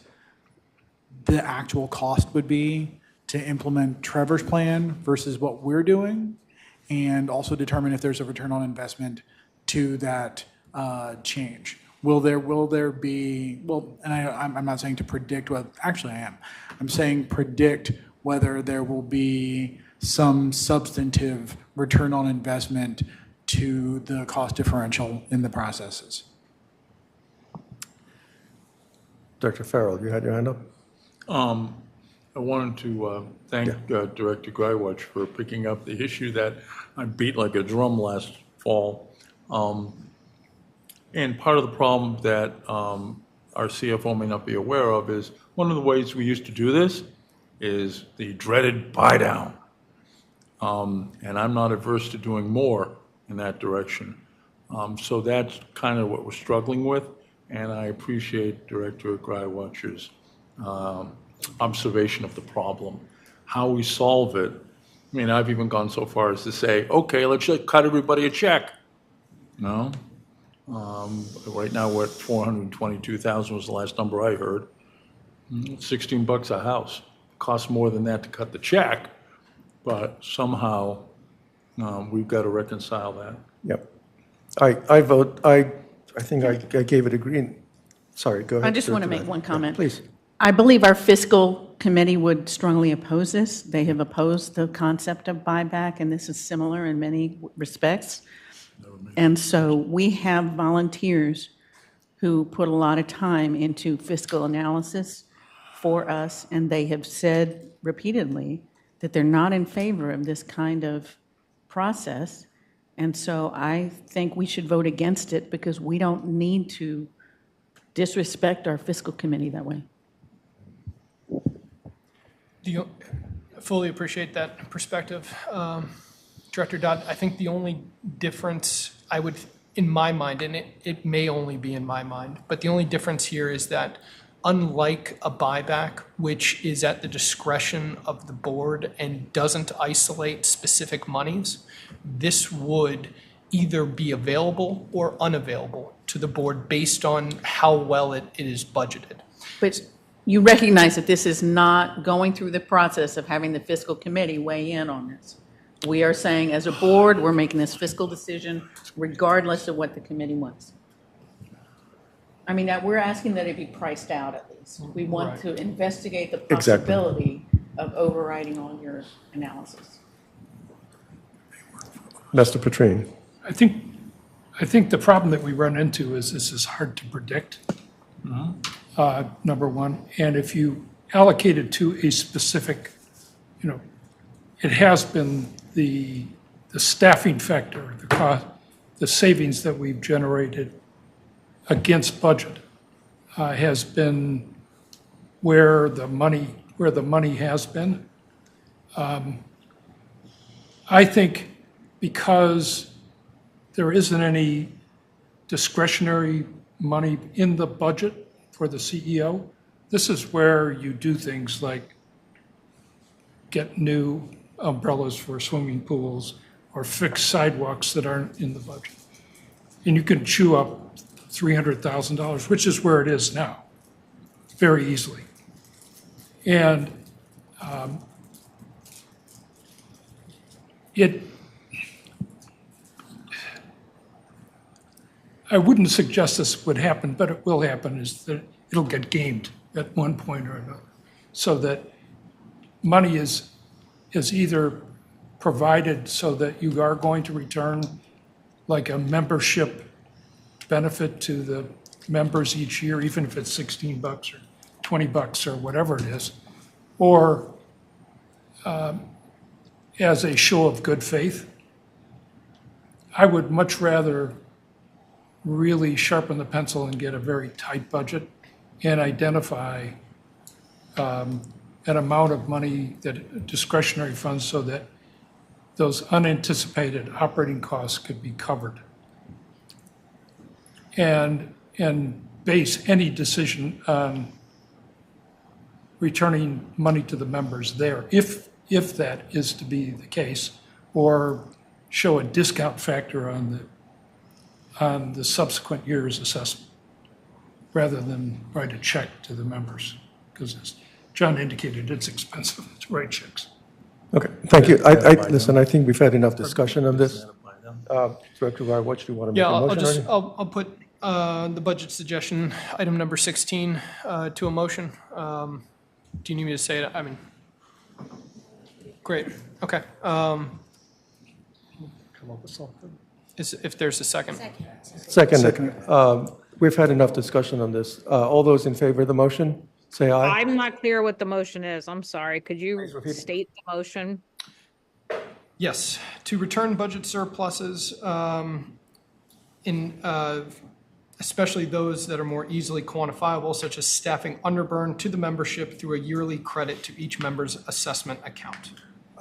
the actual cost would be to implement Trevor's plan versus what we're doing, and also determine if there's a return on investment to that change. Will there be, well, and I'm not saying to predict what, actually I am. I'm saying predict whether there will be some substantive return on investment to the cost differential in the processes. Dr. Farrell, you had your hand up? I wanted to thank Director Grywacz for picking up the issue that I beat like a drum last fall. And part of the problem that our CFO may not be aware of is one of the ways we used to do this is the dreaded buy down. And I'm not averse to doing more in that direction. So that's kind of what we're struggling with. And I appreciate Director Grywacz's observation of the problem. How we solve it, I mean, I've even gone so far as to say, okay, let's just cut everybody a check. No? Right now we're at 422,000 was the last number I heard. $16 a house. Costs more than that to cut the check, but somehow we've got to reconcile that. Yep. I vote, I think I gave it a green. Sorry, go ahead. I just want to make one comment. Please. I believe our fiscal committee would strongly oppose this. They have opposed the concept of buyback, and this is similar in many respects. And so we have volunteers who put a lot of time into fiscal analysis for us, and they have said repeatedly that they're not in favor of this kind of process. And so I think we should vote against it because we don't need to disrespect our fiscal committee that way. Do you fully appreciate that perspective, Director Dodd? I think the only difference I would, in my mind, and it may only be in my mind, but the only difference here is that unlike a buyback, which is at the discretion of the board and doesn't isolate specific monies, this would either be available or unavailable to the board based on how well it is budgeted. But you recognize that this is not going through the process of having the fiscal committee weigh in on this. We are saying as a board, we're making this fiscal decision regardless of what the committee wants. I mean, we're asking that it be priced out at least. We want to investigate the possibility of overriding all your analysis. Mr. Petrine. I think the problem that we run into is this is hard to predict, number one. And if you allocate it to a specific, it has been the staffing factor, the cost, the savings that we've generated against budget has been where the money has been. I think because there isn't any discretionary money in the budget for the CEO, this is where you do things like get new umbrellas for swimming pools or fix sidewalks that aren't in the budget. And you can chew up $300,000, which is where it is now, very easily. And I wouldn't suggest this would happen, but it will happen, is that it'll get gamed at one point or another. So that money is either provided so that you are going to return like a membership benefit to the members each year, even if it's $16 or $20 or whatever it is, or as a show of good faith. I would much rather really sharpen the pencil and get a very tight budget and identify an amount of money, that discretionary funds, so that those unanticipated operating costs could be covered. And base any decision on returning money to the members there, if that is to be the case, or show a discount factor on the subsequent year's assessment, rather than write a check to the members, because as John indicated, it's expensive to write checks. Okay, thank you. Listen, I think we've had enough discussion on this. Director Rywatch, do you want to make a motion? I'll put the budget suggestion, item number 16, to a motion. Do you need me to say it? I mean, great, okay. Come up with something. If there's a second. Second. We've had enough discussion on this. All those in favor of the motion, say aye. I'm not clear what the motion is. I'm sorry. Could you state the motion? Yes, to return budget surpluses, especially those that are more easily quantifiable, such as staffing underburn, to the membership through a yearly credit to each member's assessment account.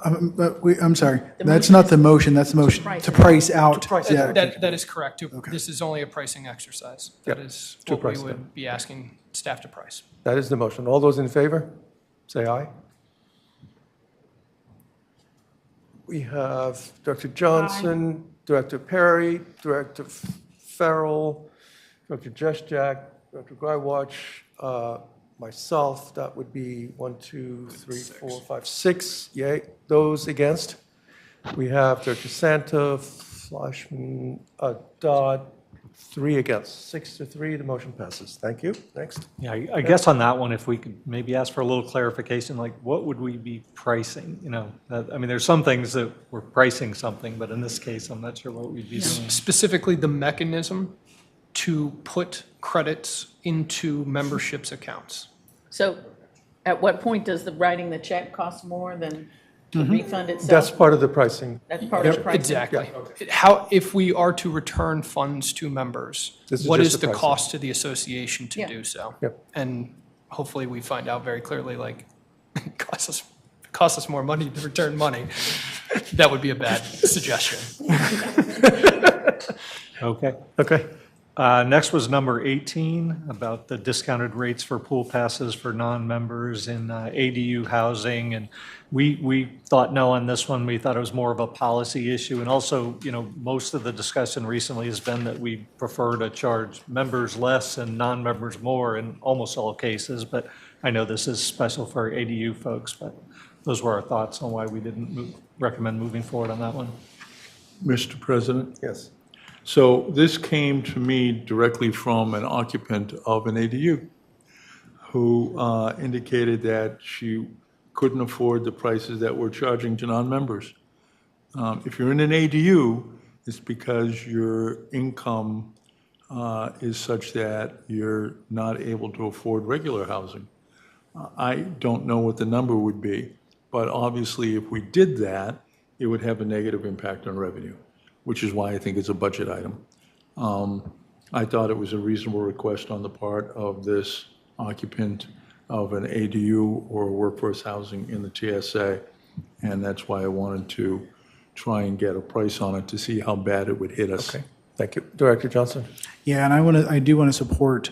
I'm sorry, that's not the motion, that's the motion to price out. Yeah. That is correct. This is only a pricing exercise. That is what we would be asking staff to price. That is the motion. All those in favor, say aye. We have Director Johnson, Director Perry, Director Farrell, Director Jeszczak, Director Grywatch, myself. That would be 1, 2, 3, 4, 5, 6. Yay. Those against? We have Director Santa, Flashman, Dodd, 3 against. 6-3, the motion passes. Thank you. Next. Yeah, I guess on that one, if we could maybe ask for a little clarification, like what would we be pricing? You know, I mean, there's some things that we're pricing something, but in this case, I'm not sure what we'd be doing. Specifically, the mechanism to put credits into memberships accounts. So at what point does the writing the check cost more than the refund itself? That's part of the pricing. That's part of the pricing? Exactly. Yeah. How, if we are to return funds to members, what just is the the pricing. cost to the association to do so? Yep. And hopefully we find out very clearly, like, it costs us more money to return money. That would be a bad suggestion. Okay. Okay. Next was number 18, about the discounted rates for pool passes for non-members in ADU housing. And we thought no on this one. We thought it was more of a policy issue. And also, you know, most of the discussion recently has been that we prefer to charge members less and non-members more in almost all cases. But I know this is special for ADU folks, but those were our thoughts on why we didn't recommend moving forward on that one. Mr. President? Yes. So this came to me directly from an occupant of an ADU who indicated that she couldn't afford the prices that we're charging to non-members. If you're in an ADU, it's because your income is such that you're not able to afford regular housing. I don't know what the number would be, but obviously if we did that, it would have a negative impact on revenue, which is why I think it's a budget item. I thought it was a reasonable request on the part of this occupant of an ADU or workforce housing in the TSA. And that's why I wanted to try and get a price on it to see how bad it would hit us. Okay, thank you. Director Johnson? Yeah, and I do want to support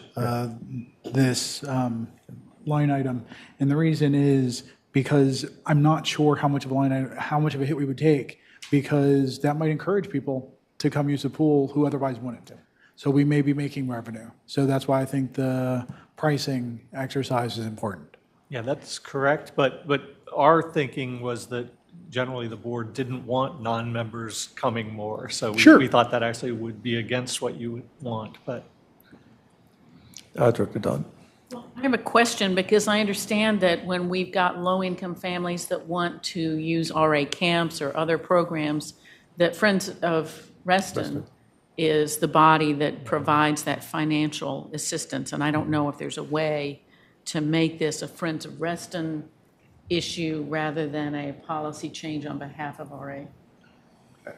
this line item. And the reason is because I'm not sure how much of a line item, how much of a hit we would take, because that might encourage people to come use the pool who otherwise wouldn't. So we may be making revenue. So that's why I think the pricing exercise is important. Yeah, that's correct, but our thinking was that generally the board didn't want non-members coming more, so we thought that actually would be against what you would want, but. Director Dunn? I have a question because I understand that when we've got low-income families that want to use RA camps or other programs, that Friends of Reston is the body that provides that financial assistance. And I don't know if there's a way to make this a Friends of Reston issue rather than a policy change on behalf of RA.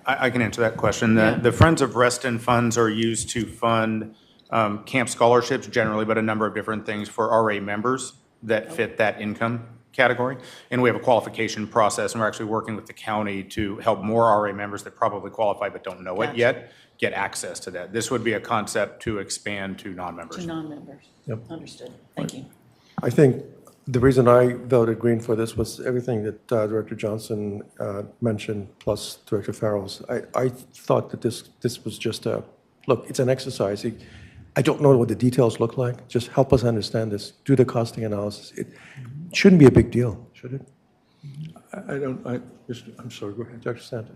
I can answer that question. Yeah. The Friends of Reston funds are used to fund camp scholarships generally, but a number of different things for RA members that fit that income category. And we have a qualification process, and we're actually working with the county to help more RA members that probably qualify but don't know it yet get access to that. This would be a concept to expand to non-members. To non-members. Yep. Understood. Thank you. I think the reason I voted green for this was everything that Director Johnson mentioned, plus Director Farrell's. I thought that this was just look, it's an exercise. I don't know what the details look like. Just help us understand this. Do the costing analysis. It shouldn't be a big deal, should it? I'm sorry, go ahead. Dr. Santa.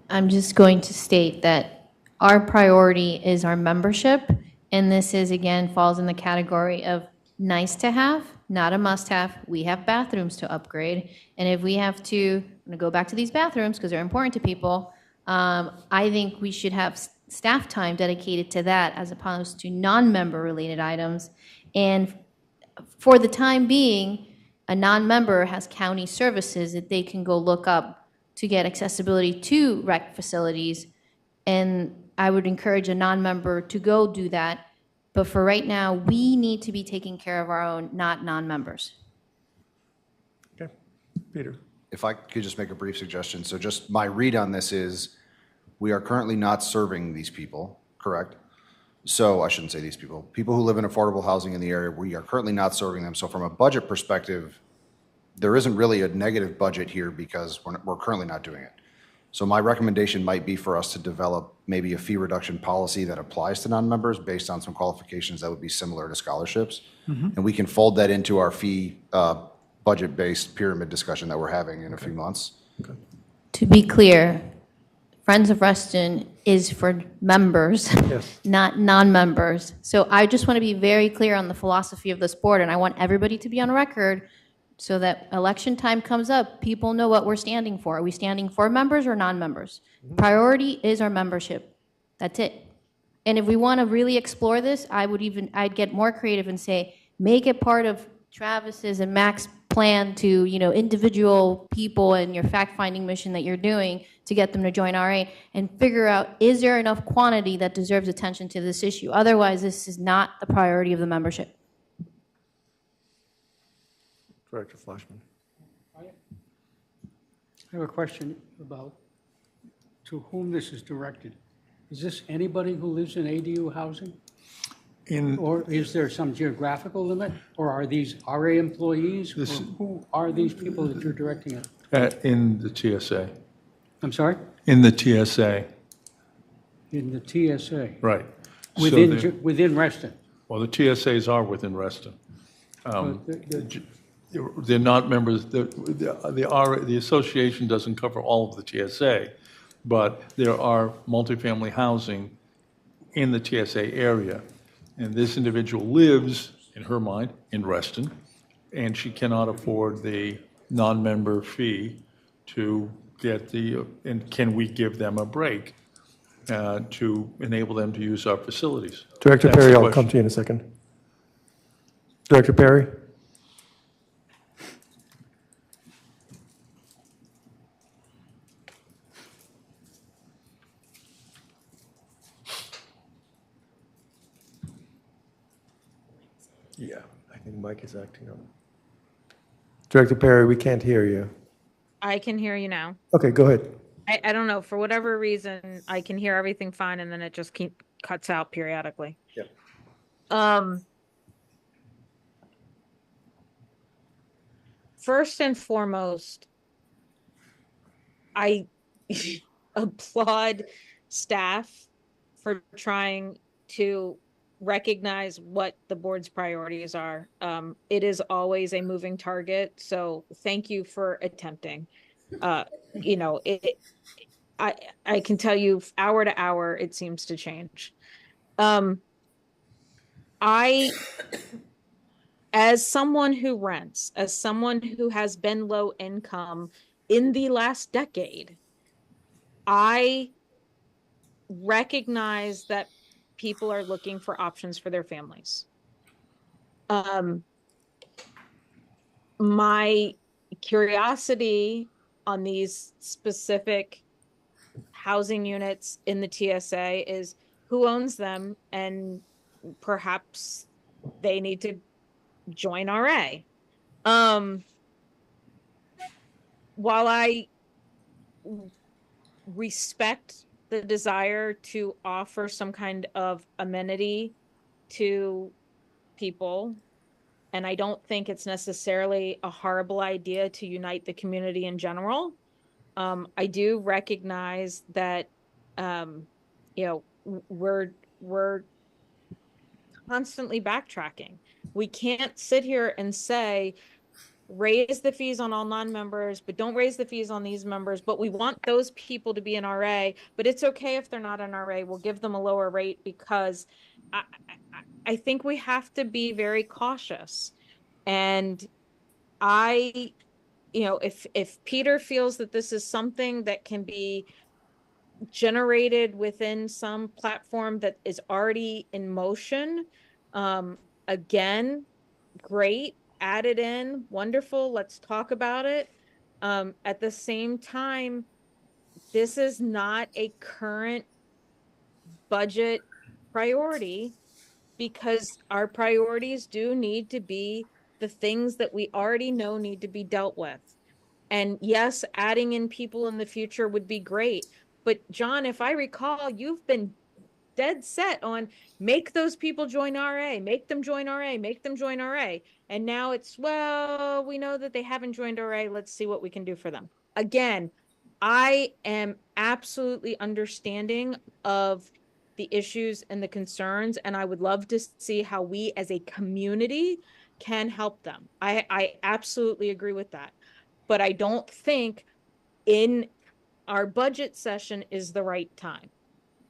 I'm just going to state that our priority is our membership, and this is, again, falls in the category of nice to have, not a must have. We have bathrooms to upgrade, and if we have to, I'm going to go back to these bathrooms because they're important to people, I think we should have staff time dedicated to that as opposed to non-member related items. And for the time being, a non-member has county services that they can go look up to get accessibility to rec facilities. And I would encourage a non-member to go do that. But for right now, we need to be taking care of our own, not non-members. Okay. Peter. If I could just make a brief suggestion. So just my read on this is we are currently not serving these people, correct? So I shouldn't say these people. People who live in affordable housing in the area, we are currently not serving them. So from a budget perspective, there isn't really a negative budget here because we're currently not doing it. So my recommendation might be for us to develop maybe a fee reduction policy that applies to non-members based on some qualifications that would be similar to scholarships. And we can fold that into our fee budget-based pyramid discussion that we're having in a few months. To be clear, Friends of Reston is for members, not non-members. So I just want to be very clear on the philosophy of this board, and I want everybody to be on record so that election time comes up, people know what we're standing for. Are we standing for members or non-members? Priority is our membership. That's it. And if we want to really explore this, I'd get more creative and say, make it part of Travis's and Mac's plan to, individual people and your fact-finding mission that you're doing to get them to join RA and figure out, is there enough quantity that deserves attention to this issue? Otherwise, this is not the priority of the membership. Director Flashman. I have a question about to whom this is directed. Is this anybody who lives in ADU housing? Or is there some geographical limit? Or are these RA employees? Or who are these people that you're directing it? In the TSA. I'm sorry? In the TSA. In the TSA? Right. Within Reston? Well, the TSAs are within Reston. They're not members, the association doesn't cover all of the TSA, but there are multifamily housing in the TSA area. And this individual lives, in her mind, in Reston, and she cannot afford the non-member fee to get and can we give them a break to enable them to use our facilities? Director That's Perry, the I'll question. come to you in a second. Director Perry? Yeah, I think Mike is acting up. Director Perry, we can't hear you. I can hear you now. Okay, go ahead. I don't know, for whatever reason, I can hear everything fine and then it just cuts out periodically. Yep. First and foremost, I applaud staff for trying to recognize what the board's priorities are. It is always a moving target, so thank you for attempting. You know, I can tell you hour to hour, it seems to change. As someone who rents, as someone who has been low income in the last decade, I recognize that people are looking for options for their families. My curiosity on these specific housing units in the TSA is who owns them, and perhaps they need to join RA. While I respect the desire to offer some kind of amenity to people, and I don't think it's necessarily a horrible idea to unite the community in general, I do recognize that you know, we're constantly backtracking. We can't sit here and say, raise the fees on all non-members, but don't raise the fees on these members. But we want those people to be an RA, but it's okay if they're not an RA. We'll give them a lower rate, because I think we have to be very cautious. And you know, if Peter feels that this is something that can be generated within some platform that is already in motion, again, great, add it in, wonderful, let's talk about it. At the same time, this is not a current budget priority, because our priorities do need to be the things that we already know need to be dealt with. And yes, adding in people in the future would be great. But John, if I recall, you've been dead set on make those people join RA, make them join RA, make them join RA. And now it's, well, we know that they haven't joined RA. Let's see what we can do for them. Again, I am absolutely understanding of the issues and the concerns, and I would love to see how we as a community can help them. I absolutely agree with that. But I don't think in our budget session is the right time.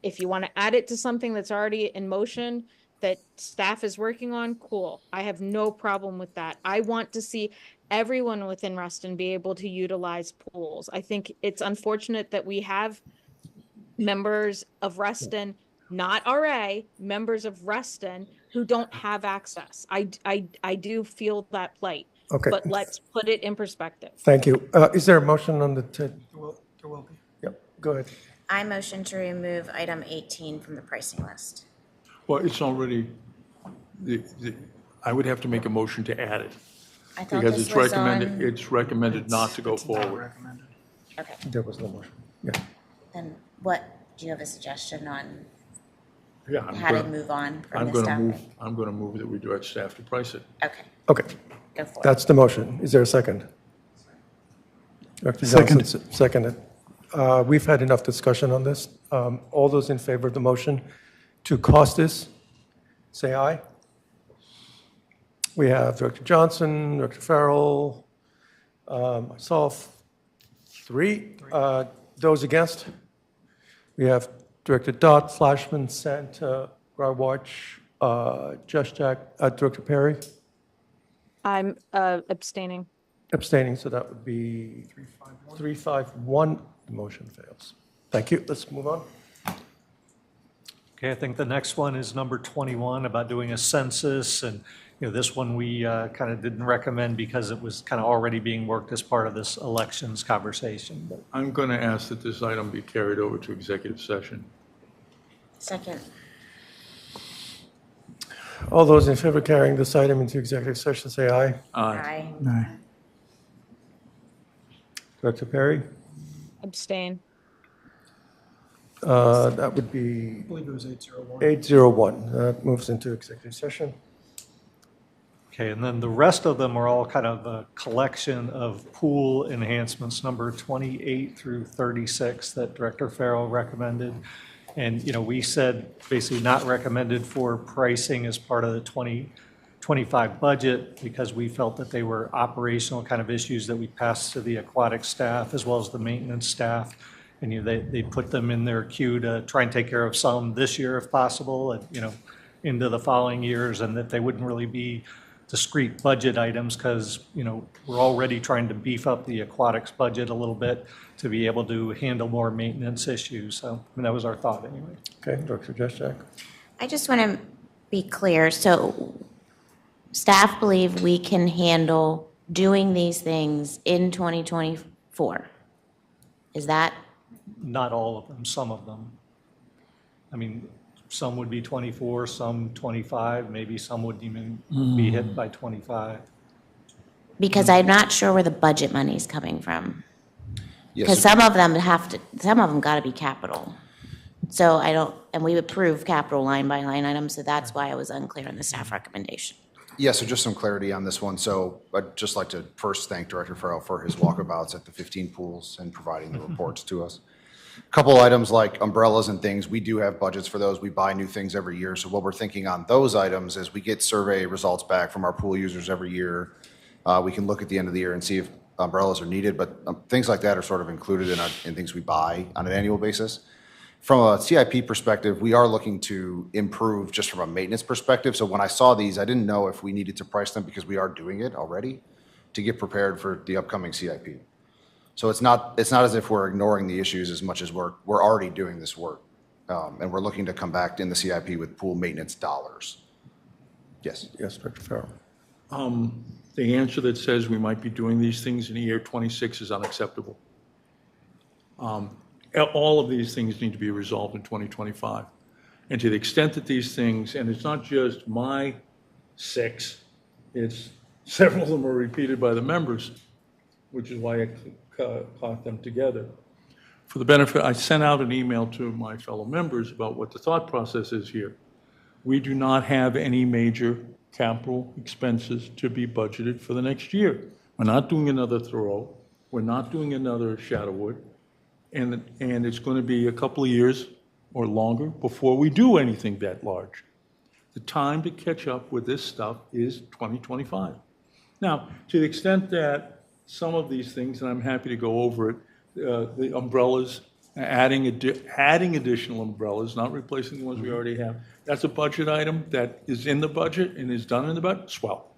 If you want to add it to something that's already in motion that staff is working on, cool. I have no problem with that. I want to see everyone within Reston be able to utilize pools. I think it's unfortunate that we have members of Reston, not RA, members of Reston who don't have access. I do feel that plight. Okay. But let's put it in perspective. Thank you. Is there a motion on the? There will be. Yep. Go ahead. I motion to remove item 18 from the pricing list. Well, it's already, I would have to make a motion to add it. I thought Because this it's was recommended, on- it's recommended not to go forward. Okay, There was no motion. Yeah. then what, do you have a suggestion on Yeah, I'm how to gonna- move on from I'm this gonna topic? move, I'm gonna move that we direct staff to price it. Okay, Okay. go for it. That's the motion. Is there a second? Dr. Johnson, seconded. We've had enough discussion on this. All those in favor of the motion to cost this, say aye. We have Director Johnson, Director Farrell, myself, 3. Those against? We have Director Dott, Flashman, Santa, Grywatch, Juszczyk, Director Perry. I'm abstaining. Abstaining, so that would be 351. The motion fails. Thank you. Let's move on. Okay, I think the next one is number 21, about doing a census. And, you know, this one we kind of didn't recommend because it was kind of already being worked as part of this elections conversation. But I'm gonna ask that this item be carried over to executive session. Second. All those in favor of carrying this item into executive session, say aye. Aye. Director Perry? Abstain. That would be I believe it was 801. 801. That moves into executive session. Okay, and then the rest of them are all kind of a collection of pool enhancements, number 28 through 36 that Director Farrell recommended. And, we said basically not recommended for pricing as part of the 2025 budget because we felt that they were operational kind of issues that we passed to the aquatic staff as well as the maintenance staff. And, they put them in their queue to try and take care of some this year if possible and, into the following years, and that they wouldn't really be discrete budget items because, we're already trying to beef up the aquatics budget a little bit to be able to handle more maintenance issues. So, that was our thought anyway. Okay, Dr. Juszczyk. I just want to be clear. So staff believe we can handle doing these things in 2024. Is that? Not all of them, some of them. Some would be 24, some 25, maybe some would even be hit by 25. Because I'm not sure where the budget money's coming from. Yes. Because some of them got to be capital. So and we approve capital line by line items, so that's why I was unclear on the staff recommendation. Yeah, so just some clarity on this one. So I'd just like to first thank Director Farrell for his walkabouts at the 15 pools and providing the reports to us. A couple items like umbrellas and things, we do have budgets for those. We buy new things every year. So what we're thinking on those items is we get survey results back from our pool users every year. We can look at the end of the year and see if umbrellas are needed, but things like that are sort of included in things we buy on an annual basis. From a CIP perspective, we are looking to improve just from a maintenance perspective. So when I saw these, I didn't know if we needed to price them because we are doing it already to get prepared for the upcoming CIP. So it's not as if we're ignoring the issues as much as we're already doing this work. And we're looking to come back in the CIP with pool maintenance dollars. Yes. Yes, Director Farrell. The answer that says we might be doing these things in the year 26 is unacceptable. All of these things need to be resolved in 2025. And to the extent that these things, and it's not just my 6, it's several of them are repeated by the members, which is why I caught them together. For the benefit, I sent out an email to my fellow members about what the thought process is here. We do not have any major capital expenses to be budgeted for the next year. We're not doing another Thoreau. We're not doing another Shadowwood. And it's going to be a couple of years or longer before we do anything that large. The time to catch up with this stuff is 2025. Now, to the extent that some of these things, and I'm happy to go over it, the umbrellas, adding additional umbrellas, not replacing the ones we already have, that's a budget item that is in the budget and is done in the budget, swell.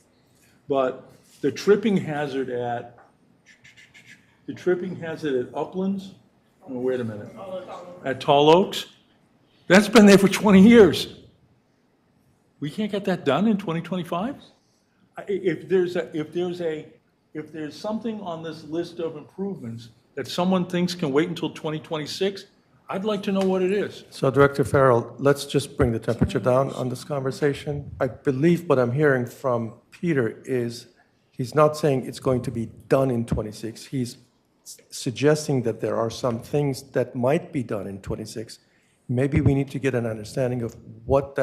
But the tripping hazard at Uplands, oh, wait a minute, at Tall Oaks, that's been there for 20 years. We can't get that done in 2025? If there's something on this list of improvements that someone thinks can wait until 2026, I'd like to know what it is. So Director Farrell, let's just bring the temperature down on this conversation. I believe what I'm hearing from Peter is he's not saying it's going to be done in 26. He's suggesting that there are some things that might be done in 26. Maybe we need to get an understanding of what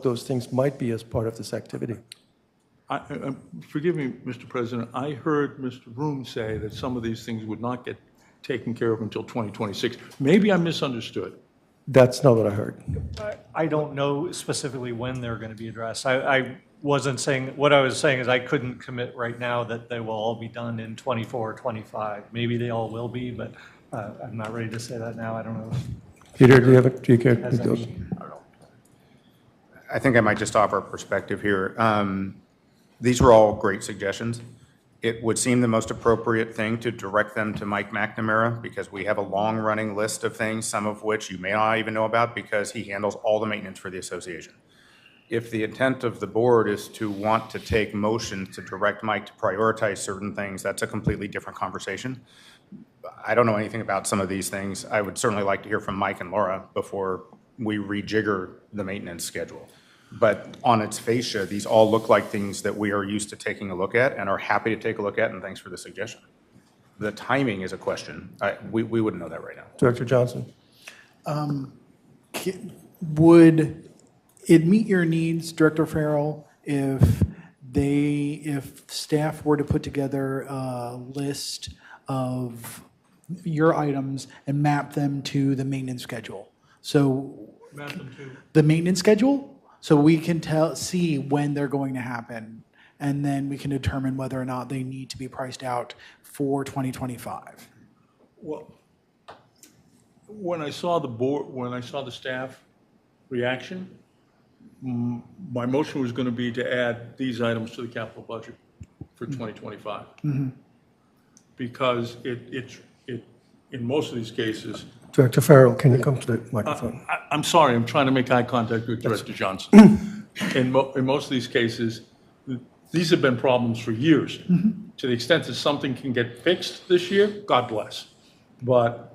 those things might be as part of this activity. Forgive me, Mr. President, I heard Mr. Broom say that some of these things would not get taken care of until 2026. Maybe I misunderstood. That's not what I heard. I don't know specifically when they're going to be addressed. I wasn't saying, what I was saying is I couldn't commit right now that they will all be done in 24 or 25. Maybe they all will be, but I'm not ready to say that now. I don't know. Peter, do you care to go? I think I might just offer a perspective here. These were all great suggestions. It would seem the most appropriate thing to direct them to Mike McNamara because we have a long-running list of things, some of which you may not even know about because he handles all the maintenance for the association. If the intent of the board is to want to take motion to direct Mike to prioritize certain things, that's a completely different conversation. I don't know anything about some of these things. I would certainly like to hear from Mike and Laura before we rejigger the maintenance schedule. But on its fascia, these all look like things that we are used to taking a look at and are happy to take a look at, and thanks for the suggestion. The timing is a question. We wouldn't know that right now. Director Johnson? Would it meet your needs, Director Farrell, if staff were to put together a list of your items and map them to the maintenance schedule? So the maintenance schedule, so we can see when they're going to happen, and then we can determine whether or not they need to be priced out for 2025. Well, when I saw the staff reaction, my motion was going to be to add these items to the capital budget for 2025. Because it in most of these cases. Director Farrell, can you come to the microphone? I'm sorry, I'm trying to make eye contact with Director Johnson. In most of these cases, these have been problems for years. To the extent that something can get fixed this year, God bless. But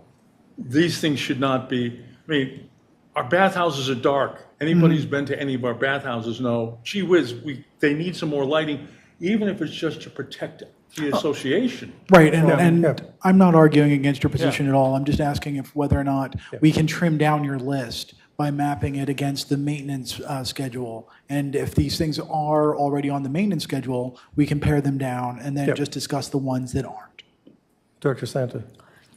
these things should not be, I mean, our bathhouses are dark. Anybody who's been to any of our bathhouses know, gee whiz, they need some more lighting, even if it's just to protect the association. Right, and I'm not arguing against your position at all. I'm just asking if whether or not we can trim down your list by mapping it against the maintenance schedule. And if these things are already on the maintenance schedule, we can pare them down and then just discuss the ones that aren't. Director Santa?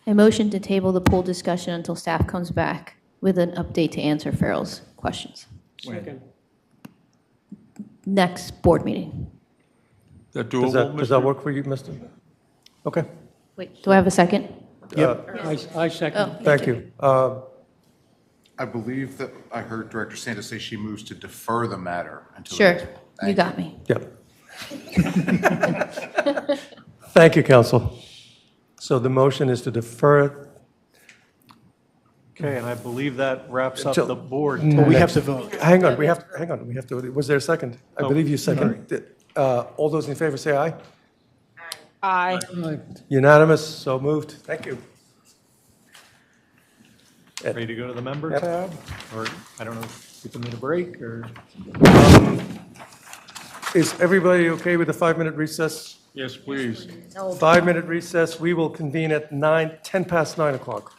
I motion to table the pool discussion until staff comes back with an update to answer Farrell's questions. Second. Next board meeting. Does Does that work for you, Mr.? Okay. Wait, do I have a second? I second. Thank you. I believe that I heard Director Sanders say she moves to defer the matter until. Sure, you got me. Yep. Thank you, counsel. So the motion is to defer. Okay, and I believe that wraps up Till- the board. But we have to vote. Hang on, we have to, was there a second? I believe you seconded. All those in favor say aye. Aye. Unanimous, so moved. Thank you. Ready to go to the member tab? Or, I don't know, if people need a break, or? Is everybody okay with a 5-minute recess? Yes, please. 5-minute recess. We will convene at 10 past 9 o'clock.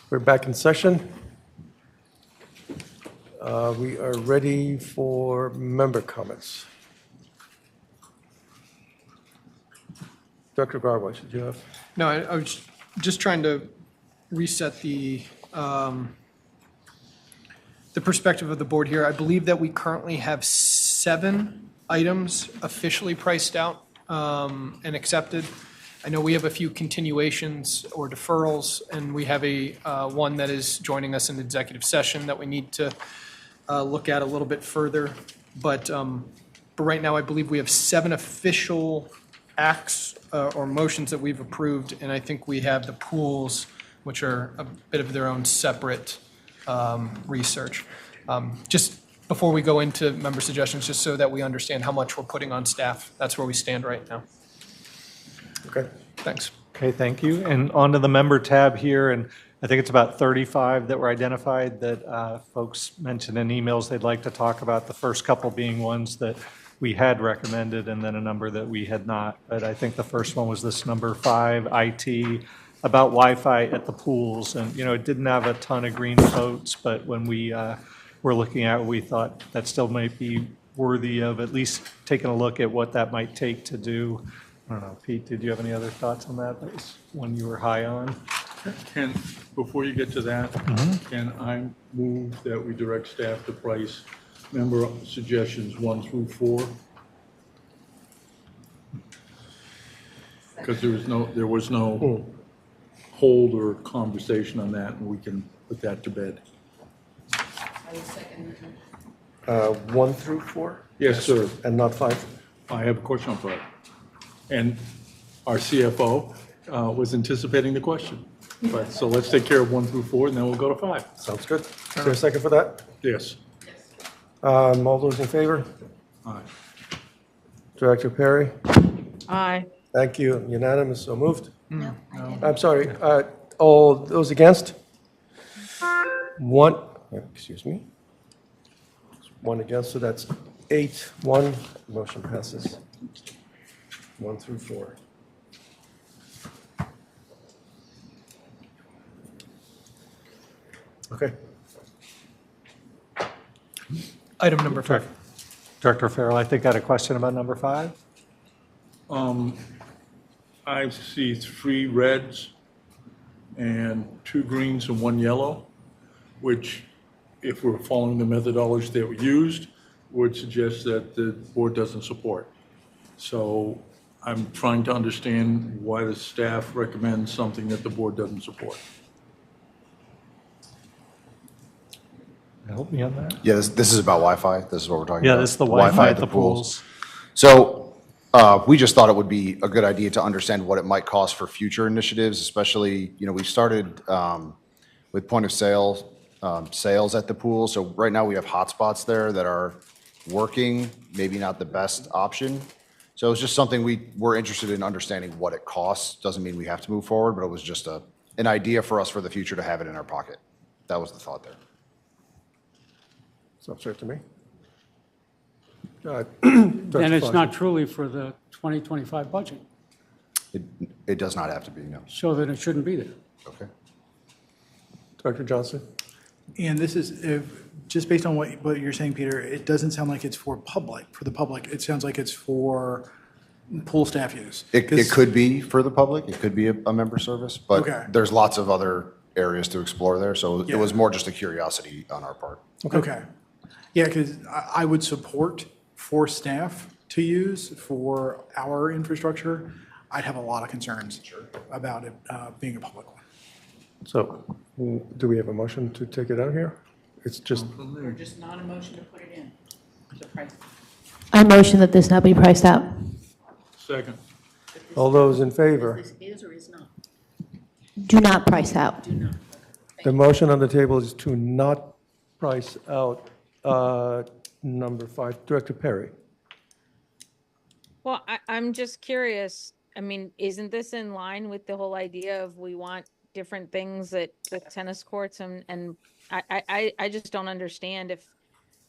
We're back in session. We are ready for member comments. Dr. Garwood, did you have? No, I was just trying to reset the perspective of the board here. I believe that we currently have 7 items officially priced out and accepted. I know we have a few continuations or deferrals, and we have a one that is joining us in executive session that we need to look at a little bit further. But right now, I believe we have 7 official acts or motions that we've approved, and I think we have the pools, which are a bit of their own separate research. Just before we go into member suggestions, just so that we understand how much we're putting on staff, that's where we stand right now. Okay. Thanks. Okay, thank you. And onto the member tab here, and I think it's about 35 that were identified that folks mentioned in emails they'd like to talk about, the first couple being ones that we had recommended and then a number that we had not. But I think the first one was this number 5, IT, about Wi-Fi at the pools. And, you know, it didn't have a ton of green votes, but when we were looking at it, we thought that still might be worthy of at least taking a look at what that might take to do. I don't know, Pete, did you have any other thoughts on that? That was one you were high on. Can, before you get to that, can I move that we direct staff to price member suggestions 1 through 4? Because there was no hold or conversation on that, and we can put that to bed. 1 through 4? Yes, sir. And not 5? I have a question on 5. And our CFO was anticipating the question. But, so let's take care of 1 through 4, and then we'll go to 5. Sounds good. Is there a second for that? Yes. All those in favor? Aye. Director Perry? Aye. Thank you. Unanimous, so moved. No, I'm sorry, all those against? 1, excuse me. 1 against, so that's 8-1. Motion passes. 1 through 4. Okay. Item number 5. Director Farrell, I think I had a question about number 5. I see 3 reds and 2 greens and 1 yellow, which, if we're following the methodology that we used, would suggest that the board doesn't support. So I'm trying to understand why the staff recommends something that the board doesn't support. Help me on that. Yeah, this is about Wi-Fi. This is what we're talking Yeah, about. this is the Wi-Fi at the pools. So we just thought it would be a good idea to understand what it might cost for future initiatives, especially, you know, we started with point of sale sales at the pool. So right now we have hotspots there that are working, maybe not the best option. So it's just something we're interested in understanding what it costs. Doesn't mean we have to move forward, but it was just an idea for us for the future to have it in our pocket. That was the thought there. Sounds fair to me. Then it's not truly for the 2025 budget, It does not have to be, no. so then it shouldn't be there. Okay. Dr. Johnson? And this is, just based on what you're saying, Peter, it doesn't sound like it's for the public. It sounds like it's for pool staff use. It could be for the public, it could be a member service, but Okay. there's lots of other areas to explore there, so it Yeah. was more just a curiosity on our part. Okay. Yeah, because I would support for staff to use for our infrastructure. I'd have a lot of concerns about it being a public one. So, do we have a motion to take it out here? It's just, Or just not a motion to put it in? The price. I motion that this not be priced out. Second. all those in favor? This is or is not? Do not price out. Do not. The motion on the table is to not price out number 5. Director Perry? Well, I'm just curious. I mean, isn't this in line with the whole idea of we want different things at the tennis courts? And I just don't understand if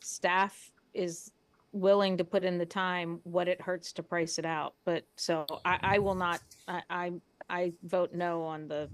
staff is willing to put in the time, what it hurts to price it out. But so I will not, I vote no on the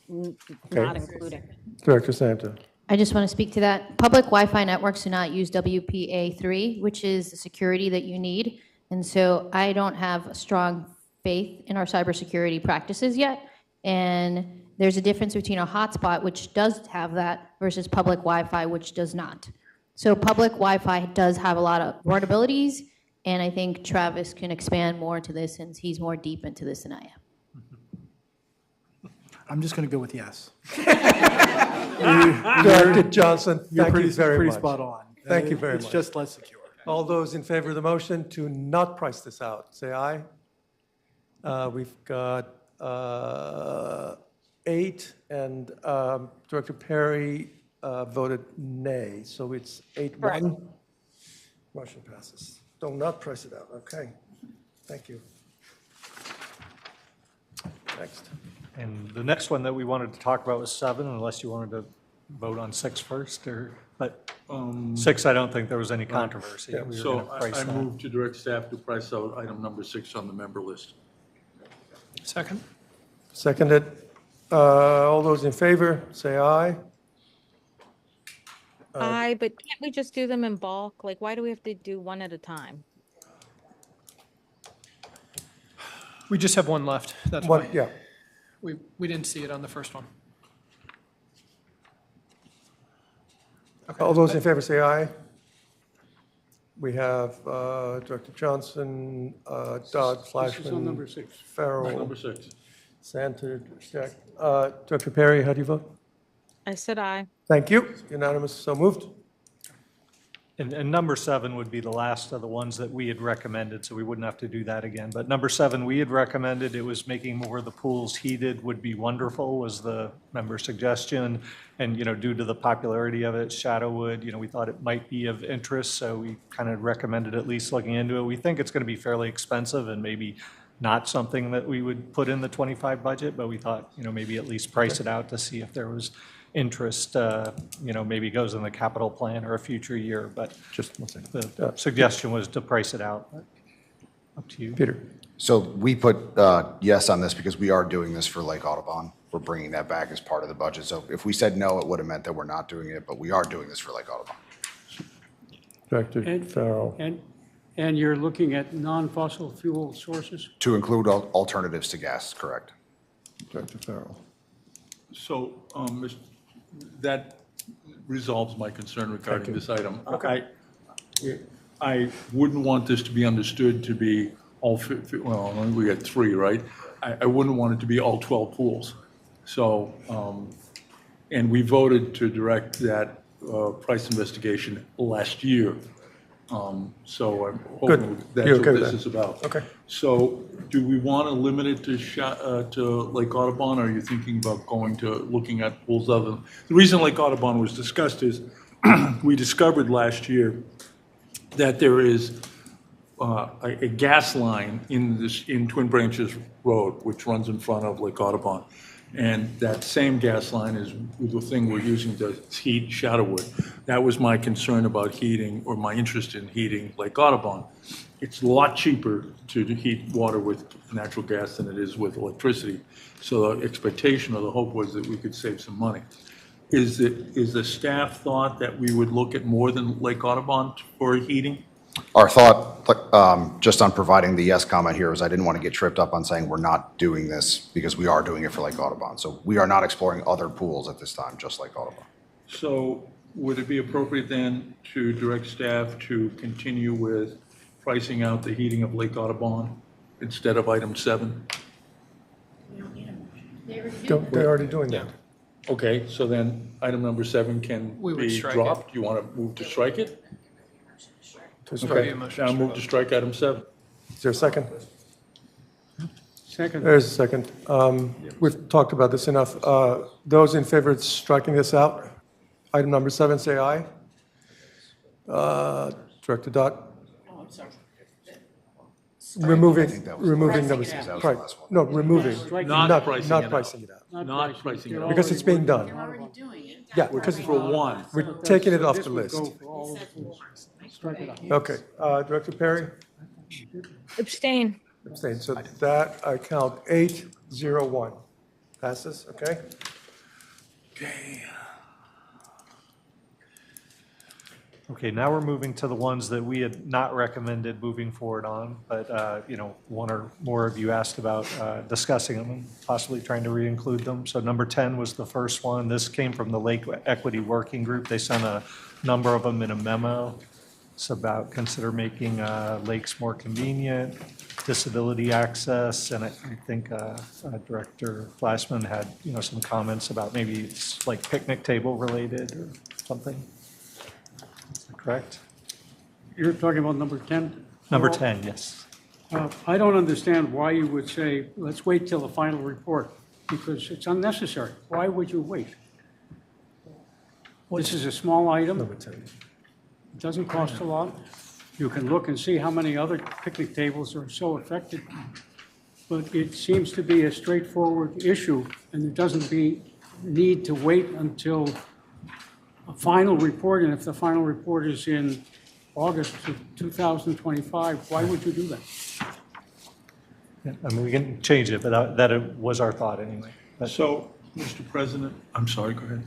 not including. Director Santa. I just want to speak to that. Public Wi-Fi networks do not use WPA3, which is the security that you need. And so I don't have a strong faith in our cybersecurity practices yet. And there's a difference between a hotspot, which does have that, versus public Wi-Fi, which does not. So public Wi-Fi does have a lot of vulnerabilities, and I think Travis can expand more into this since he's more deep into this than I am. I'm just going to go with yes. Director Johnson, thank you very pretty much. spot on. Thank you very much. It's just less secure. All those in favor of the motion to not price this out, say aye. We've got 8, and Director Perry voted nay, so it's 8-1. Motion passes. Do not price it out, okay. Thank you. Next. And the next one that we wanted to talk about was 7, unless you wanted to vote on 6 first, but 6, I don't think there was any controversy. We were So gonna price I that. move to direct staff to price out item number 6 on the member list. Second? Seconded. All those in favor, say aye. Aye, but can't we just do them in bulk? Like, why do we have to do one at a time? We just have one left, that's One, why. yeah. We didn't see it on the first one. All those in favor, say aye. We have Director Johnson, Dodd, This is on number Flashman, 6. Farrell. Number 6. Santa, Jack. Director Perry, how do you vote? I said aye. Thank you. Unanimous, so moved. And number 7 would be the last of the ones that we had recommended, so we wouldn't have to do that again. But number 7, we had recommended, it was making more of the pools heated would be wonderful, was the member suggestion. And, due to the popularity of it, Shadowwood, we thought it might be of interest, so we kind of recommended at least looking into it. We think it's going to be fairly expensive and maybe not something that we would put in the 25 budget, but we thought, maybe at least price it out to see if there was interest, maybe it goes in the capital plan or a future year, but just one second. The suggestion was to price it out. Up to you. Peter. So we put yes on this because we are doing this for Lake Audubon. We're bringing that back as part of the budget. So if we said no, it would have meant that we're not doing it, but we are doing this for Lake Audubon. Director Farrell. And you're looking at non-fossil fuel sources? To include alternatives to gas, correct? Director Farrell. So, that resolves my concern regarding this item. Okay. I wouldn't want this to be understood to be all, well, we got 3, right? I wouldn't want it to be all 12 pools. So, and we voted to direct that price investigation last year. So I'm hoping that's You're what okay with this that? is about. Okay. So do we want to limit it to Lake Audubon? Or are you thinking about looking at pools other? The reason Lake Audubon was discussed is we discovered last year that there is a gas line in Twin Branches Road, which runs in front of Lake Audubon. And that same gas line is the thing we're using to heat Shadowwood. That was my concern about heating, or my interest in heating Lake Audubon. It's a lot cheaper to heat water with natural gas than it is with electricity. So the expectation or the hope was that we could save some money. Is the staff thought that we would look at more than Lake Audubon for heating? Our thought, just on providing the yes comment here, is I didn't want to get tripped up on saying we're not doing this because we are doing it for Lake Audubon. So we are not exploring other pools at this time, just Lake Audubon. So would it be appropriate then to direct staff to continue with pricing out the heating of Lake Audubon instead of item 7? They're already doing that. Okay, so then item number 7 can We would be strike dropped? You want to move to strike it? To strike. Okay, now move to strike item 7. Is there a second? Second. There's a second. We've talked about this enough. Those in favor of striking this out, item number 7, say aye. Director Dott? Removing number 6. Right. No, removing. Not pricing Not it pricing it out. out. Not pricing it out. Because it's being done. Yeah, Because for 1. we're taking it off the list. Strike it out. Okay. Director Perry? Abstain. Abstain. So that I count 8-0-1. Passes, okay? Okay, now we're moving to the ones that we had not recommended moving forward on, but, one or more of you asked about discussing them and possibly trying to re-include them. So number 10 was the first one. This came from the Lake Equity Working Group. They sent a number of them in a memo. It's about consider making lakes more convenient, disability access, and I think Director Flashman had, some comments about maybe it's like picnic table related or something. Correct? You're talking about number 10? Number 10, yes. I don't understand why you would say, let's wait till the final report, because it's unnecessary. Why would you wait? This is a small item. Number 10. It doesn't cost a lot. You can look and see how many other picnic tables are so affected. But it seems to be a straightforward issue, and there doesn't need to wait until a final report, and if the final report is in August of 2025, why would you do that? Yeah, I mean, we can change it, but that was our thought anyway. But- So, Mr. President, I'm sorry, go ahead.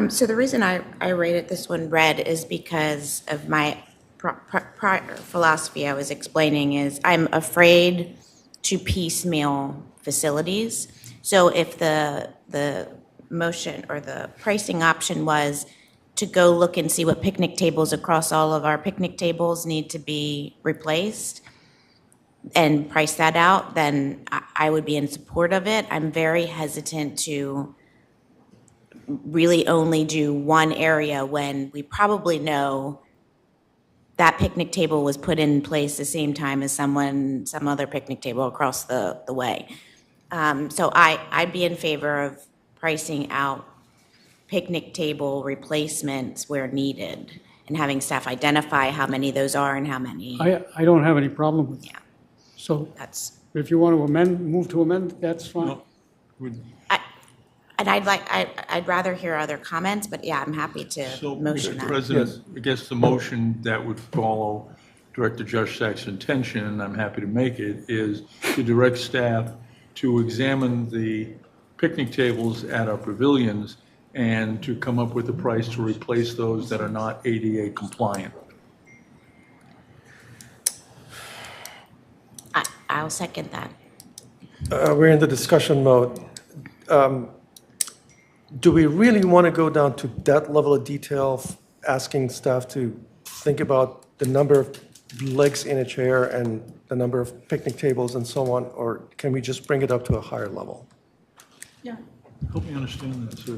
So the reason I rated this one red is because of my prior philosophy I was explaining is I'm afraid to piecemeal facilities. So if the motion or the pricing option was to go look and see what picnic tables across all of our picnic tables need to be replaced and price that out, then I would be in support of it. I'm very hesitant to really only do one area when we probably know that picnic table was put in place the same time as some other picnic table across the way. So I'd be in favor of pricing out picnic table replacements where needed and having staff identify how many those are and how many. I don't have any problem with that. Yeah. So That's, if you want to move to amend, that's fine. No. and I'd rather hear other comments, but yeah, I'm happy to So, motion Mr. that. President, I guess the motion that would follow Director Josh Sack's intention, and I'm happy to make it, is to direct staff to examine the picnic tables at our pavilions and to come up with a price to replace those that are not ADA compliant. I'll second that. We're in the discussion mode. Do we really want to go down to that level of detail, asking staff to think about the number of legs in a chair and the number of picnic tables and so on, or can we just bring it up to a higher level? Yeah. Help me understand that, sir.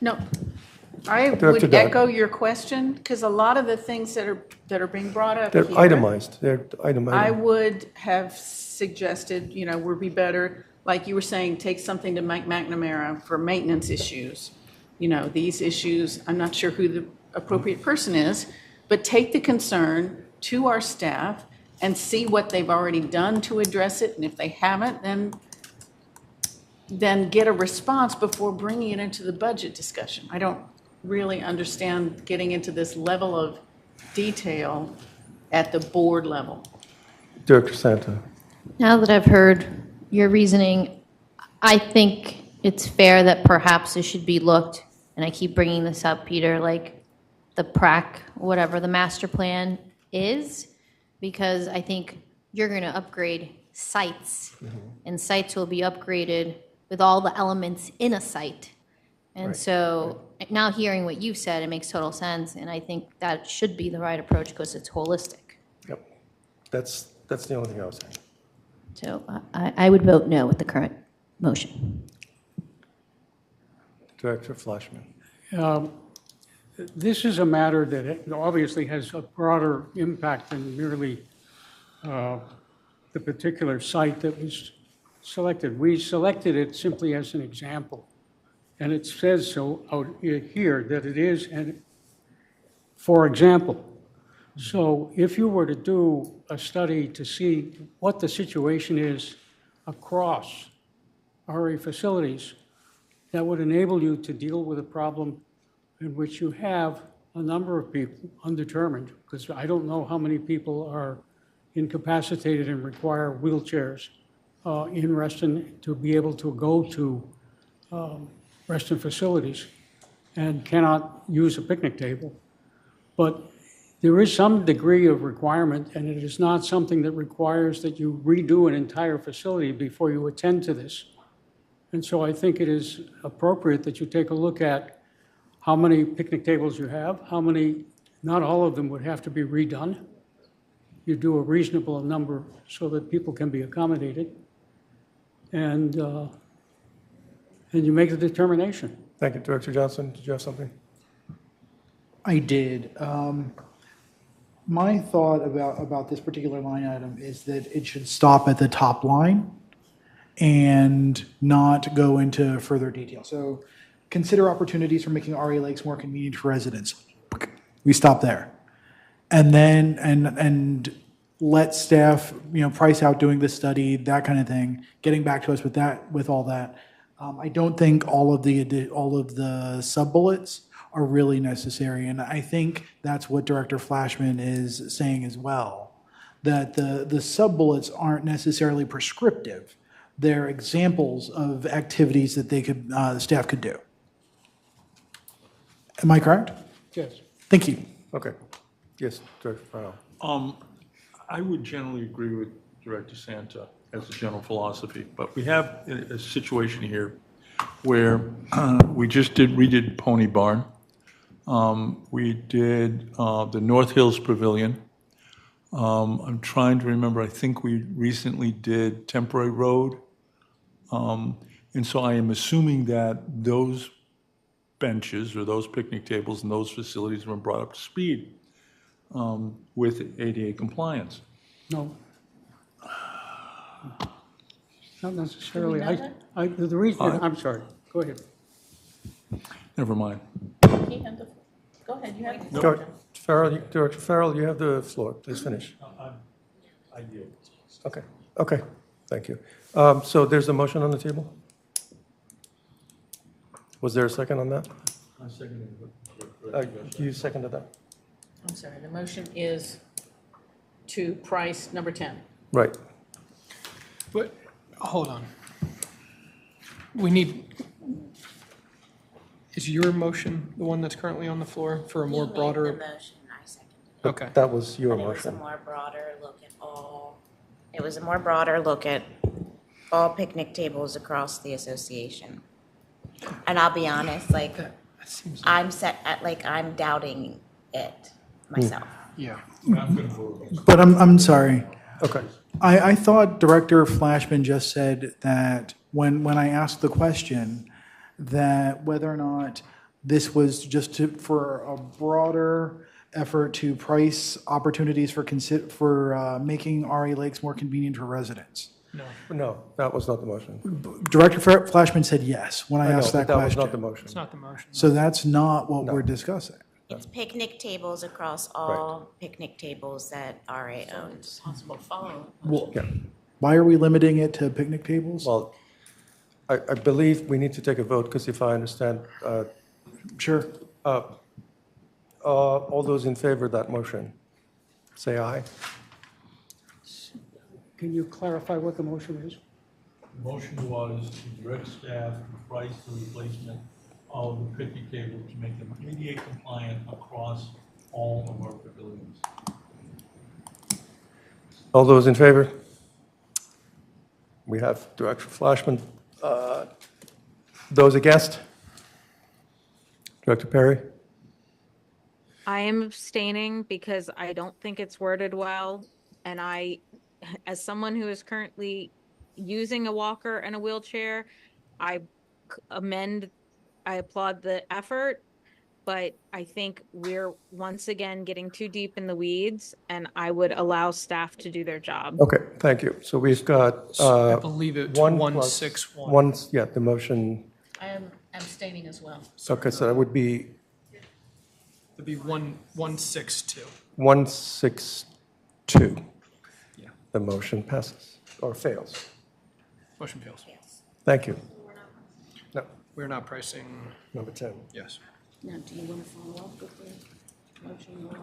No, I Director would Dodd. echo your question, because a lot of the things that are being brought up They're here, itemized, they're item. I would have suggested, would be better, like you were saying, take something to Mike McNamara for maintenance issues. These issues, I'm not sure who the appropriate person is, but take the concern to our staff and see what they've already done to address it, and if they haven't, then get a response before bringing it into the budget discussion. I don't really understand getting into this level of detail at the board level. Director Santa. Now that I've heard your reasoning, I think it's fair that perhaps it should be looked, and I keep bringing this up, Peter, like the PRAC, whatever the master plan is, because I think you're going to upgrade sites, and sites will be upgraded with all the elements in a site. And Right. so now hearing what you've said, it makes total sense, and I think that should be the right approach because it's holistic. Yep, that's the only thing I was saying. So I would vote no with the current motion. Director Flashman. This is a matter that obviously has a broader impact than merely the particular site that was selected. We selected it simply as an example, and it says so out here that it is, and for example. So if you were to do a study to see what the situation is across RA facilities, that would enable you to deal with a problem in which you have a number of people undetermined, because I don't know how many people are incapacitated and require wheelchairs in Reston to be able to go to Reston facilities and cannot use a picnic table. But there is some degree of requirement, and it is not something that requires that you redo an entire facility before you attend to this. And so I think it is appropriate that you take a look at how many picnic tables you have, how many, not all of them would have to be redone. You do a reasonable number so that people can be accommodated. And you make the determination. Thank you. Director Johnson, did you have something? I did. My thought about this particular line item is that it should stop at the top line and not go into further detail. So consider opportunities for making RA Lakes more convenient for residents. We stop there. And then, and let staff, price out doing this study, that kind of thing, getting back to us with that, with all that. I don't think all of the sub-bullets are really necessary. And I think that's what Director Flashman is saying as well, that the sub-bullets aren't necessarily prescriptive. They're examples of activities that the staff could do. Am I correct? Yes. Thank you. Okay. Yes, Director Farrell. I would generally agree with Director Santa as a general philosophy, but we have a situation here where we did Pony Barn. We did the North Hills Pavilion. I'm trying to remember, I think we recently did Temporary Road. And so I am assuming that those benches or those picnic tables and those facilities were brought up to speed with ADA compliance. No. Not necessarily. The reason, I'm sorry, go ahead. Never mind. Go ahead, you have the Director Farrell, you have the floor. Please finish. I do. Okay, thank you. So there's a motion on the table? Was there a second on that? I seconded it. You seconded that? I'm sorry, the motion is to price number 10. Right. But, hold on. We need, is your motion the one that's currently on the floor for a more broader? He made the motion, I seconded it. But Okay. that was your But it was a motion. more broader look at all, it was a more broader look at all picnic tables across the association. And I'll be honest, like, I'm doubting it myself. Yeah. But I'm sorry. Okay. I thought Director Flashman just said that when I asked the question, that whether or not this was just for a broader effort to price opportunities for making RA Lakes more convenient for residents. No, that was not the motion. Director Flashman said yes when I asked that That was question. not the motion. It's not the motion. So that's not what we're discussing. It's picnic tables across all picnic tables that RA owns. Possible follow. Well, Yeah. why are we limiting it to picnic tables? Well, I believe we need to take a vote, because if I understand, Sure. all those in favor of that motion, say aye. Can you clarify what the motion is? The motion was to direct staff to price the replacement of the picnic tables to make them ADA compliant across all of our pavilions. All those in favor? We have Director Flashman. Those against? Director Perry? I am abstaining because I don't think it's worded well. And as someone who is currently using a walker and a wheelchair, I applaud the effort, but I think we're once again getting too deep in the weeds, and I would allow staff to do their job. Okay, thank you. So we've got. I believe it's 161. Yeah, the motion. I am abstaining as well. Okay, so that would be It'd be 162. 162. Yeah. The motion passes or fails. Motion fails. Thank you. No, We're not pricing. number 10. Yes. Now, do you want to follow up with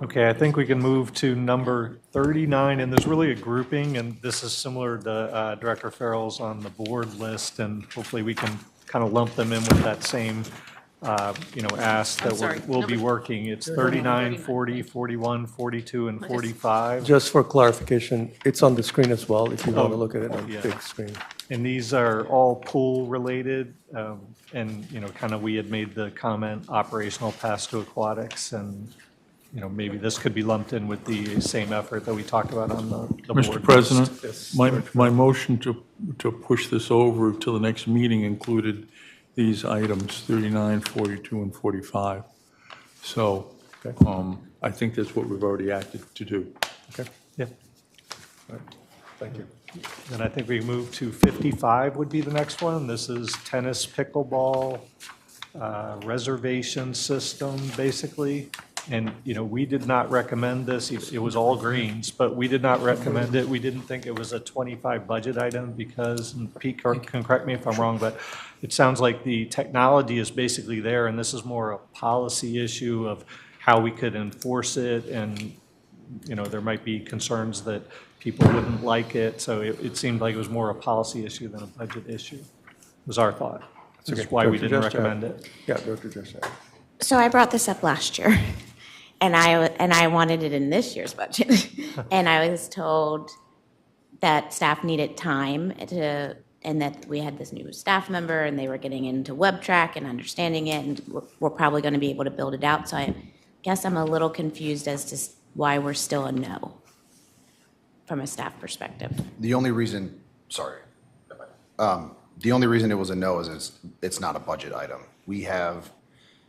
Okay, I think we can move to number 39, and there's really a grouping, and this is similar to Director Farrell's on the board list, and hopefully we can kind of lump them in with that same, ask I'm that sorry, we'll be number- working. It's 39, 40, 41, 42, and 45. Just for clarification, it's on the screen as well, if you want to look at it on the yeah. big screen. And these are all pool-related, and, kind of we had made the comment, operational pass to aquatics, and, maybe this could be lumped in with the same effort that we talked about on the board. Mr. President, Yes, my motion to push this over to the next meeting included these items, 39, 42, and 45. So I think that's what we've already acted to do. Okay, Yeah. all right, thank you. Then I think we move to 55 would be the next one. This is tennis, pickleball, reservation system, basically. And, we did not recommend this. It was all greens, but we did not recommend it. We didn't think it was a 25 budget item because, and Pete can correct me if I'm wrong, but it sounds like the technology is basically there, and this is more a policy issue of how we could enforce it, and, there might be concerns that people wouldn't like it. So it seemed like it was more a policy issue than a budget issue, was our thought. That's Okay, why we Dr. didn't Juszczyk. recommend it. Yeah, Dr. Juszczyk. So I brought this up last year, and I wanted it in this year's budget. And I was told that staff needed time and that we had this new staff member, and they were getting into WebTrack and understanding it, and we're probably going to be able to build it out. So I guess I'm a little confused as to why we're still a no from a staff perspective. The only reason, the only reason it was a no is it's not a budget item. We have,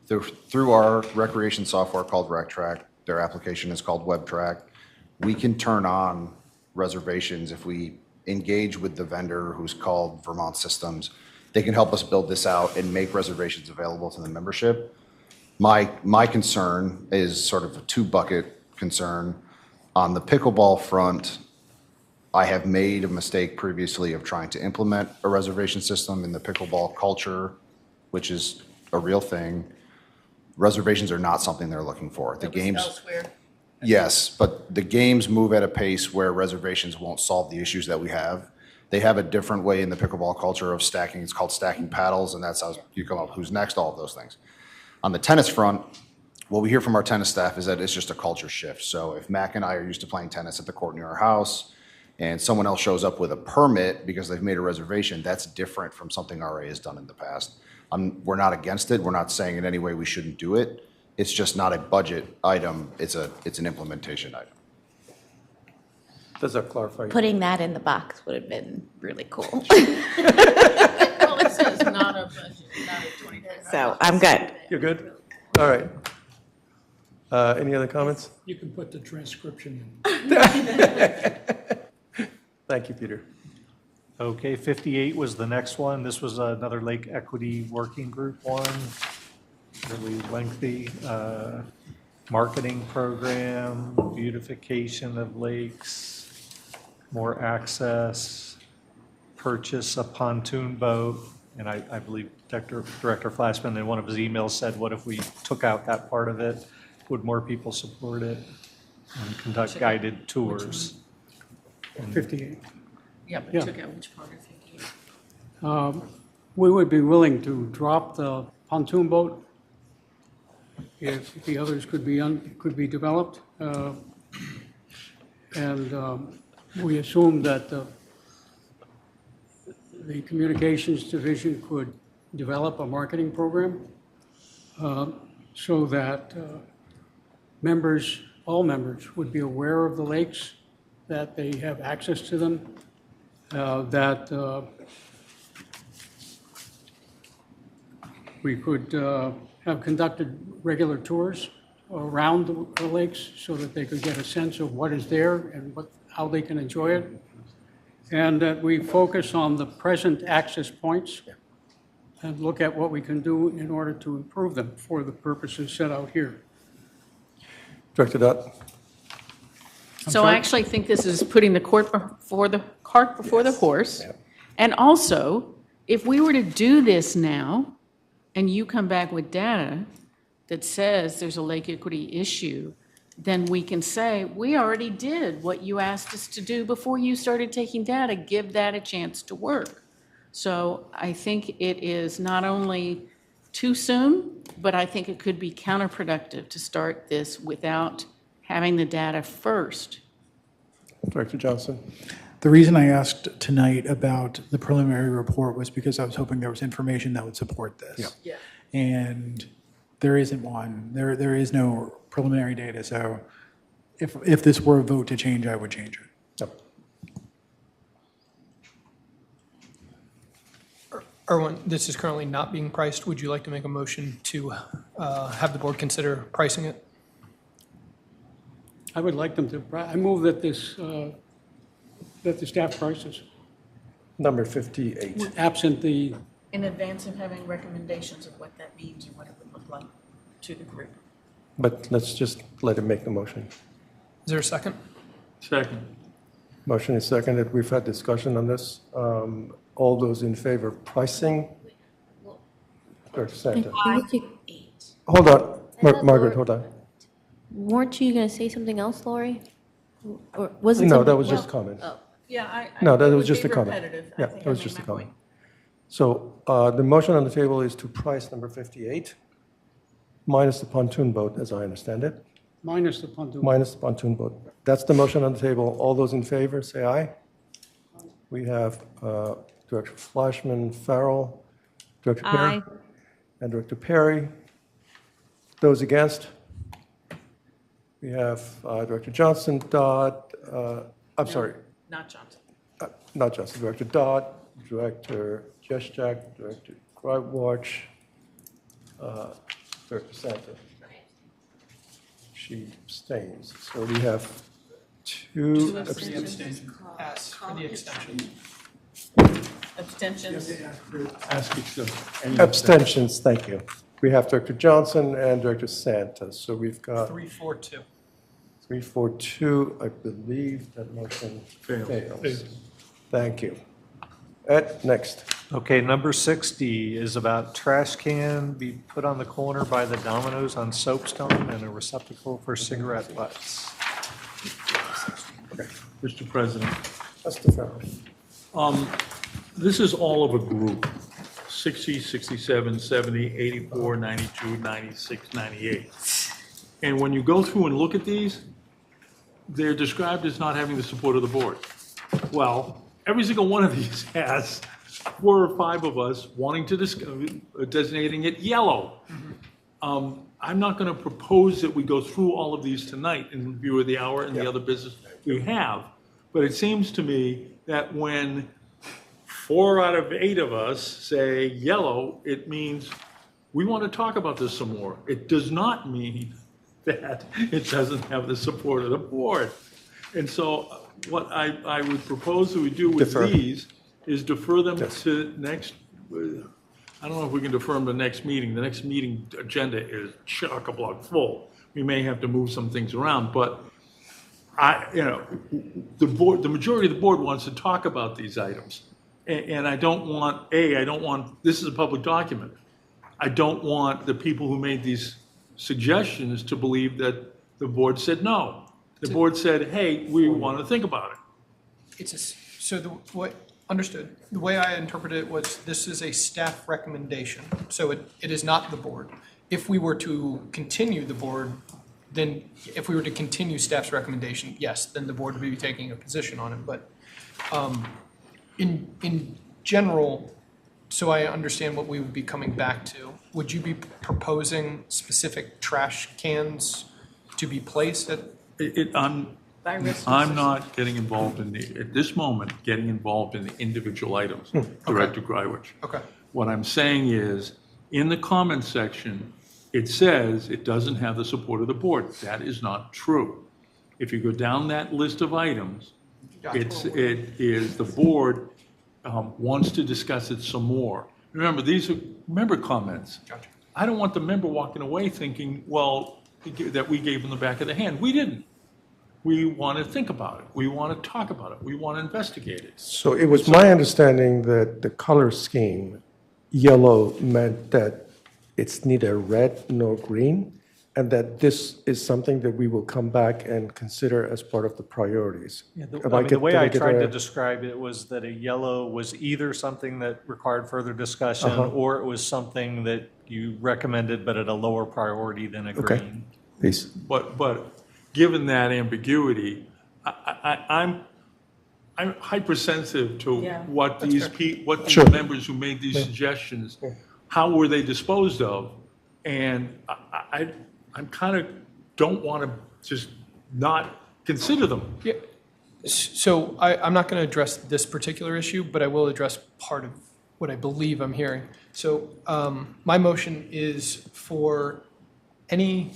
through our recreation software called RecTrack, their application is called WebTrack, we can turn on reservations if we engage with the vendor who's called Vermont Systems. They can help us build this out and make reservations available to the membership. My concern is sort of a two-bucket concern. On the pickleball front, I have made a mistake previously of trying to implement a reservation system in the pickleball culture, which is a real thing. Reservations are not something they're looking for. The games, Elsewhere. yes, but the games move at a pace where reservations won't solve the issues that we have. They have a different way in the pickleball culture of stacking. It's called stacking paddles, and that's how you come up who's next, all of those things. On the tennis front, what we hear from our tennis staff is that it's just a culture shift. So if Mac and I are used to playing tennis at the court near our house, and someone else shows up with a permit because they've made a reservation, that's different from something RA has done in the past. We're not against it. We're not saying in any way we shouldn't do it. It's just not a budget item. It's an implementation item. Does that clarify? Putting that in the box would have been really cool. Well, it says not a budget, not a 25. So I'm good. You're good? All right. Any other comments? You can put the transcription in. Thank you, Peter. Okay, 58 was the next one. This was another Lake Equity Working Group one, really lengthy. Marketing program, beautification of lakes, more access, purchase a pontoon boat. And I believe Director Flashman in one of his emails said, what if we took out that part of it? Would more people support it? And conduct guided tours. 58. Yeah, but Yeah. took out which part of 58? We would be willing to drop the pontoon boat if the others could be developed. And we assume that the communications division could develop a marketing program so that all members would be aware of the lakes, that they have access to them, that we could have conducted regular tours around the lakes so that they could get a sense of what is there and how they can enjoy it. And that we focus on the present access points and look at what we can do in order to improve them for the purposes set out here. Director Dutt? So I actually think this is putting the cart before the horse. And also, if we were to do this now, and you come back with data, that says there's a lake equity issue, then we can say, we already did what you asked us to do before you started taking data, give that a chance to work. So I think it is not only too soon, but I think it could be counterproductive to start this without having the data first. Director Johnson. The reason I asked tonight about the preliminary report was because I was hoping there was information that would support this. Yeah. And there isn't one. There is no preliminary data. So if this were a vote to change, I would change it. Yep. Erwin, this is currently not being priced. Would you like to make a motion to have the board consider pricing it? I would like them to, I move that this, that the staff prices, Number 58. absent the, In advance of having recommendations of what that means and what it would look like to the group. But let's just let him make the motion. Is there a second? Second. Motion is seconded. We've had discussion on this. All those in favor of pricing? Director Santa. Hold on, Margaret, hold on. Weren't you going to say something else, Lori? Or was it No, something- that was just comment. Yeah, No, that was just a comment. Yeah, that was just a comment. So the motion on the table is to price number 58, minus the pontoon boat, as I understand it. minus the pontoon. Minus the pontoon boat. That's the motion on the table. All those in favor, say aye. We have Director Flashman, Farrell, Director Perry, Aye. and Director Perry. Those against? We have Director Johnson, Dodd, I'm sorry, Not Johnson. not Johnson, Director Dodd, Director Jeshczak, Director Krywatch, Director Santa. She abstains. So we have two abstentions. Ask for the extension. Abstentions? Ask each Abstentions, thank you. We have Director Johnson and Director Santa. So we've got 342. 342. I believe that motion Fails. fails. Thank you. Ed, next. Okay, number 60 is about trash can be put on the corner by the Domino's on Soapstone and a receptacle for cigarette butts. Mr. President, Mr. Farrell. this is all of a group, 60, 67, 70, 84, 92, 96, 98. And when you go through and look at these, they're described as not having the support of the board. Well, every single one of these has 4 or 5 of us wanting to designating it yellow. I'm not going to propose that we go through all of these tonight in view of the hour and the other business we have. But it seems to me that when 4 out of 8 of us say yellow, it means we want to talk about this some more. It does not mean that it doesn't have the support of the board. And so what I would propose that we do with Defer. these is defer them Yes. to next, I don't know if we can defer them to next meeting. The next meeting agenda is chock-a-block full. We may have to move some things around, but the majority of the board wants to talk about these items. And I don't want, this is a public document. I don't want the people who made these suggestions to believe that the board said no. The board said, hey, we want to think about it. Understood. The way I interpreted it was this is a staff recommendation, so it is not the board. If we were to continue the board, then if we were to continue staff's recommendation, yes, then the board would be taking a position on it. But in general, so I understand what we would be coming back to, would you be proposing specific trash cans to be placed at? I'm not getting involved at this moment, getting involved in the individual items, Director Grywich. Okay. What I'm saying is, in the comments section, it says it doesn't have the support of the board. That is not true. If you go down that list of items, it is the board wants to discuss it some more. Remember, these are member comments. Gotcha. I don't want the member walking away thinking, well, that we gave them the back of the hand. We didn't. We want to think about it. We want to talk about it. We want to investigate it. So it was my understanding that the color scheme, yellow, meant that it's neither red nor green, and that this is something that we will come back and consider as part of the priorities. Yeah, Am I mean, the way did I get tried to a- describe it was that a yellow was either something that required further discussion, Uh-huh. or it was something that you recommended, but at a lower priority than a Okay. green. Please. But given that ambiguity, I'm hypersensitive to what these Sure. members who made these suggestions, how were they disposed of? And I'm kind of don't want to just not consider them. Yeah. So I'm not going to address this particular issue, but I will address part of what I believe I'm hearing. So my motion is for any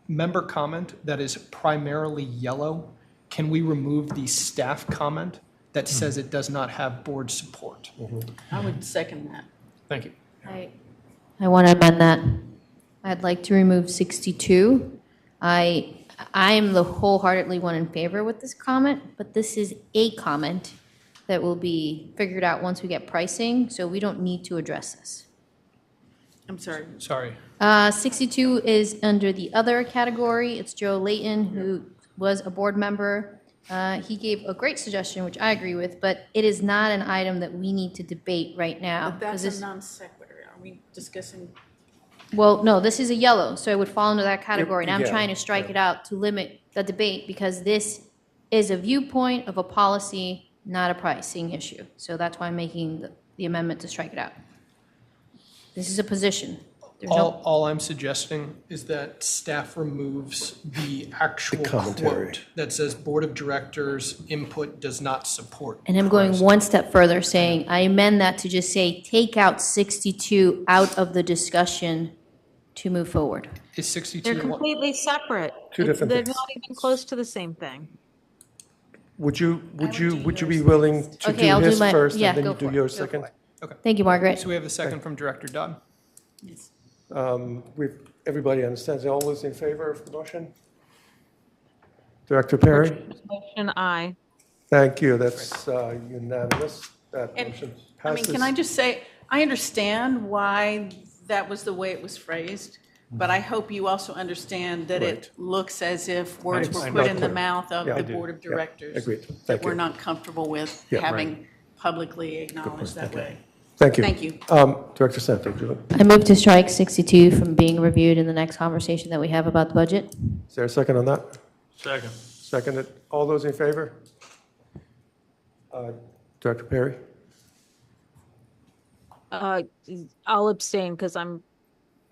member comment that is primarily yellow, can we remove the staff comment that says it does not have board support? I would second that. Thank you. I want to amend that. I'd like to remove 62. I am the wholeheartedly one in favor with this comment, but this is a comment that will be figured out once we get pricing, so we don't need to address this. I'm sorry. Sorry. 62 is under the other category. It's Joe Layton, who was a board member. He gave a great suggestion, which I agree with, but it is not an item that we need to debate right now. But that's 'cause this- a non sequitur. Are we discussing? Well, no, this is a yellow, so it would fall into that category. And I'm Yeah, trying to strike it out to limit the debate because this is a viewpoint of a policy, not a pricing issue. So that's why I'm making the amendment to strike it out. This is a position. There's no, All I'm suggesting is that staff removes the actual commentary. quote that says Board of Directors input does not support. and I'm going one step further, saying I amend that to just say, take out 62 out of the discussion to move forward. Is 62 They're completely separate. Two different They're things. not even close to the same thing. Would you be willing to Okay, do I'll do his my- first yeah, and then go you do for it. yours Go for second? it. Okay. Thank you, Margaret. So we have a second from Director Dodd. Everybody understands, all those in favor of the motion? Director Perry? Motion I. Thank you, that's unanimous. That And, motion I mean, passes. can I just say, I understand why that was the way it was phrased, but I hope you also understand that it looks as if words were I'm put not in the clear. mouth of Yeah, I the do. Board of Yeah, Directors. agreed. That Thank we're you. not comfortable with Yeah, having publicly acknowledged that way. Thank you. Thank you. Director Santo, Julie. I move to strike 62 from being reviewed in the next conversation that we have about the budget. Is there a second on that? Second. Seconded. All those in favor? Director Perry? I'll abstain because I'm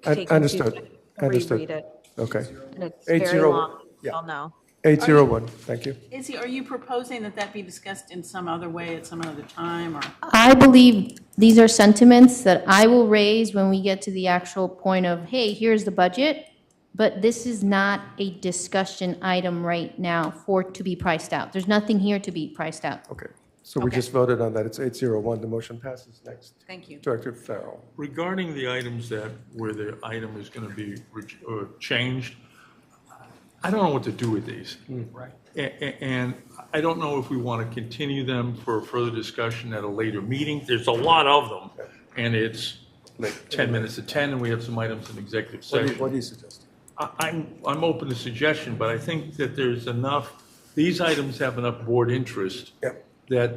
taking too Understood. long to Understood. reread it. Okay. And it's very 8-0 long, yeah. I'll know. 801, thank you. Izzy, are you proposing that that be discussed in some other way at some other time, or? I believe these are sentiments that I will raise when we get to the actual point of, hey, here's the budget, but this is not a discussion item right now to be priced out. There's nothing here to be priced out. Okay, so we just voted on that. It's 801. The motion passes. Next. Thank you. Director Farrell. Regarding the items where the item is going to be changed, I don't know what to do with these. Right. And I don't know if we want to continue them for further discussion at a later meeting. There's a lot of them, and it's like 10 minutes to 10, and we have some items in executive session. What do you suggest? I'm open to suggestion, but I think that there's enough, these items have enough board interest that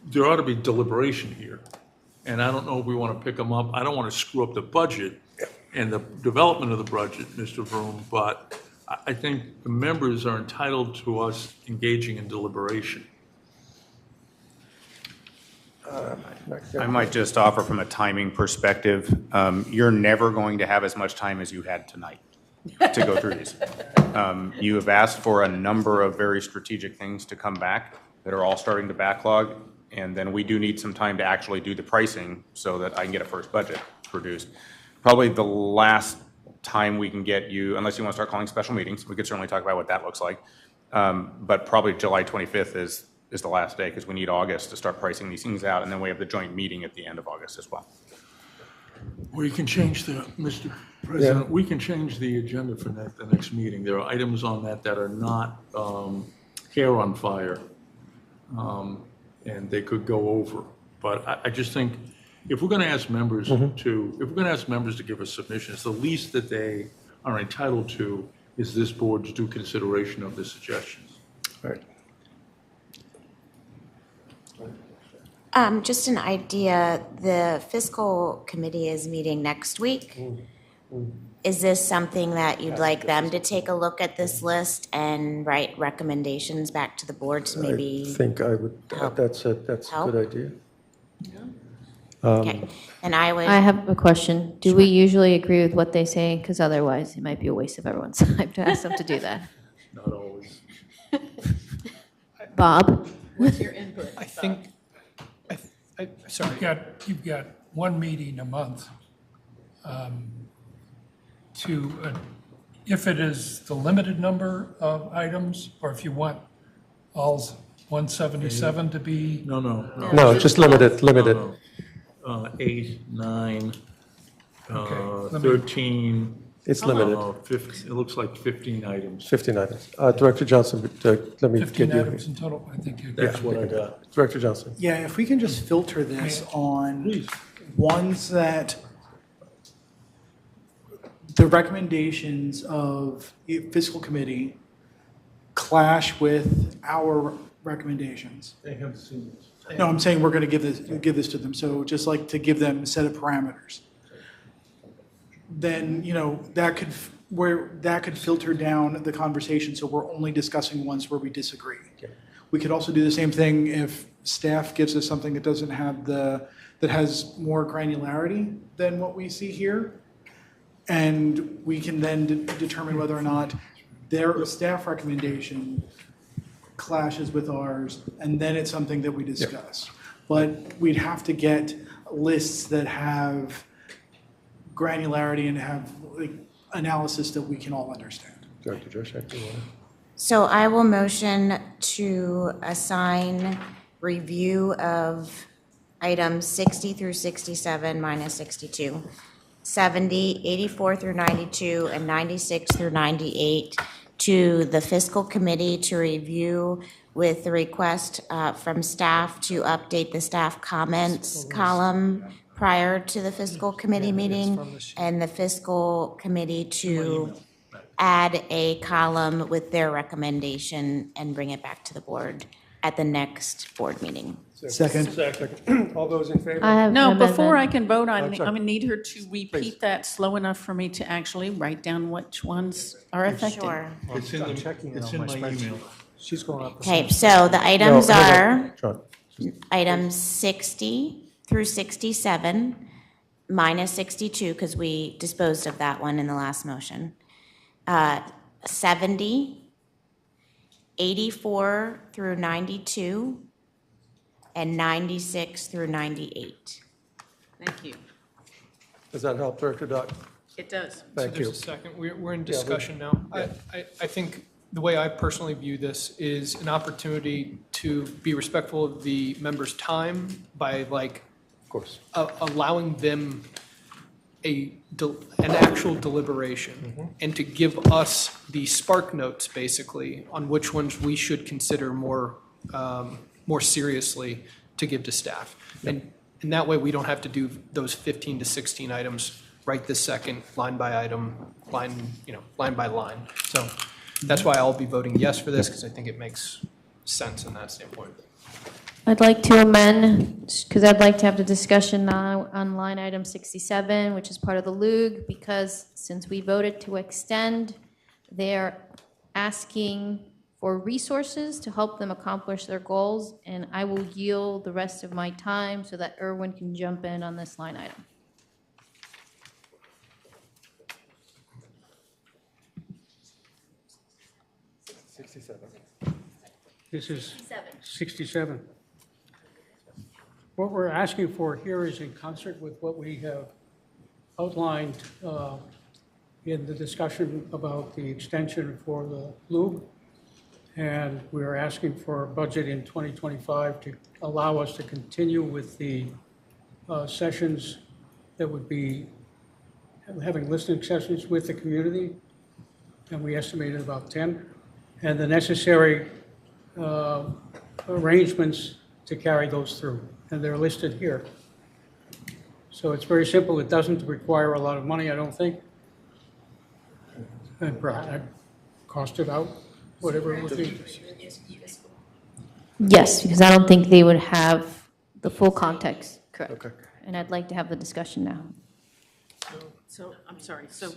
there ought to be deliberation here. And I don't know if we want to pick them up. I don't want to screw up the budget and the development of the budget, Mr. Vroom, but I think the members are entitled to us engaging in deliberation. I might just offer from a timing perspective, you're never going to have as much time as you had tonight to go through these. You have asked for a number of very strategic things to come back that are all starting to backlog, and then we do need some time to actually do the pricing so that I can get a first budget produced. Probably the last time we can get you, unless you want to start calling special meetings, we could certainly talk about what that looks like. But probably July 25th is the last day because we need August to start pricing these things out, and then we have the joint meeting at the end of August as well. We can change Mr. President, we can change the agenda for the next meeting. There are items on that are not hair on fire, and they could go over. But I just think if we're going to ask members Mm-hmm. to give us submissions, the least that they are entitled to is this board's due consideration of the suggestions. All right. Just an idea, the fiscal committee is meeting next week. Is this something that you'd like them to take a look at this list and write recommendations back to the board to maybe? I think I would, that's a help? good idea. Okay, and I would. I have a question. Do we usually agree with what they say? Because otherwise, it might be a waste of everyone's time to ask them to do that. Not always. Bob? What's your input? I think, sorry. You've got one meeting a month if it is the limited number of items, or if you want all 177 to be. No. No, just limited. No. 8, 9, Okay, 13. It's limited. 15, it looks like 15 items. 15 items. Director Johnson, let me 15 get you. items in total, I think. That's what I got. Director Johnson. Yeah, if we can just filter this on ones that the recommendations of fiscal committee clash with our recommendations. They haven't seen this. No, I'm saying we're going to give this to them. So just like to give them a set of parameters. Then, that could filter down the conversation. So we're only discussing ones where we disagree. We could also do the same thing if staff gives us something that doesn't have that has more granularity than what we see here. And we can then determine whether or not their staff recommendation clashes with ours, and then it's something that we discuss. But we'd have to get lists that have granularity and have analysis that we can all understand. Director Josh, do you want to? So I will motion to assign review of items 60 through 67 minus 62, 70, 84 through 92, and 96 through 98 to the fiscal committee to review with the request from staff to update the staff comments column prior to the fiscal committee meeting, and the fiscal committee to add a column with their recommendation and bring it back to the board at the next board meeting. Second. All those in favor? I have No, an before I amendment. can vote, I'm I'm sorry. going to need her to repeat that slow enough for me to actually write down which ones are affected. Sure. It's in, It's in my email. She's going up. Okay, so the items No, hang are on, John. items 60 through 67 minus 62, because we disposed of that one in the last motion. 70, 84 through 92, and 96 through 98. Thank you. Does that help, Director Dodd? It does. Thank So you. just a second, we're in discussion now. I think the way I personally view this is an opportunity to be respectful of the members' time by Of course. allowing them an actual deliberation and to give us the spark notes, basically, on which ones we should consider more seriously to give to staff. And that way, we don't have to do those 15 to 16 items right this second, line by item, line by line. So that's why I'll be voting yes for this, because I think it makes sense in that standpoint. I'd like to amend, because I'd like to have the discussion now on line item 67, which is part of the LUG, because since we voted to extend, they're asking for resources to help them accomplish their goals, and I will yield the rest of my time so that Erwin can jump in on this line item. This is 67. What we're asking for here is in concert with what we have outlined in the discussion about the extension for the LUB. And we're asking for a budget in 2025 to allow us to continue with the sessions that would be having listening sessions with the community. And we estimated about 10. And the necessary arrangements to carry those through. And they're listed here. So it's very simple. It doesn't require a lot of money, I don't think. And I'd cost it out, whatever it would be. Yes, because I don't think they would have the full context, correct. Okay. And I'd like to have the discussion now. So, I'm sorry, so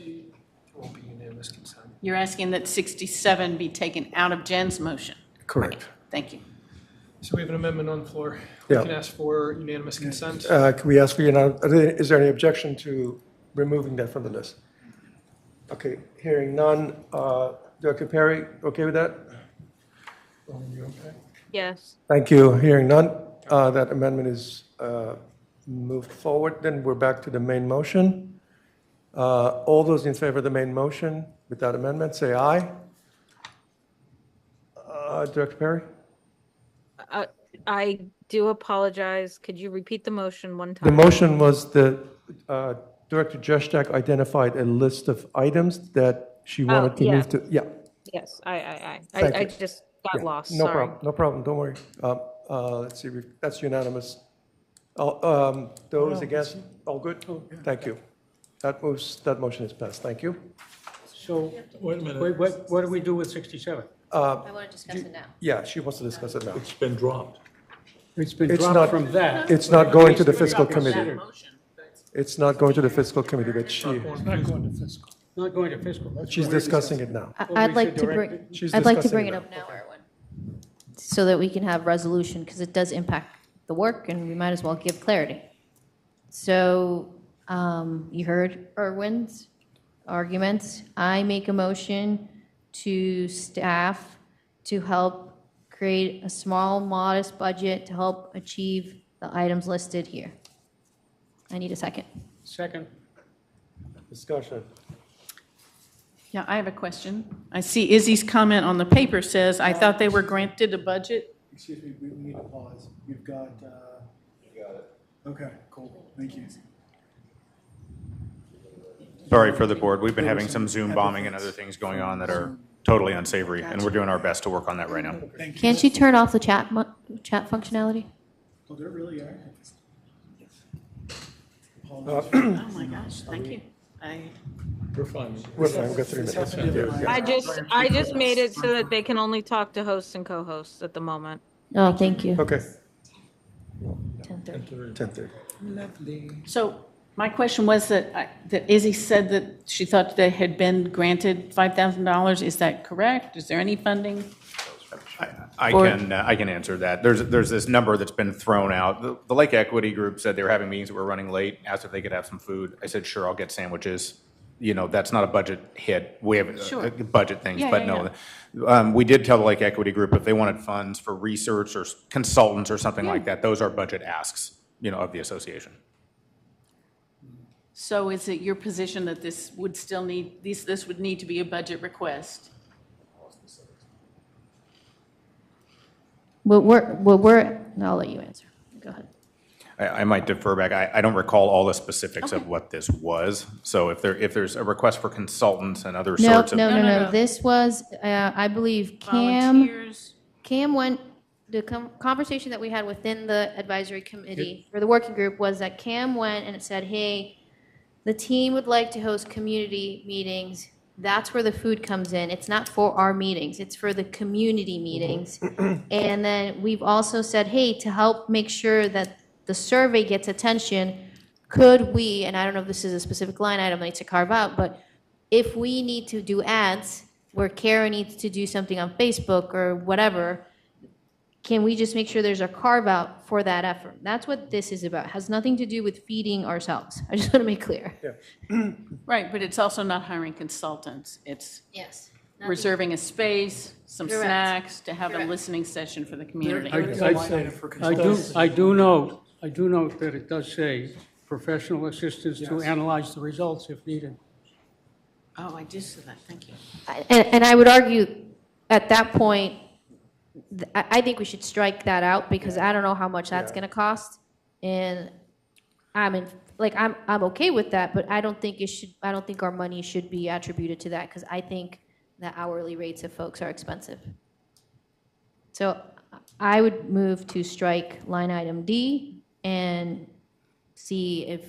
Won't be unanimous consent. you're asking that 67 be taken out of Jen's motion? Correct. Thank you. So we have an amendment on the floor. We Yeah. can ask for unanimous consent. Can we ask for is there any objection to removing that from the list? Okay, hearing none. Director Perry, okay with that? Yes. Thank you. Hearing none, that amendment is moved forward. Then we're back to the main motion. All those in favor of the main motion with that amendment, say aye. Director Perry? I do apologize. Could you repeat the motion one time? The motion was that Director Juszczyk identified a list of items that she wanted to yeah. move to. Yeah. Yes, I Thank you. just got Yeah, lost, No sorry. problem, no problem, don't worry. Let's see, that's unanimous. Those against, all good? Thank you. That motion is passed, thank you. So, Wait a minute. wait, what do we do with 67? I want to discuss it now. Yeah, she wants to discuss it now. It's been dropped. It's been It's dropped not- from that. It's not going to the fiscal It's committee. considered. It's not going to the fiscal committee, but It's not going to fiscal. Not going to fiscal. That's she's right. discussing it now. Well, I'd we like should to direct bring, it. She's I'd like to discussing bring it it up now, Erwin, so that we can have resolution, because it does impact the work, and we might as well give clarity. So, you heard Erwin's arguments. I make a motion to staff to help create a small, modest budget to help achieve the items listed here. I need a second. Second. Discussion. Yeah, I have a question. I see Izzy's comment on the paper says, I thought they were granted a budget. Excuse me, we need to pause. You've got, You got it. Okay, cool, thank you. Sorry for the board. We've been having some Zoom bombing and other things going on that are totally unsavory, and we're doing our best to work on that right now. Thank you. Can't you turn off the chat functionality? Oh, they're really active. Oh, my gosh, thank you. We're fine. We're fine, we've got 3 minutes. Yeah. I just made it so that they can only talk to hosts and co-hosts at the moment. Oh, thank you. Okay. 10:30. 10:30. Lovely. So my question was that Izzy said that she thought they had been granted $5,000. Is that correct? Is there any funding? I can answer that. There's this number that's been thrown out. The Lake Equity Group said they were having meetings that were running late, asked if they could have some food. I said, sure, I'll get sandwiches. You know, that's not a budget hit. We have Sure. budget things, Yeah, but yeah, no. We did tell the Lake Equity Group if they wanted funds for research or consultants or something like that, those are budget asks, of the association. So is it your position that this would still need, this would need to be a budget request? I'll let you answer. Go ahead. I might defer back. I don't recall all the specifics of what this was. So if there's a request for consultants and other No, sorts of. no. This was, I believe, Cam went, the conversation that we had within the advisory committee, or the working group, was that Cam went and it said, hey, the team would like to host community meetings. That's where the food comes in. It's not for our meetings, it's for the community meetings. And then we've also said, hey, to help make sure that the survey gets attention, could we, and I don't know if this is a specific line item I need to carve out, but if we need to do ads where Kara needs to do something on Facebook or whatever, can we just make sure there's a carve out for that effort? That's what this is about. It has nothing to do with feeding ourselves. I just want to make clear. Right, but it's also not hiring consultants. It's Yes. reserving a space, some Correct. snacks, to have a Correct. listening session for the community. I do note that it does say professional assistance to analyze the results if needed. Oh, I do see that, thank you. And I would argue at that point, I think we should strike that out because I don't know how much that's going to cost. And I'm okay with that, but I don't think our money should be attributed to that because I think the hourly rates of folks are expensive. So I would move to strike line item D and see if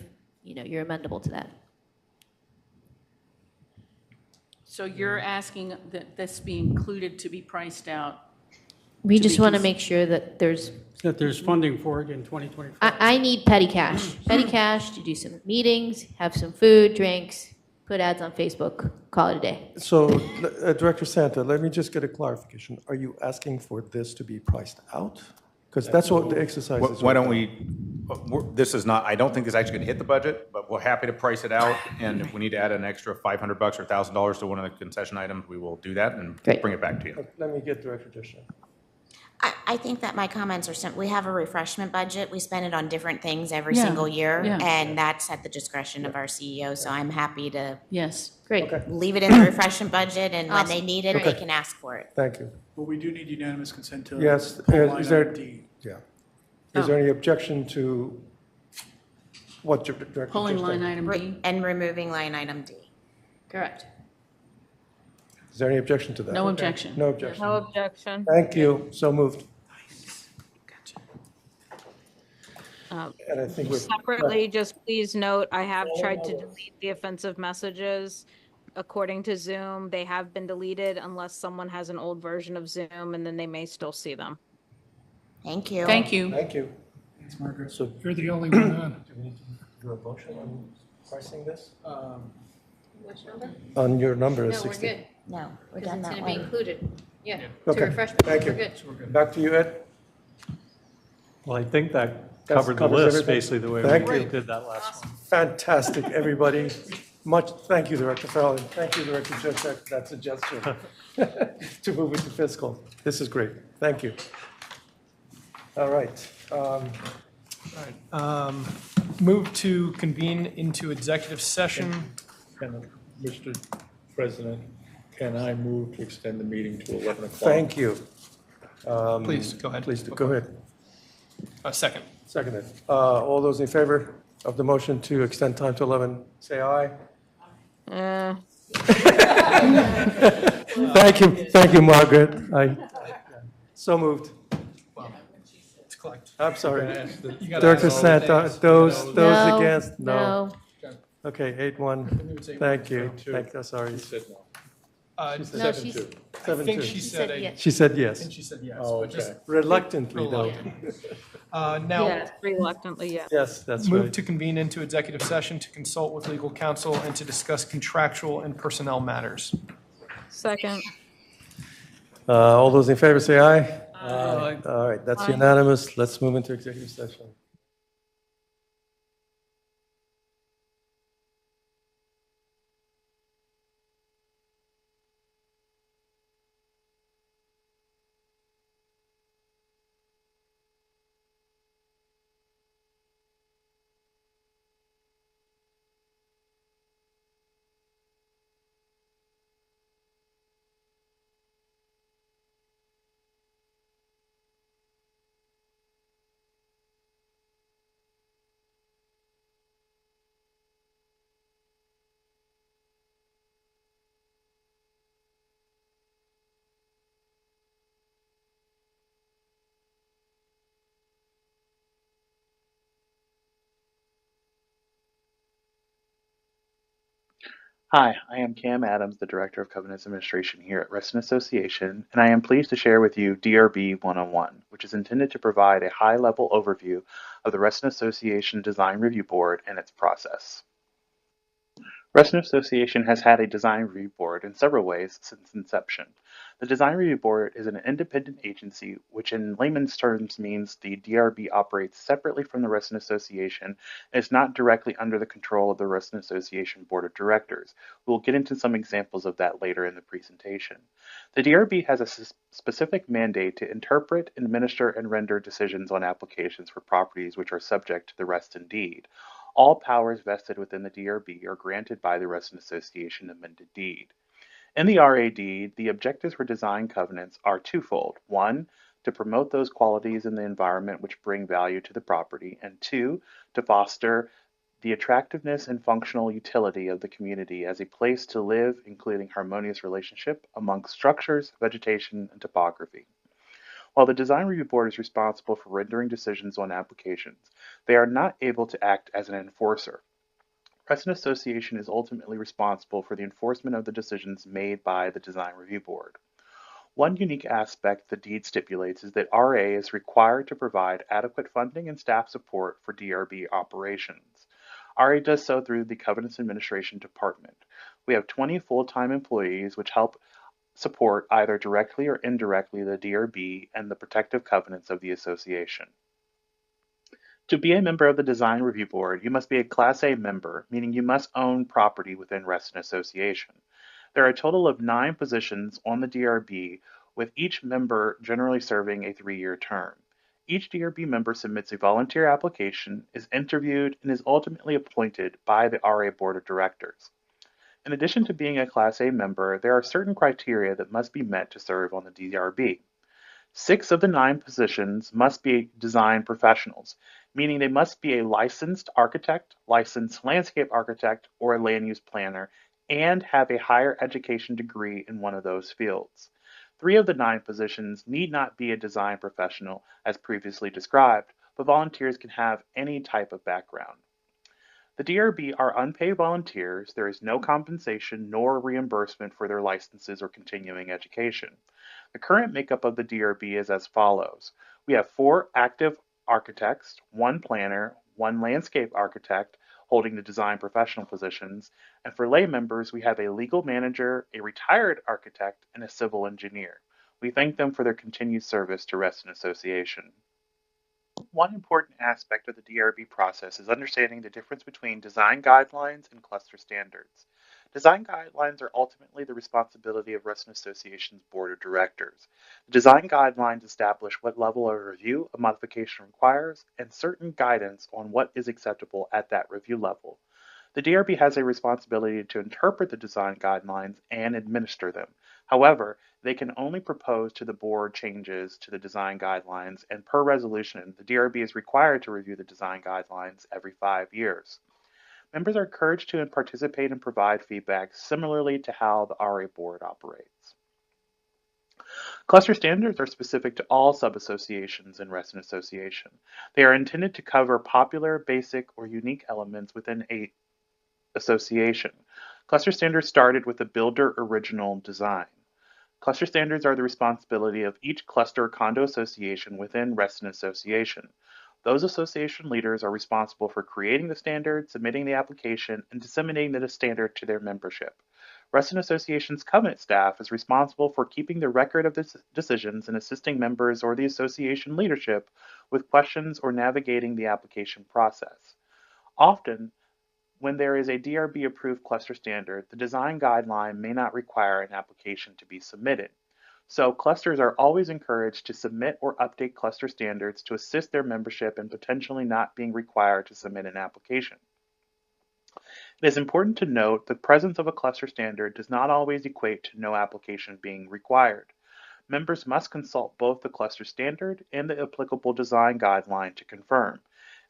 you're amendable to that. So you're asking that this be included to be priced out? We To just be want to cons- make sure that there's, That there's funding for it in 2024. I need petty cash. Petty cash to do some meetings, have some food, drinks, put ads on Facebook, call it a day. So, Director Santa, let me just get a clarification. Are you asking for this to be priced out? Because that's what the exercise is. Why right don't now. this is not, I don't think this is actually going to hit the budget, but we're happy to price it out. And if we need to add an extra $500 or $1,000 to one of the concession items, we will do that and bring it back to you. Let me get Director Jeshak. I think that my comments are simple. We have a refreshment budget. We spend it on different things every Yeah, single year, yeah. and that's at the discretion of our CEO. So I'm happy to Yes. Great. leave it in the refreshment budget, and when they Awesome. need it, they can ask for it. Thank you. But we do need unanimous consent to. Yes, pull line is there, item D. yeah. Is there any objection to what Director Pulling just line said? item B? And removing line item D. Correct. Is there any objection to that? No Okay. objection. No objection. No objection. Thank you. So moved. Um, And I think we're. Separately, just please note, I have tried to delete the offensive messages. According to Zoom, they have been deleted unless someone has an old version of Zoom, and then they may still see them. Thank you. Thank you. Thank you. Thanks, Margaret. So You're the only one on. do we need to do a motion on pricing this? Which number? On your number No, is we're 60. good. No, we're Because done it's that going to be way. included. Yeah. Okay, To refreshment. thank you. We're good. Back to you, Ed. Well, I think that That covered the covers list, everything. basically, the way Thank we you. did that last one. Fantastic, everybody. Thank you, Director Farrell, and thank you, Director Jeshak, for that suggestion to move into fiscal. This is great. Thank you. All right. Move to convene into executive session. Mr. President, can I move to extend the meeting to 11 o'clock? Thank you. Please, go ahead. Please, go ahead. Second. Seconded. All those in favor of the motion to extend time to 11, say aye. Thank you, Margaret. So moved. It's collect. I'm sorry. You gotta Director ask all Santa, those. those No, against? no. Okay, 8-1. Thank you. Thank you, sorry. You said no. No, she's, I think 7-2. she said a. yes. She said I yes. think she said yes. Oh, but just okay. Reluctantly, though. Now, Yes, reluctantly, yes. Yes, that's move right. to convene into executive session to consult with legal counsel and to discuss contractual and personnel matters. Second. All those in favor, say aye. Aye. All right, that's Aye. unanimous. Let's move into executive session. Hi, I am Cam Adams, the Director of Covenants Administration here at Reston Association, and I am pleased to share with you DRB 101, which is intended to provide a high-level overview of the Reston Association Design Review Board and its process. Reston Association has had a design review board in several ways since inception. The Design Review Board is an independent agency, which in layman's terms means the DRB operates separately from the Reston Association and is not directly under the control of the Reston Association Board of Directors. We will get into some examples of that later in the presentation. The DRB has a specific mandate to interpret, administer, and render decisions on applications for properties which are subject to the Reston Deed. All powers vested within the DRB are granted by the Reston Association amended deed. In the RA deed, the objectives for design covenants are twofold. One, to promote those qualities in the environment which bring value to the property, and two, to foster the attractiveness and functional utility of the community as a place to live, including harmonious relationship amongst structures, vegetation, and topography. While the Design Review Board is responsible for rendering decisions on applications, they are not able to act as an enforcer. Reston Association is ultimately responsible for the enforcement of the decisions made by the Design Review Board. One unique aspect the deed stipulates is that RA is required to provide adequate funding and staff support for DRB operations. RA does so through the Covenants Administration Department. We have 20 full-time employees which help support either directly or indirectly the DRB and the protective covenants of the association. To be a member of the Design Review Board, you must be a Class A member, meaning you must own property within Reston Association. There are a total of 9 positions on the DRB, with each member generally serving a 3-year term. Each DRB member submits a volunteer application, is interviewed, and is ultimately appointed by the RA Board of Directors. In addition to being a Class A member, there are certain criteria that must be met to serve on the DRB. 6 of the 9 positions must be design professionals, meaning they must be a licensed architect, licensed landscape architect, or a land use planner, and have a higher education degree in one of those fields. 3 of the 9 positions need not be a design professional, as previously described, but volunteers can have any type of background. The DRB are unpaid volunteers. There is no compensation nor reimbursement for their licenses or continuing education. The current makeup of the DRB is as follows. We have 4 active architects, 1 planner, 1 landscape architect holding the design professional positions, and for lay members, we have a legal manager, a retired architect, and a civil engineer. We thank them for their continued service to Reston Association. One important aspect of the DRB process is understanding the difference between design guidelines and cluster standards. Design guidelines are ultimately the responsibility of Reston Association's Board of Directors. The design guidelines establish what level of review a modification requires and certain guidance on what is acceptable at that review level. The DRB has a responsibility to interpret the design guidelines and administer them. However, they can only propose to the board changes to the design guidelines, and per resolution, the DRB is required to review the design guidelines every 5 years. Members are encouraged to participate and provide feedback similarly to how the RA board operates. Cluster standards are specific to all sub-associations in Reston Association. They are intended to cover popular, basic, or unique elements within a association. Cluster standards started with the builder original design. Cluster standards are the responsibility of each cluster condo association within Reston Association. Those association leaders are responsible for creating the standard, submitting the application, and disseminating the standard to their membership. Reston Association's covenant staff is responsible for keeping the record of the decisions and assisting members or the association leadership with questions or navigating the application process. Often, when there is a DRB-approved cluster standard, the design guideline may not require an application to be submitted. So clusters are always encouraged to submit or update cluster standards to assist their membership in potentially not being required to submit an application. It is important to note the presence of a cluster standard does not always equate to no application being required. Members must consult both the cluster standard and the applicable design guideline to confirm.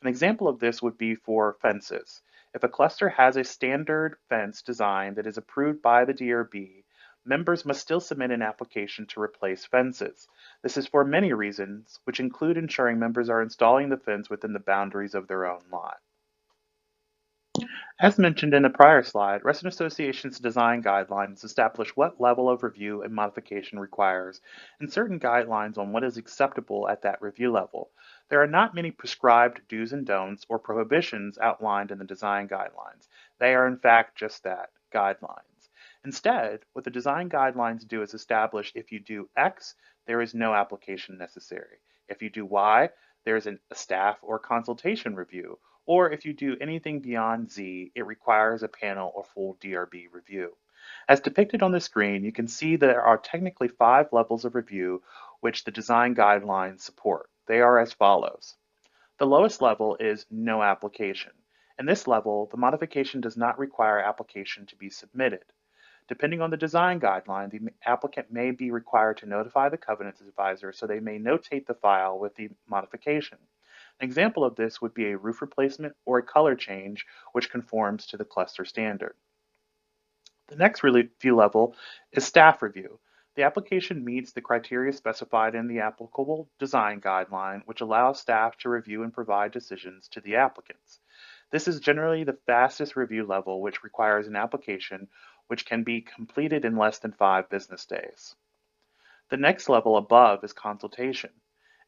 An example of this would be for fences. If a cluster has a standard fence design that is approved by the DRB, members must still submit an application to replace fences. This is for many reasons, which include ensuring members are installing the fence within the boundaries of their own lot. As mentioned in a prior slide, Reston Association's design guidelines establish what level of review and modification requires, and certain guidelines on what is acceptable at that review level. There are not many prescribed do's and don'ts or prohibitions outlined in the design guidelines. They are in fact just that, guidelines. Instead, what the design guidelines do is establish if you do X, there is no application necessary. If you do Y, there is a staff or consultation review. Or if you do anything beyond Z, it requires a panel or full DRB review. As depicted on the screen, you can see there are technically 5 levels of review which the design guidelines support. They are as follows. The lowest level is no application. In this level, the modification does not require application to be submitted. Depending on the design guideline, the applicant may be required to notify the covenants advisor so they may notate the file with the modification. An example of this would be a roof replacement or a color change which conforms to the cluster standard. The next review level is staff review. The application meets the criteria specified in the applicable design guideline, which allows staff to review and provide decisions to the applicants. This is generally the fastest review level, which requires an application which can be completed in less than 5 business days. The next level above is consultation.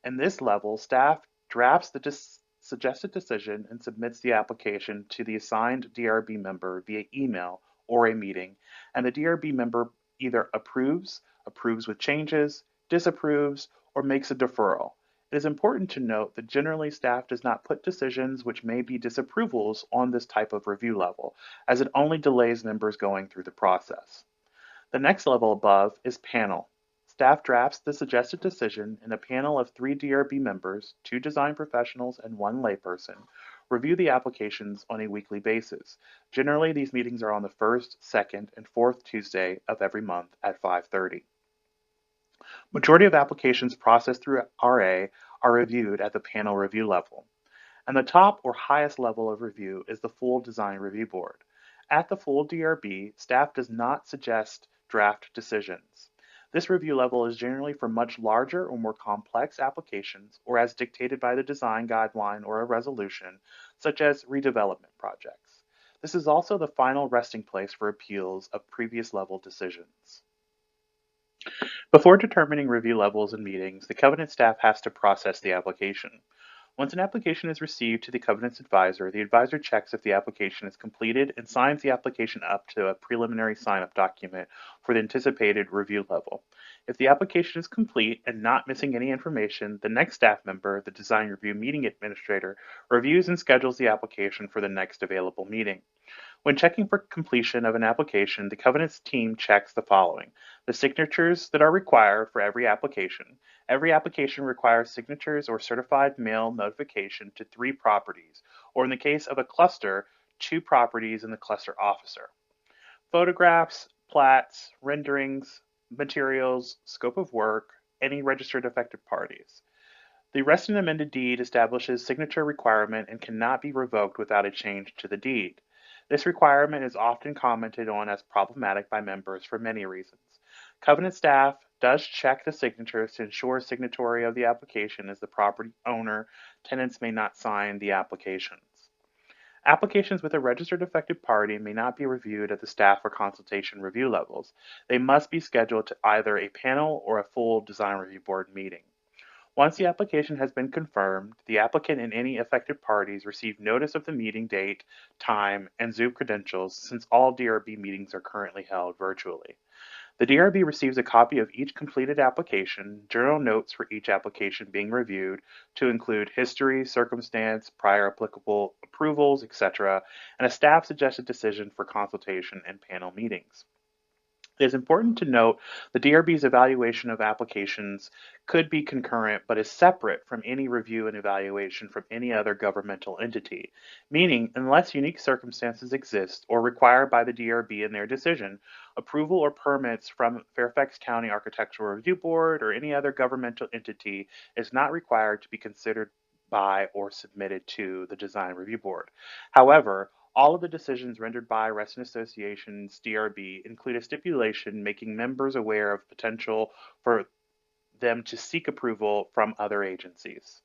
In this level, staff drafts the suggested decision and submits the application to the assigned DRB member via email or a meeting, and the DRB member either approves with changes, disapproves, or makes a deferral. It is important to note that generally staff does not put decisions which may be disapprovals on this type of review level, as it only delays members going through the process. The next level above is panel. Staff drafts the suggested decision, and a panel of 3 DRB members, 2 design professionals, and 1 layperson review the applications on a weekly basis. Generally, these meetings are on the first, second, and fourth Tuesday of every month at 5:30. Majority of applications processed through RA are reviewed at the panel review level. And the top or highest level of review is the full design review board. At the full DRB, staff does not suggest draft decisions. This review level is generally for much larger or more complex applications, or as dictated by the design guideline or a resolution, such as redevelopment projects. This is also the final resting place for appeals of previous level decisions. Before determining review levels in meetings, the Covenant staff has to process the application. Once an application is received to the Covenant's advisor, the advisor checks if the application is completed and signs the application up to a preliminary sign-up document for the anticipated review level. If the application is complete and not missing any information, the next staff member, the design review meeting administrator, reviews and schedules the application for the next available meeting. When checking for completion of an application, the Covenant's team checks the following: the signatures that are required for every application. Every application requires signatures or certified mail notification to 3 properties, or in the case of a cluster, 2 properties and the cluster officer. Photographs, plats, renderings, materials, scope of work, any registered affected parties. The rest and amended deed establishes signature requirement and cannot be revoked without a change to the deed. This requirement is often commented on as problematic by members for many reasons. Covenant staff does check the signatures to ensure signatory of the application is the property owner. Tenants may not sign the applications. Applications with a registered affected party may not be reviewed at the staff or consultation review levels. They must be scheduled to either a panel or a full design review board meeting. Once the application has been confirmed, the applicant and any affected parties receive notice of the meeting date, time, and Zoom credentials, since all DRB meetings are currently held virtually. The DRB receives a copy of each completed application, journal notes for each application being reviewed to include history, circumstance, prior applicable approvals, etc., and a staff suggested decision for consultation and panel meetings. It is important to note the DRB's evaluation of applications could be concurrent but is separate from any review and evaluation from any other governmental entity, meaning unless unique circumstances exist or required by the DRB in their decision, approval or permits from Fairfax County Architectural Review Board or any other governmental entity is not required to be considered by or submitted to the Design Review Board. However, all of the decisions rendered by resident associations DRB include a stipulation making members aware of potential for them to seek approval from other agencies.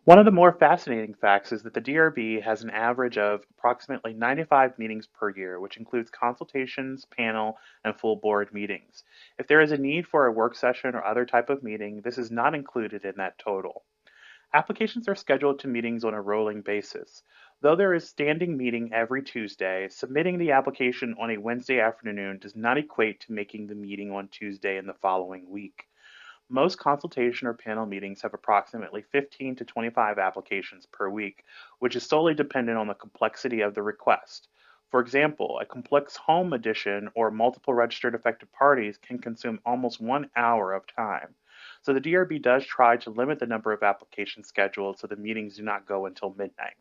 One of the more fascinating facts is that the DRB has an average of approximately 95 meetings per year, which includes consultations, panel, and full board meetings. If there is a need for a work session or other type of meeting, this is not included in that total. Applications are scheduled to meetings on a rolling basis. Though there is standing meeting every Tuesday, submitting the application on a Wednesday afternoon does not equate to making the meeting on Tuesday in the following week. Most consultation or panel meetings have approximately 15 to 25 applications per week, which is solely dependent on the complexity of the request. For example, a complex home addition or multiple registered affected parties can consume almost 1 hour of time. So the DRB does try to limit the number of applications scheduled so the meetings do not go until midnight.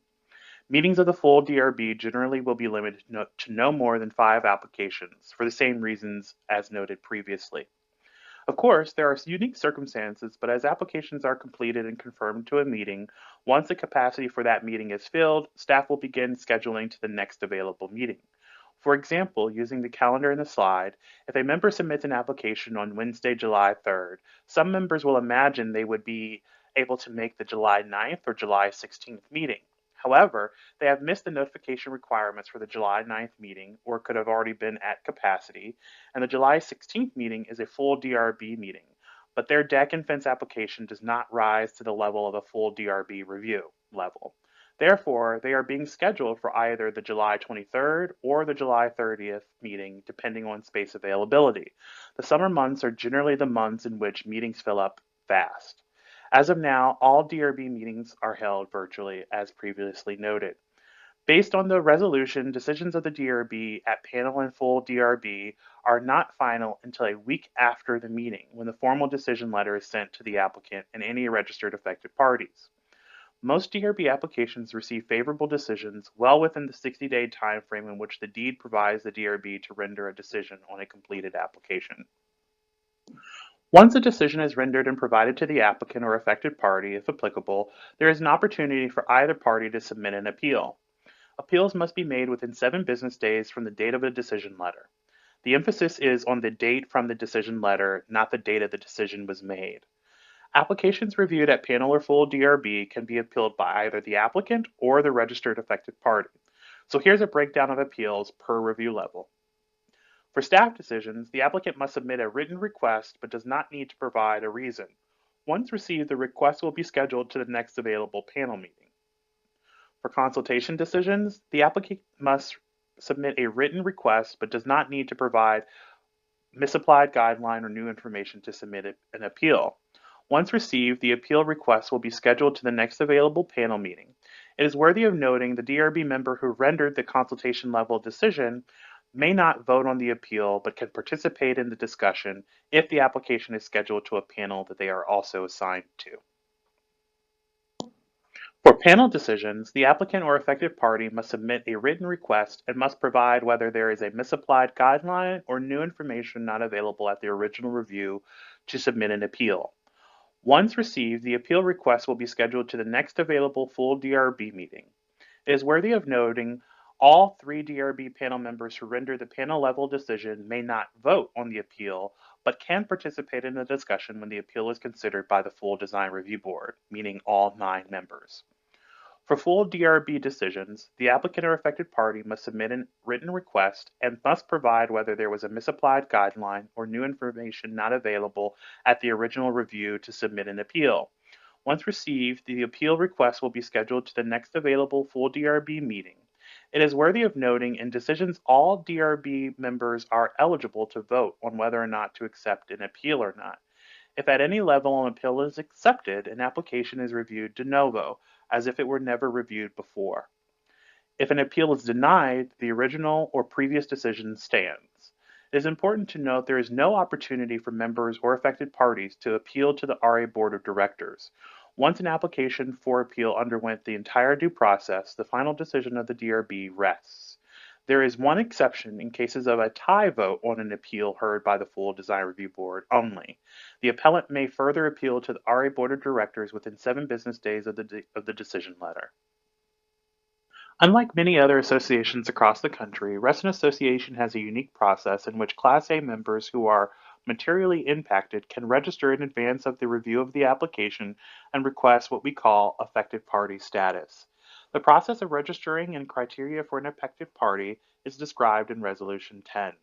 Meetings of the full DRB generally will be limited to no more than 5 applications, for the same reasons as noted previously. Of course, there are unique circumstances, but as applications are completed and confirmed to a meeting, once the capacity for that meeting is filled, staff will begin scheduling to the next available meeting. For example, using the calendar in the slide, if a member submits an application on Wednesday, July 3rd, some members will imagine they would be able to make the July 9th or July 16th meeting. However, they have missed the notification requirements for the July 9th meeting or could have already been at capacity, and the July 16th meeting is a full DRB meeting, but their deck and fence application does not rise to the level of a full DRB review level. Therefore, they are being scheduled for either the July 23rd or the July 30th meeting, depending on space availability. The summer months are generally the months in which meetings fill up fast. As of now, all DRB meetings are held virtually, as previously noted. Based on the resolution, decisions of the DRB at panel and full DRB are not final until a week after the meeting, when the formal decision letter is sent to the applicant and any registered affected parties. Most DRB applications receive favorable decisions well within the 60-day time frame in which the deed provides the DRB to render a decision on a completed application. Once a decision is rendered and provided to the applicant or affected party, if applicable, there is an opportunity for either party to submit an appeal. Appeals must be made within 7 business days from the date of a decision letter. The emphasis is on the date from the decision letter, not the date of the decision was made. Applications reviewed at panel or full DRB can be appealed by either the applicant or the registered affected party. So here's a breakdown of appeals per review level. For staff decisions, the applicant must submit a written request but does not need to provide a reason. Once received, the request will be scheduled to the next available panel meeting. For consultation decisions, the applicant must submit a written request but does not need to provide misapplied guideline or new information to submit an appeal. Once received, the appeal request will be scheduled to the next available panel meeting. It is worthy of noting the DRB member who rendered the consultation level decision may not vote on the appeal but can participate in the discussion if the application is scheduled to a panel that they are also assigned to. For panel decisions, the applicant or affected party must submit a written request and must provide whether there is a misapplied guideline or new information not available at the original review to submit an appeal. Once received, the appeal request will be scheduled to the next available full DRB meeting. It is worthy of noting all 3 DRB panel members who render the panel level decision may not vote on the appeal, but can participate in the discussion when the appeal is considered by the full design review board, meaning all 9 members. For full DRB decisions, the applicant or affected party must submit a written request and must provide whether there was a misapplied guideline or new information not available at the original review to submit an appeal. Once received, the appeal request will be scheduled to the next available full DRB meeting. It is worthy of noting in decisions all DRB members are eligible to vote on whether or not to accept an appeal or not. If at any level an appeal is accepted, an application is reviewed de novo, as if it were never reviewed before. If an appeal is denied, the original or previous decision stands. It is important to note there is no opportunity for members or affected parties to appeal to the RA Board of Directors. Once an application for appeal underwent the entire due process, the final decision of the DRB rests. There is one exception in cases of a tie vote on an appeal heard by the full design review board only. The appellant may further appeal to the RA Board of Directors within 7 business days of the decision letter. Unlike many other associations across the country, Reston Association has a unique process in which Class A members who are materially impacted can register in advance of the review of the application and request what we call affected party status. The process of registering and criteria for an affected party is described in Resolution 10.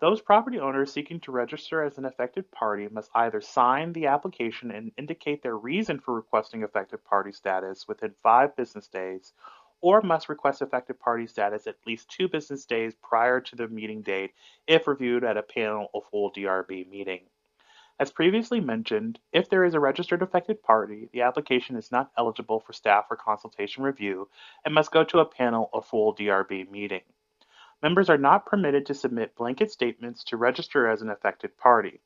Those property owners seeking to register as an affected party must either sign the application and indicate their reason for requesting affected party status within 5 business days, or must request affected party status at least 2 business days prior to the meeting date if reviewed at a panel or full DRB meeting. As previously mentioned, if there is a registered affected party, the application is not eligible for staff or consultation review and must go to a panel or full DRB meeting. Members are not permitted to submit blanket statements to register as an affected party.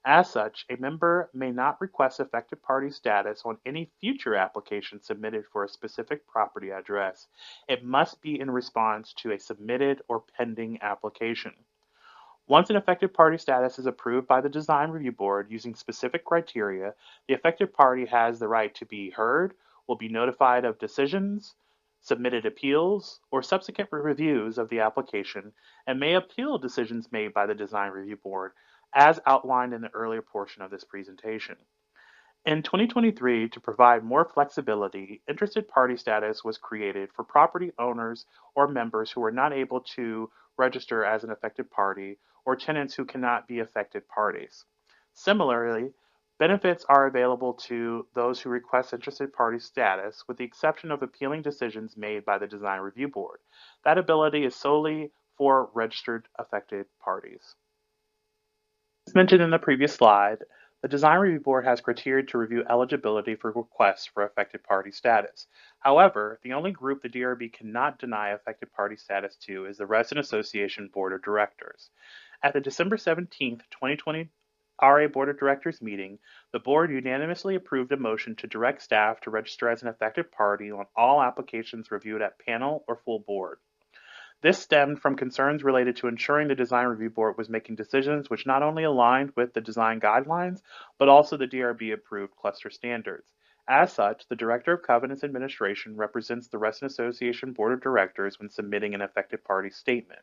As such, a member may not request affected party status on any future application submitted for a specific property address. It must be in response to a submitted or pending application. Once an affected party status is approved by the Design Review Board using specific criteria, the affected party has the right to be heard, will be notified of decisions, submitted appeals, or subsequent reviews of the application, and may appeal decisions made by the Design Review Board, as outlined in the earlier portion of this presentation. In 2023, to provide more flexibility, interested party status was created for property owners or members who are not able to register as an affected party or tenants who cannot be affected parties. Similarly, benefits are available to those who request interested party status, with the exception of appealing decisions made by the Design Review Board. That ability is solely for registered affected parties. As mentioned in the previous slide, the Design Review Board has criteria to review eligibility for requests for affected party status. However, the only group the DRB cannot deny affected party status to is the Resident Association Board of Directors. At the December 17, 2020 RA Board of Directors meeting, the board unanimously approved a motion to direct staff to register as an affected party on all applications reviewed at panel or full board. This stemmed from concerns related to ensuring the Design Review Board was making decisions which not only aligned with the design guidelines, but also the DRB-approved cluster standards. As such, the Director of Covenants Administration represents the Resident Association Board of Directors when submitting an affected party statement.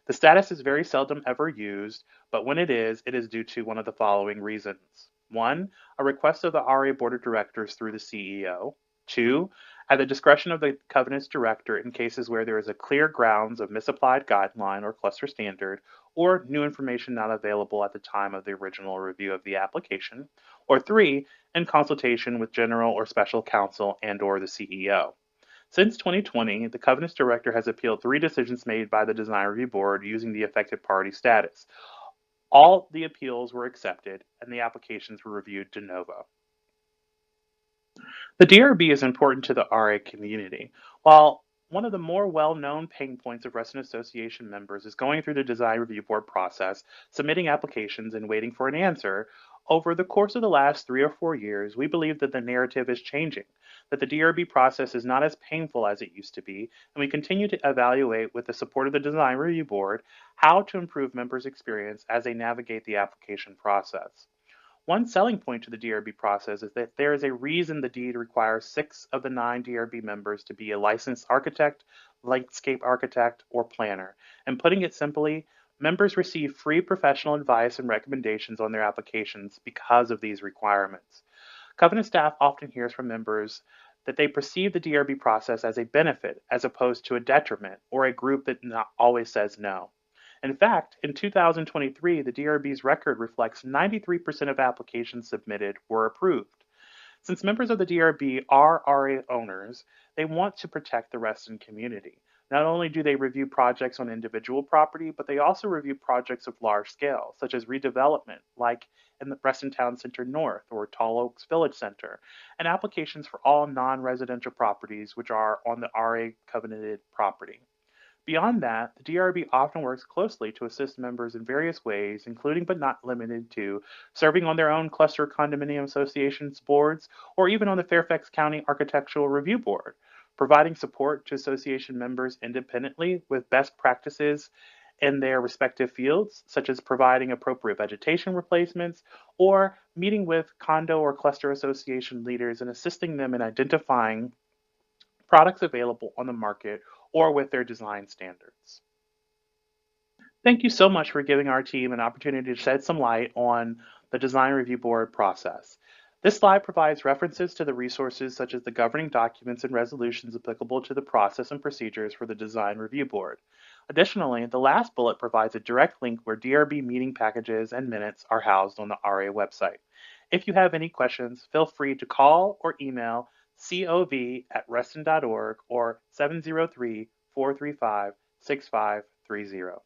The status is very seldom ever used, but when it is due to one of the following reasons. 1. A request of the RA Board of Directors through the CEO. 2. At the discretion of the Covenants Director in cases where there is a clear grounds of misapplied guideline or cluster standard, or new information not available at the time of the original review of the application. Or 3. In consultation with general or special counsel and/or the CEO. Since 2020, the Covenants Director has appealed 3 decisions made by the Design Review Board using the affected party status. All the appeals were accepted, and the applications were reviewed de novo. The DRB is important to the RA community. While one of the more well-known pain points of resident association members is going through the Design Review Board process, submitting applications, and waiting for an answer, over the course of the last 3 or 4 years, we believe that the narrative is changing, that the DRB process is not as painful as it used to be, and we continue to evaluate, with the support of the Design Review Board, how to improve members' experience as they navigate the application process. One selling point to the DRB process is that there is a reason the deed requires 6 of the 9 DRB members to be a licensed architect, landscape architect, or planner. And putting it simply, members receive free professional advice and recommendations on their applications because of these requirements. Covenant staff often hears from members that they perceive the DRB process as a benefit as opposed to a detriment, or a group that not always says no. In fact, in 2023, the DRB's record reflects 93% of applications submitted were approved. Since members of the DRB are RA owners, they want to protect the resident community. Not only do they review projects on individual property, but they also review projects of large scale, such as redevelopment, like in the Preston Town Center North or Tall Oaks Village Center, and applications for all non-residential properties which are on the RA covenanted property. Beyond that, the DRB often works closely to assist members in various ways, including but not limited to serving on their own cluster condominium associations boards, or even on the Fairfax County Architectural Review Board, providing support to association members independently with best practices in their respective fields, such as providing appropriate vegetation replacements, or meeting with condo or cluster association leaders and assisting them in identifying products available on the market or with their design standards. Thank you so much for giving our team an opportunity to shed some light on the Design Review Board process. This slide provides references to the resources such as the governing documents and resolutions applicable to the process and procedures for the Design Review Board. Additionally, the last bullet provides a direct link where DRB meeting packages and minutes are housed on the RA website. If you have any questions, feel free to call or email cov@reston.org or 703-435-6530.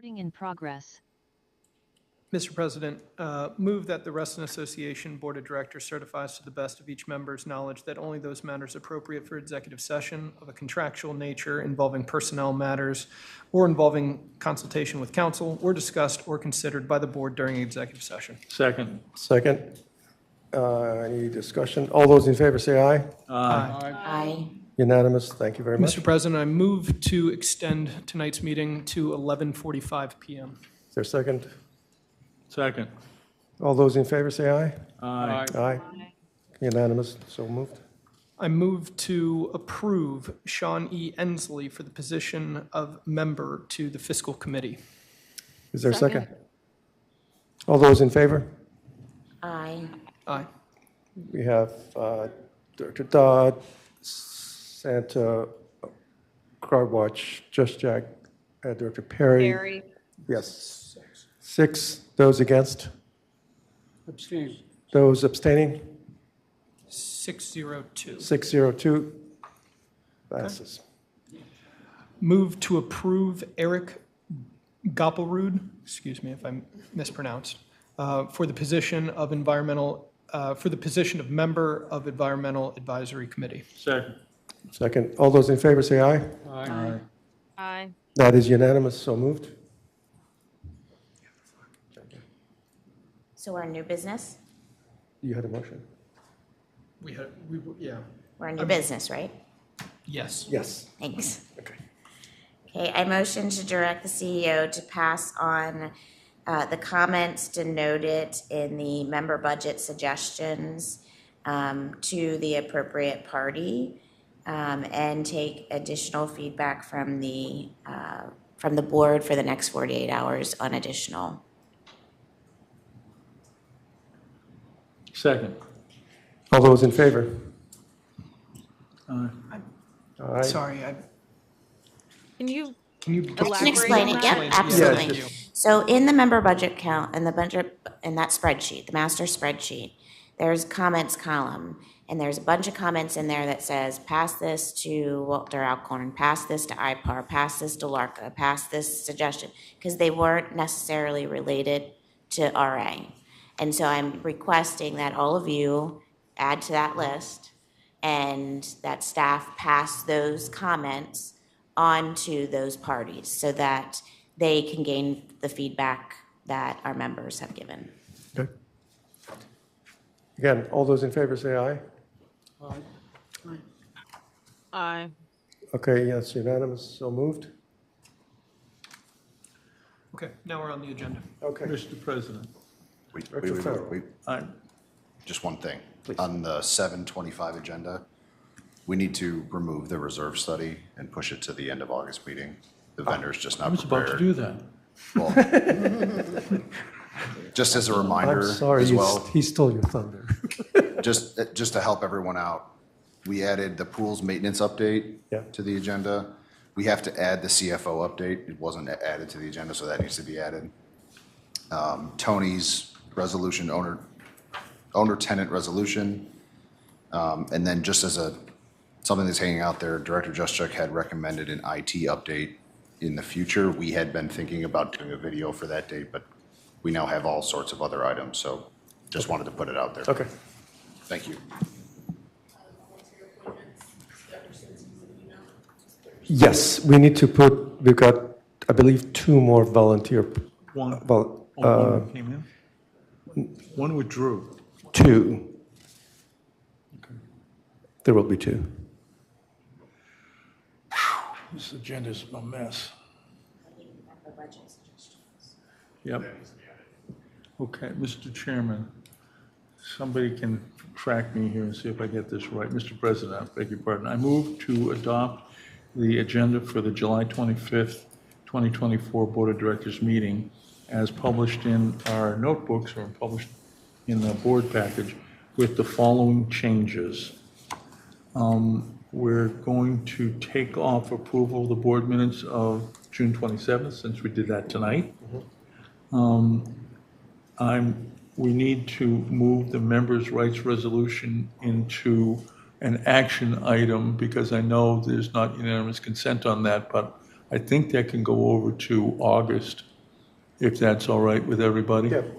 Recording in progress. Mr. President, move that the Reston Association Board of Directors certifies to the best of each member's knowledge that only those matters appropriate for executive session of a contractual nature involving personnel matters or involving consultation with counsel were discussed or considered by the board during executive session. Second. Second. Any discussion? All those in favor say aye. Aye. Unanimous. Thank you very much. Mr. President, I move to extend tonight's meeting to 11:45 p.m. Is there a second? Second. All those in favor say aye. Aye. Aye. Unanimous. So moved. I move to approve Sean E. Ensley for the position of member to the Fiscal Committee. Is there a second? All those in favor? Aye. Aye. We have Director Dodd, Santa, Crowdwatch, Just Jack, Director Perry. Perry. Yes. 6. Those against? Abstain. Those abstaining? 602. 602. Passes. Move to approve Eric Goppelrud, excuse me if I mispronounced, for the position of member of Environmental Advisory Committee. Second. Second. All those in favor say aye. Aye. Aye. That is unanimous. So moved. So our new business? You had a motion? Yeah. We're on new business, right? Yes. Yes. Thanks. Okay. Okay, I motion to direct the CEO to pass on the comments denoted in the member budget suggestions to the appropriate party and take additional feedback from the board for the next 48 hours on additional. Second. All those in favor? Aye. Aye. Sorry, Can you I elaborate can explain on it, that? yep, absolutely. Yeah, So in the member budget count, in the budget, in that spreadsheet, the master spreadsheet, there's comments column, and there's a bunch of comments in there that says, pass this to Walter Alcorn, pass this to IPAR, pass this to LARCA, pass this suggestion, because they weren't necessarily related to RA. And so I'm requesting that all of you add to that list and that staff pass those comments on to those parties so that they can gain the feedback that our members have given. Okay. Again, all those in favor say aye. Aye. Okay, yes, unanimous. So moved. Okay, now we're on the agenda. Okay. Mr. President. Wait, Director Farrell. Aye. Just one thing. Please. On the 7:25 agenda, we need to remove the reserve study and push it to the end of August meeting. The vendor's just I not was about to prepared. do that. Well, just as a reminder I'm sorry, as well, he stole your thunder. just to help everyone out, we added the pool's maintenance update Yeah. to the agenda. We have to add the CFO update. It wasn't added to the agenda, so that needs to be added. Tony's resolution, owner-tenant resolution. And then just as something that's hanging out there, Director Juszczyk had recommended an IT update in the future. We had been thinking about doing a video for that date, but we now have all sorts of other items, so just wanted to put it out there. Okay. Thank you. Yes, we need to put, we've got, I believe, 2 more volunteer. One. Well, One came in? One withdrew. 2. There will be 2. This agenda's a mess. Yep. Okay, Mr. Chairman, somebody can track me here and see if I get this right. Mr. President, I beg your pardon. I move to adopt the agenda for the July 25th, 2024 Board of Directors meeting as published in our notebooks or published in the board package with the following changes. We're going to take off approval of the board minutes of June 27th, since we did that tonight. We need to move the members' rights resolution into an action item because I know there's not unanimous consent on that, but I think that can go over to August if that's all right with everybody? Yep.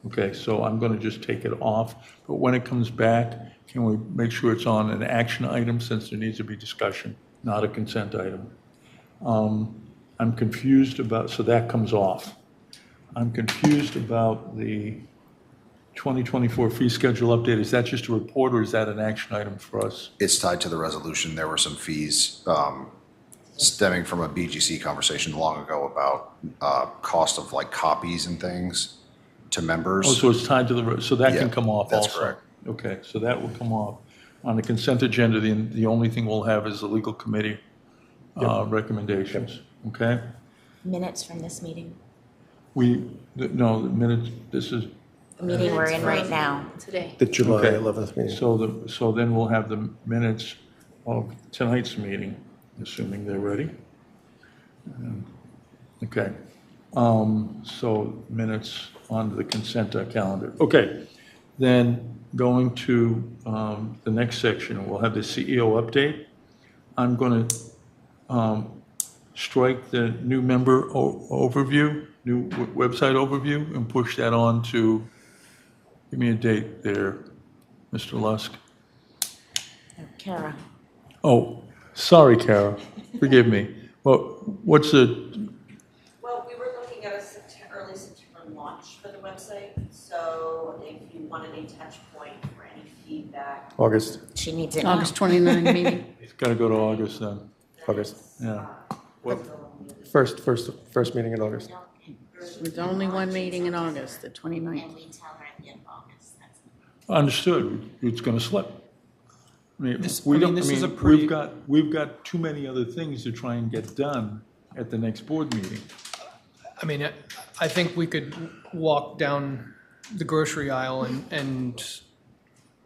Okay, so I'm going to just take it off, but when it comes back, can we make sure it's on an action item since there needs to be discussion, not a consent item? I'm confused about, so that comes off. I'm confused about the 2024 fee schedule update. Is that just a report or is that an action item for us? It's tied to the resolution. There were some fees stemming from a BGC conversation long ago about cost of like copies and things to members. Oh, so it's tied to the, so that Yeah, can come off also? that's correct. Okay, so that will come off. On the consent agenda, the only thing we'll have is the legal committee recommendations, okay? Minutes from this meeting, No, the minutes, this is, the meeting we're in right now. Today. The July Okay. 11th meeting. so then we'll have the minutes of tonight's meeting, assuming they're ready. Okay, so minutes on the consent calendar. Okay, then going to the next section, we'll have the CEO update. I'm going to strike the new member overview, new website overview, and push that on to, give me a date there, Mr. Lusk. Kara. Oh, sorry, Kara, forgive me. Well, what's the, Well, we were looking at a early September launch for the website, so if you wanted a touch point for any feedback. August. She needs it August 29 meeting. it's got to go to August then. August. Yeah. First meeting in August. There's only one meeting in August, the 29th. And we tell her at the end of August. Understood, it's going to slip. I mean, This- we I mean, don't, I this is a mean, pretty- we've got too many other things to try and get done at the next board meeting. I mean, I think we could walk down the grocery aisle and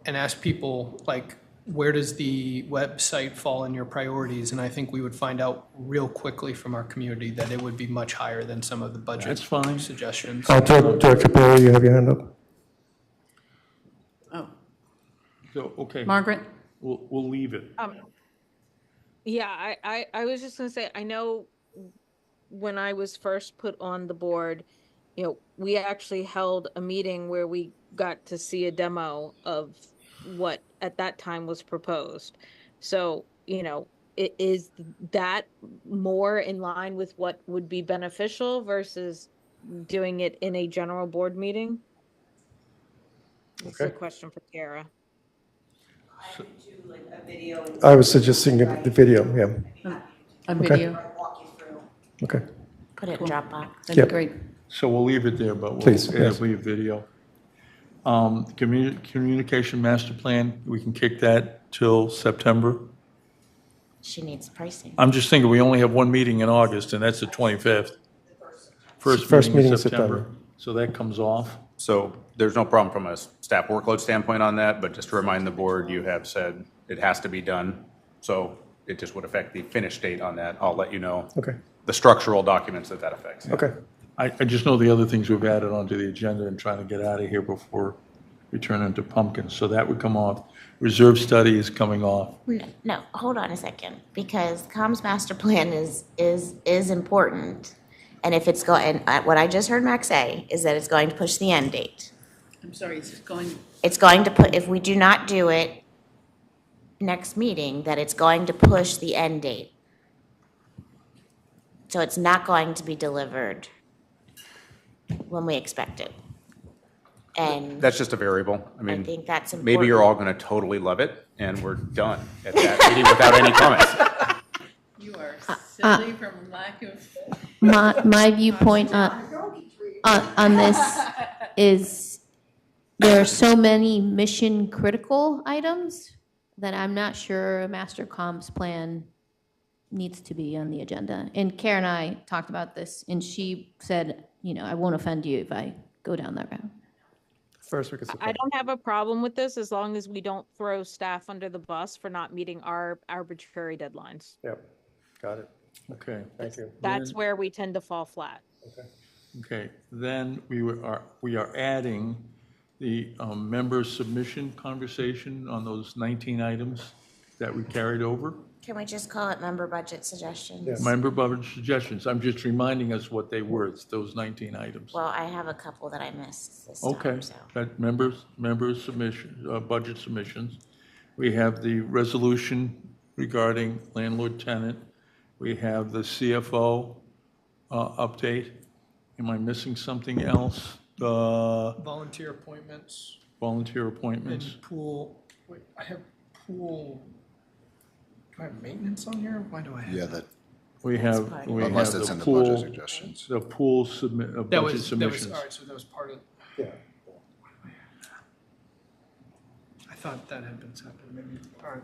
ask people, like, where does the website fall in your priorities? And I think we would find out real quickly from our community that it would be much higher than some of the budget That's fine. suggestions. Director Perry, you have your hand up? Oh, So, okay. Margaret? We'll leave it. Yeah, I was just gonna say, I know when I was first put on the board, we actually held a meeting where we got to see a demo of what at that time was proposed. So, is that more in line with what would be beneficial versus doing it in a general board meeting? That's a question for Kara. I could do like a video. I was suggesting the video, yeah. A Okay. video? Walk you through. Okay. Put it in Dropbox. That'd Yep. be great. So we'll leave it there, but we'll Please, add yes. a video. Communication master plan, we can kick that till September. She needs pricing. I'm just thinking, we only have one meeting in August, and that's the 25th. First meeting in September. So that comes off. So there's no problem from a staff workload standpoint on that, but just to remind the board, you have said it has to be done. So it just would affect the finish date on that. I'll let you know. Okay. The structural documents that affects. Okay. I just know the other things we've added onto the agenda and trying to get out of here before we turn into pumpkins. So that would come off. Reserve study is coming off. No, hold on a second, because comms master plan is important. And if it's going, what I just heard Max say is that it's going to push the end date. I'm sorry, is it going? It's going to put, if we do not do it next meeting, that it's going to push the end date. So it's not going to be delivered when we expect it. And That's just a variable. I mean, think that's maybe you're all going to totally love it, and we're done at that meeting without any comments. You are silly from lack of. My viewpoint on this is there are so many mission critical items that I'm not sure a master comms plan needs to be on the agenda. And Karen and I talked about this, and she said, I won't offend you if I go down that route. First week of I September. don't have a problem with this as long as we don't throw staff under the bus for not meeting our arbitrary deadlines. Yep, got it. Okay. Thank you. That's where we tend to fall flat. Okay, then we are adding the member submission conversation on those 19 items that we carried over. Can we just call it member budget suggestions? Member budget suggestions. I'm just reminding us what they were. It's those 19 items. Well, I have a couple that I missed this time, Okay, so. that members submission, budget submissions. We have the resolution regarding landlord tenant. We have the CFO update. Am I missing something else? Volunteer appointments Volunteer appointments. and pool, wait, I have pool, do I have maintenance on here? Why do I have? Yeah, that, We have, we have unless it's the in the budget pool, suggestions. the pool submit, That budget was, submissions. all right, so that was part of, Yeah. I thought that had been separate, maybe, all right.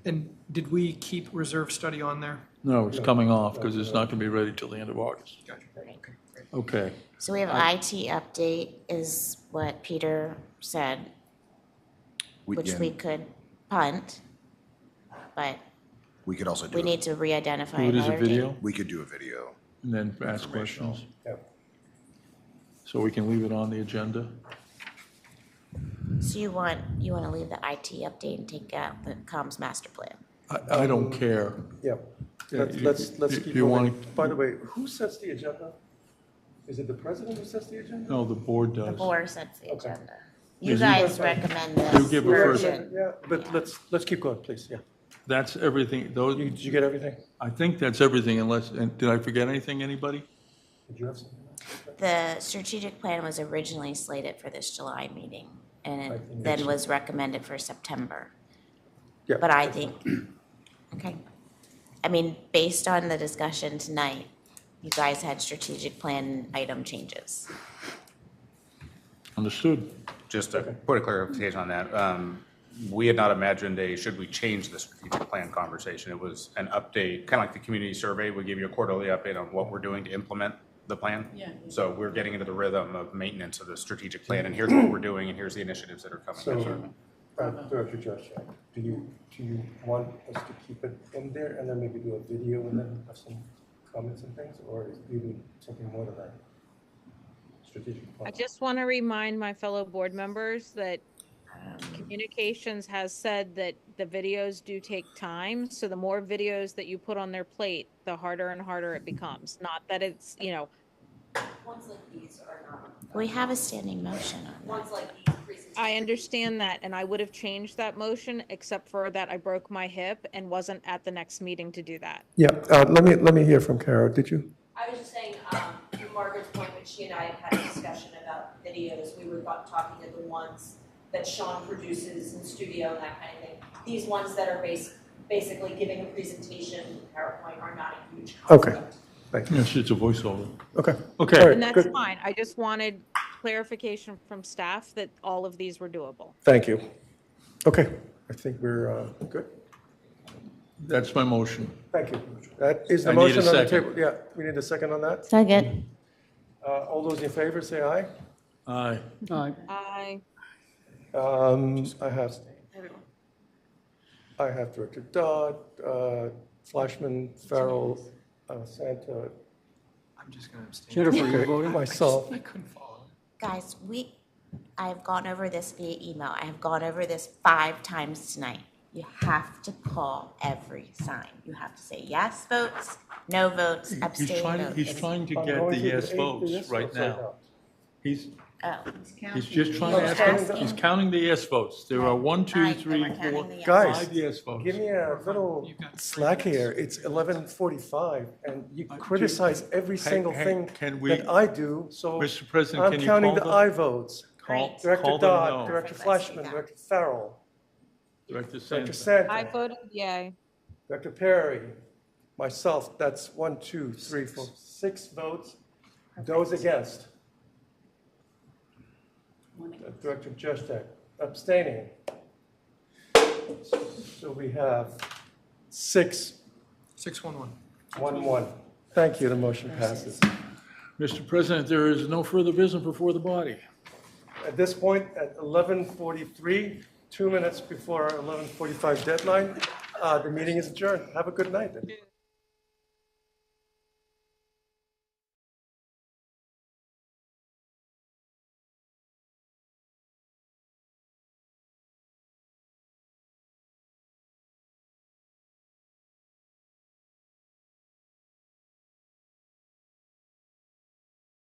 And did we keep reserve study on there? No, it's coming off because it's not going to be ready till the end of August. Gotcha, okay, great. Okay. So we have IT update is what Peter said, which we could punt, but We could also do. we need to re-identify Do it as a another date. video We could do a video. and then ask questions. Yeah. So we can leave it on the agenda? So you want to leave the IT update and take out the comms master plan? I don't care. Yeah. Yeah, Let's keep you moving. want- By the way, who sets the agenda? Is it the president who sets the agenda? No, the board does. The board sets the Okay. agenda. You Is guys you- recommend You this give a first- version. Yeah, but let's keep going, please, yeah. That's everything, those, Did you get everything? I think that's everything unless, and did I forget anything, anybody? Did you have something? The strategic plan was originally slated for this July meeting and I it think then it's- was recommended for September. Yeah. But I think, okay. I mean, based on the discussion tonight, you guys had strategic plan item changes. Understood. Just to put a clarification on that, we had not imagined should we change the strategic plan conversation? It was an update, kind of like the community survey, we give you a quarterly update on what we're doing to implement the plan. Yeah. So we're getting into the rhythm of maintenance of the strategic plan, and here's what we're doing, and here's the initiatives that are coming. So, Yes, sir. Director Josh, do you want us to keep it in there and then maybe do a video and then have some comments and things, or do you need something more than that? Strategic plan. I just want to remind my fellow board members that communications has said that the videos do take time. So the more videos that you put on their plate, the harder and harder it becomes. Not that it's, Ones like these are not. We have a standing motion on that. Ones like these presentations. I understand that, and I would have changed that motion, except for that I broke my hip and wasn't at the next meeting to do that. Yeah, let me hear from Carol, did you? I was just saying, to Margaret's point, when she and I had a discussion about videos, we were talking of the ones that Sean produces in studio and that kind of thing. These ones that are basically giving a presentation with PowerPoint are not a huge concept. Okay, thank you. Yes, it's a voiceover. Okay. Okay. All right, And that's good. fine. I just wanted clarification from staff that all of these were doable. Thank you. Okay, I think we're good. That's my motion. Thank you. That is the I need a motion on the second. table. Yeah, we need a second on that. Second. All those in favor, say aye. Aye. I I have Director Dodd, Flashman, Farrell, Santa. I'm just gonna abstain. Jennifer, you Okay, voting? myself. I couldn't follow. Guys, I have gone over this via email. I have gone over this 5 times tonight. You have to call every sign. You have to say yes votes, no votes, abstain votes. He's trying to I'm get going the through yes the votes yes right votes now. He's Oh, just trying to ask, he's counting the yes votes. There are 1, 2, Right, 3, we're counting 4, the yes 5 5 yes votes. Give me a little slack here. It's 11:45, and you criticize every single hey, thing can we- that I do, so Mr. President, I'm can you counting call the them? aye votes. Great. Director Call them Dodd, no. Director Perfect, let's do Flashman, that. Director Farrell, Director Director Santa. I Santa, voted yay. Director Perry, myself, that's 1, 2, 3, 4, 6 votes. Those against? Director Justek abstaining. So we have 6, 611. 1, 1. Thank you, the motion passes. Mr. President, there is no further business before the body. At this point, at 11:43, 2 minutes before our 11:45 deadline, the meeting is adjourned. Have a good night.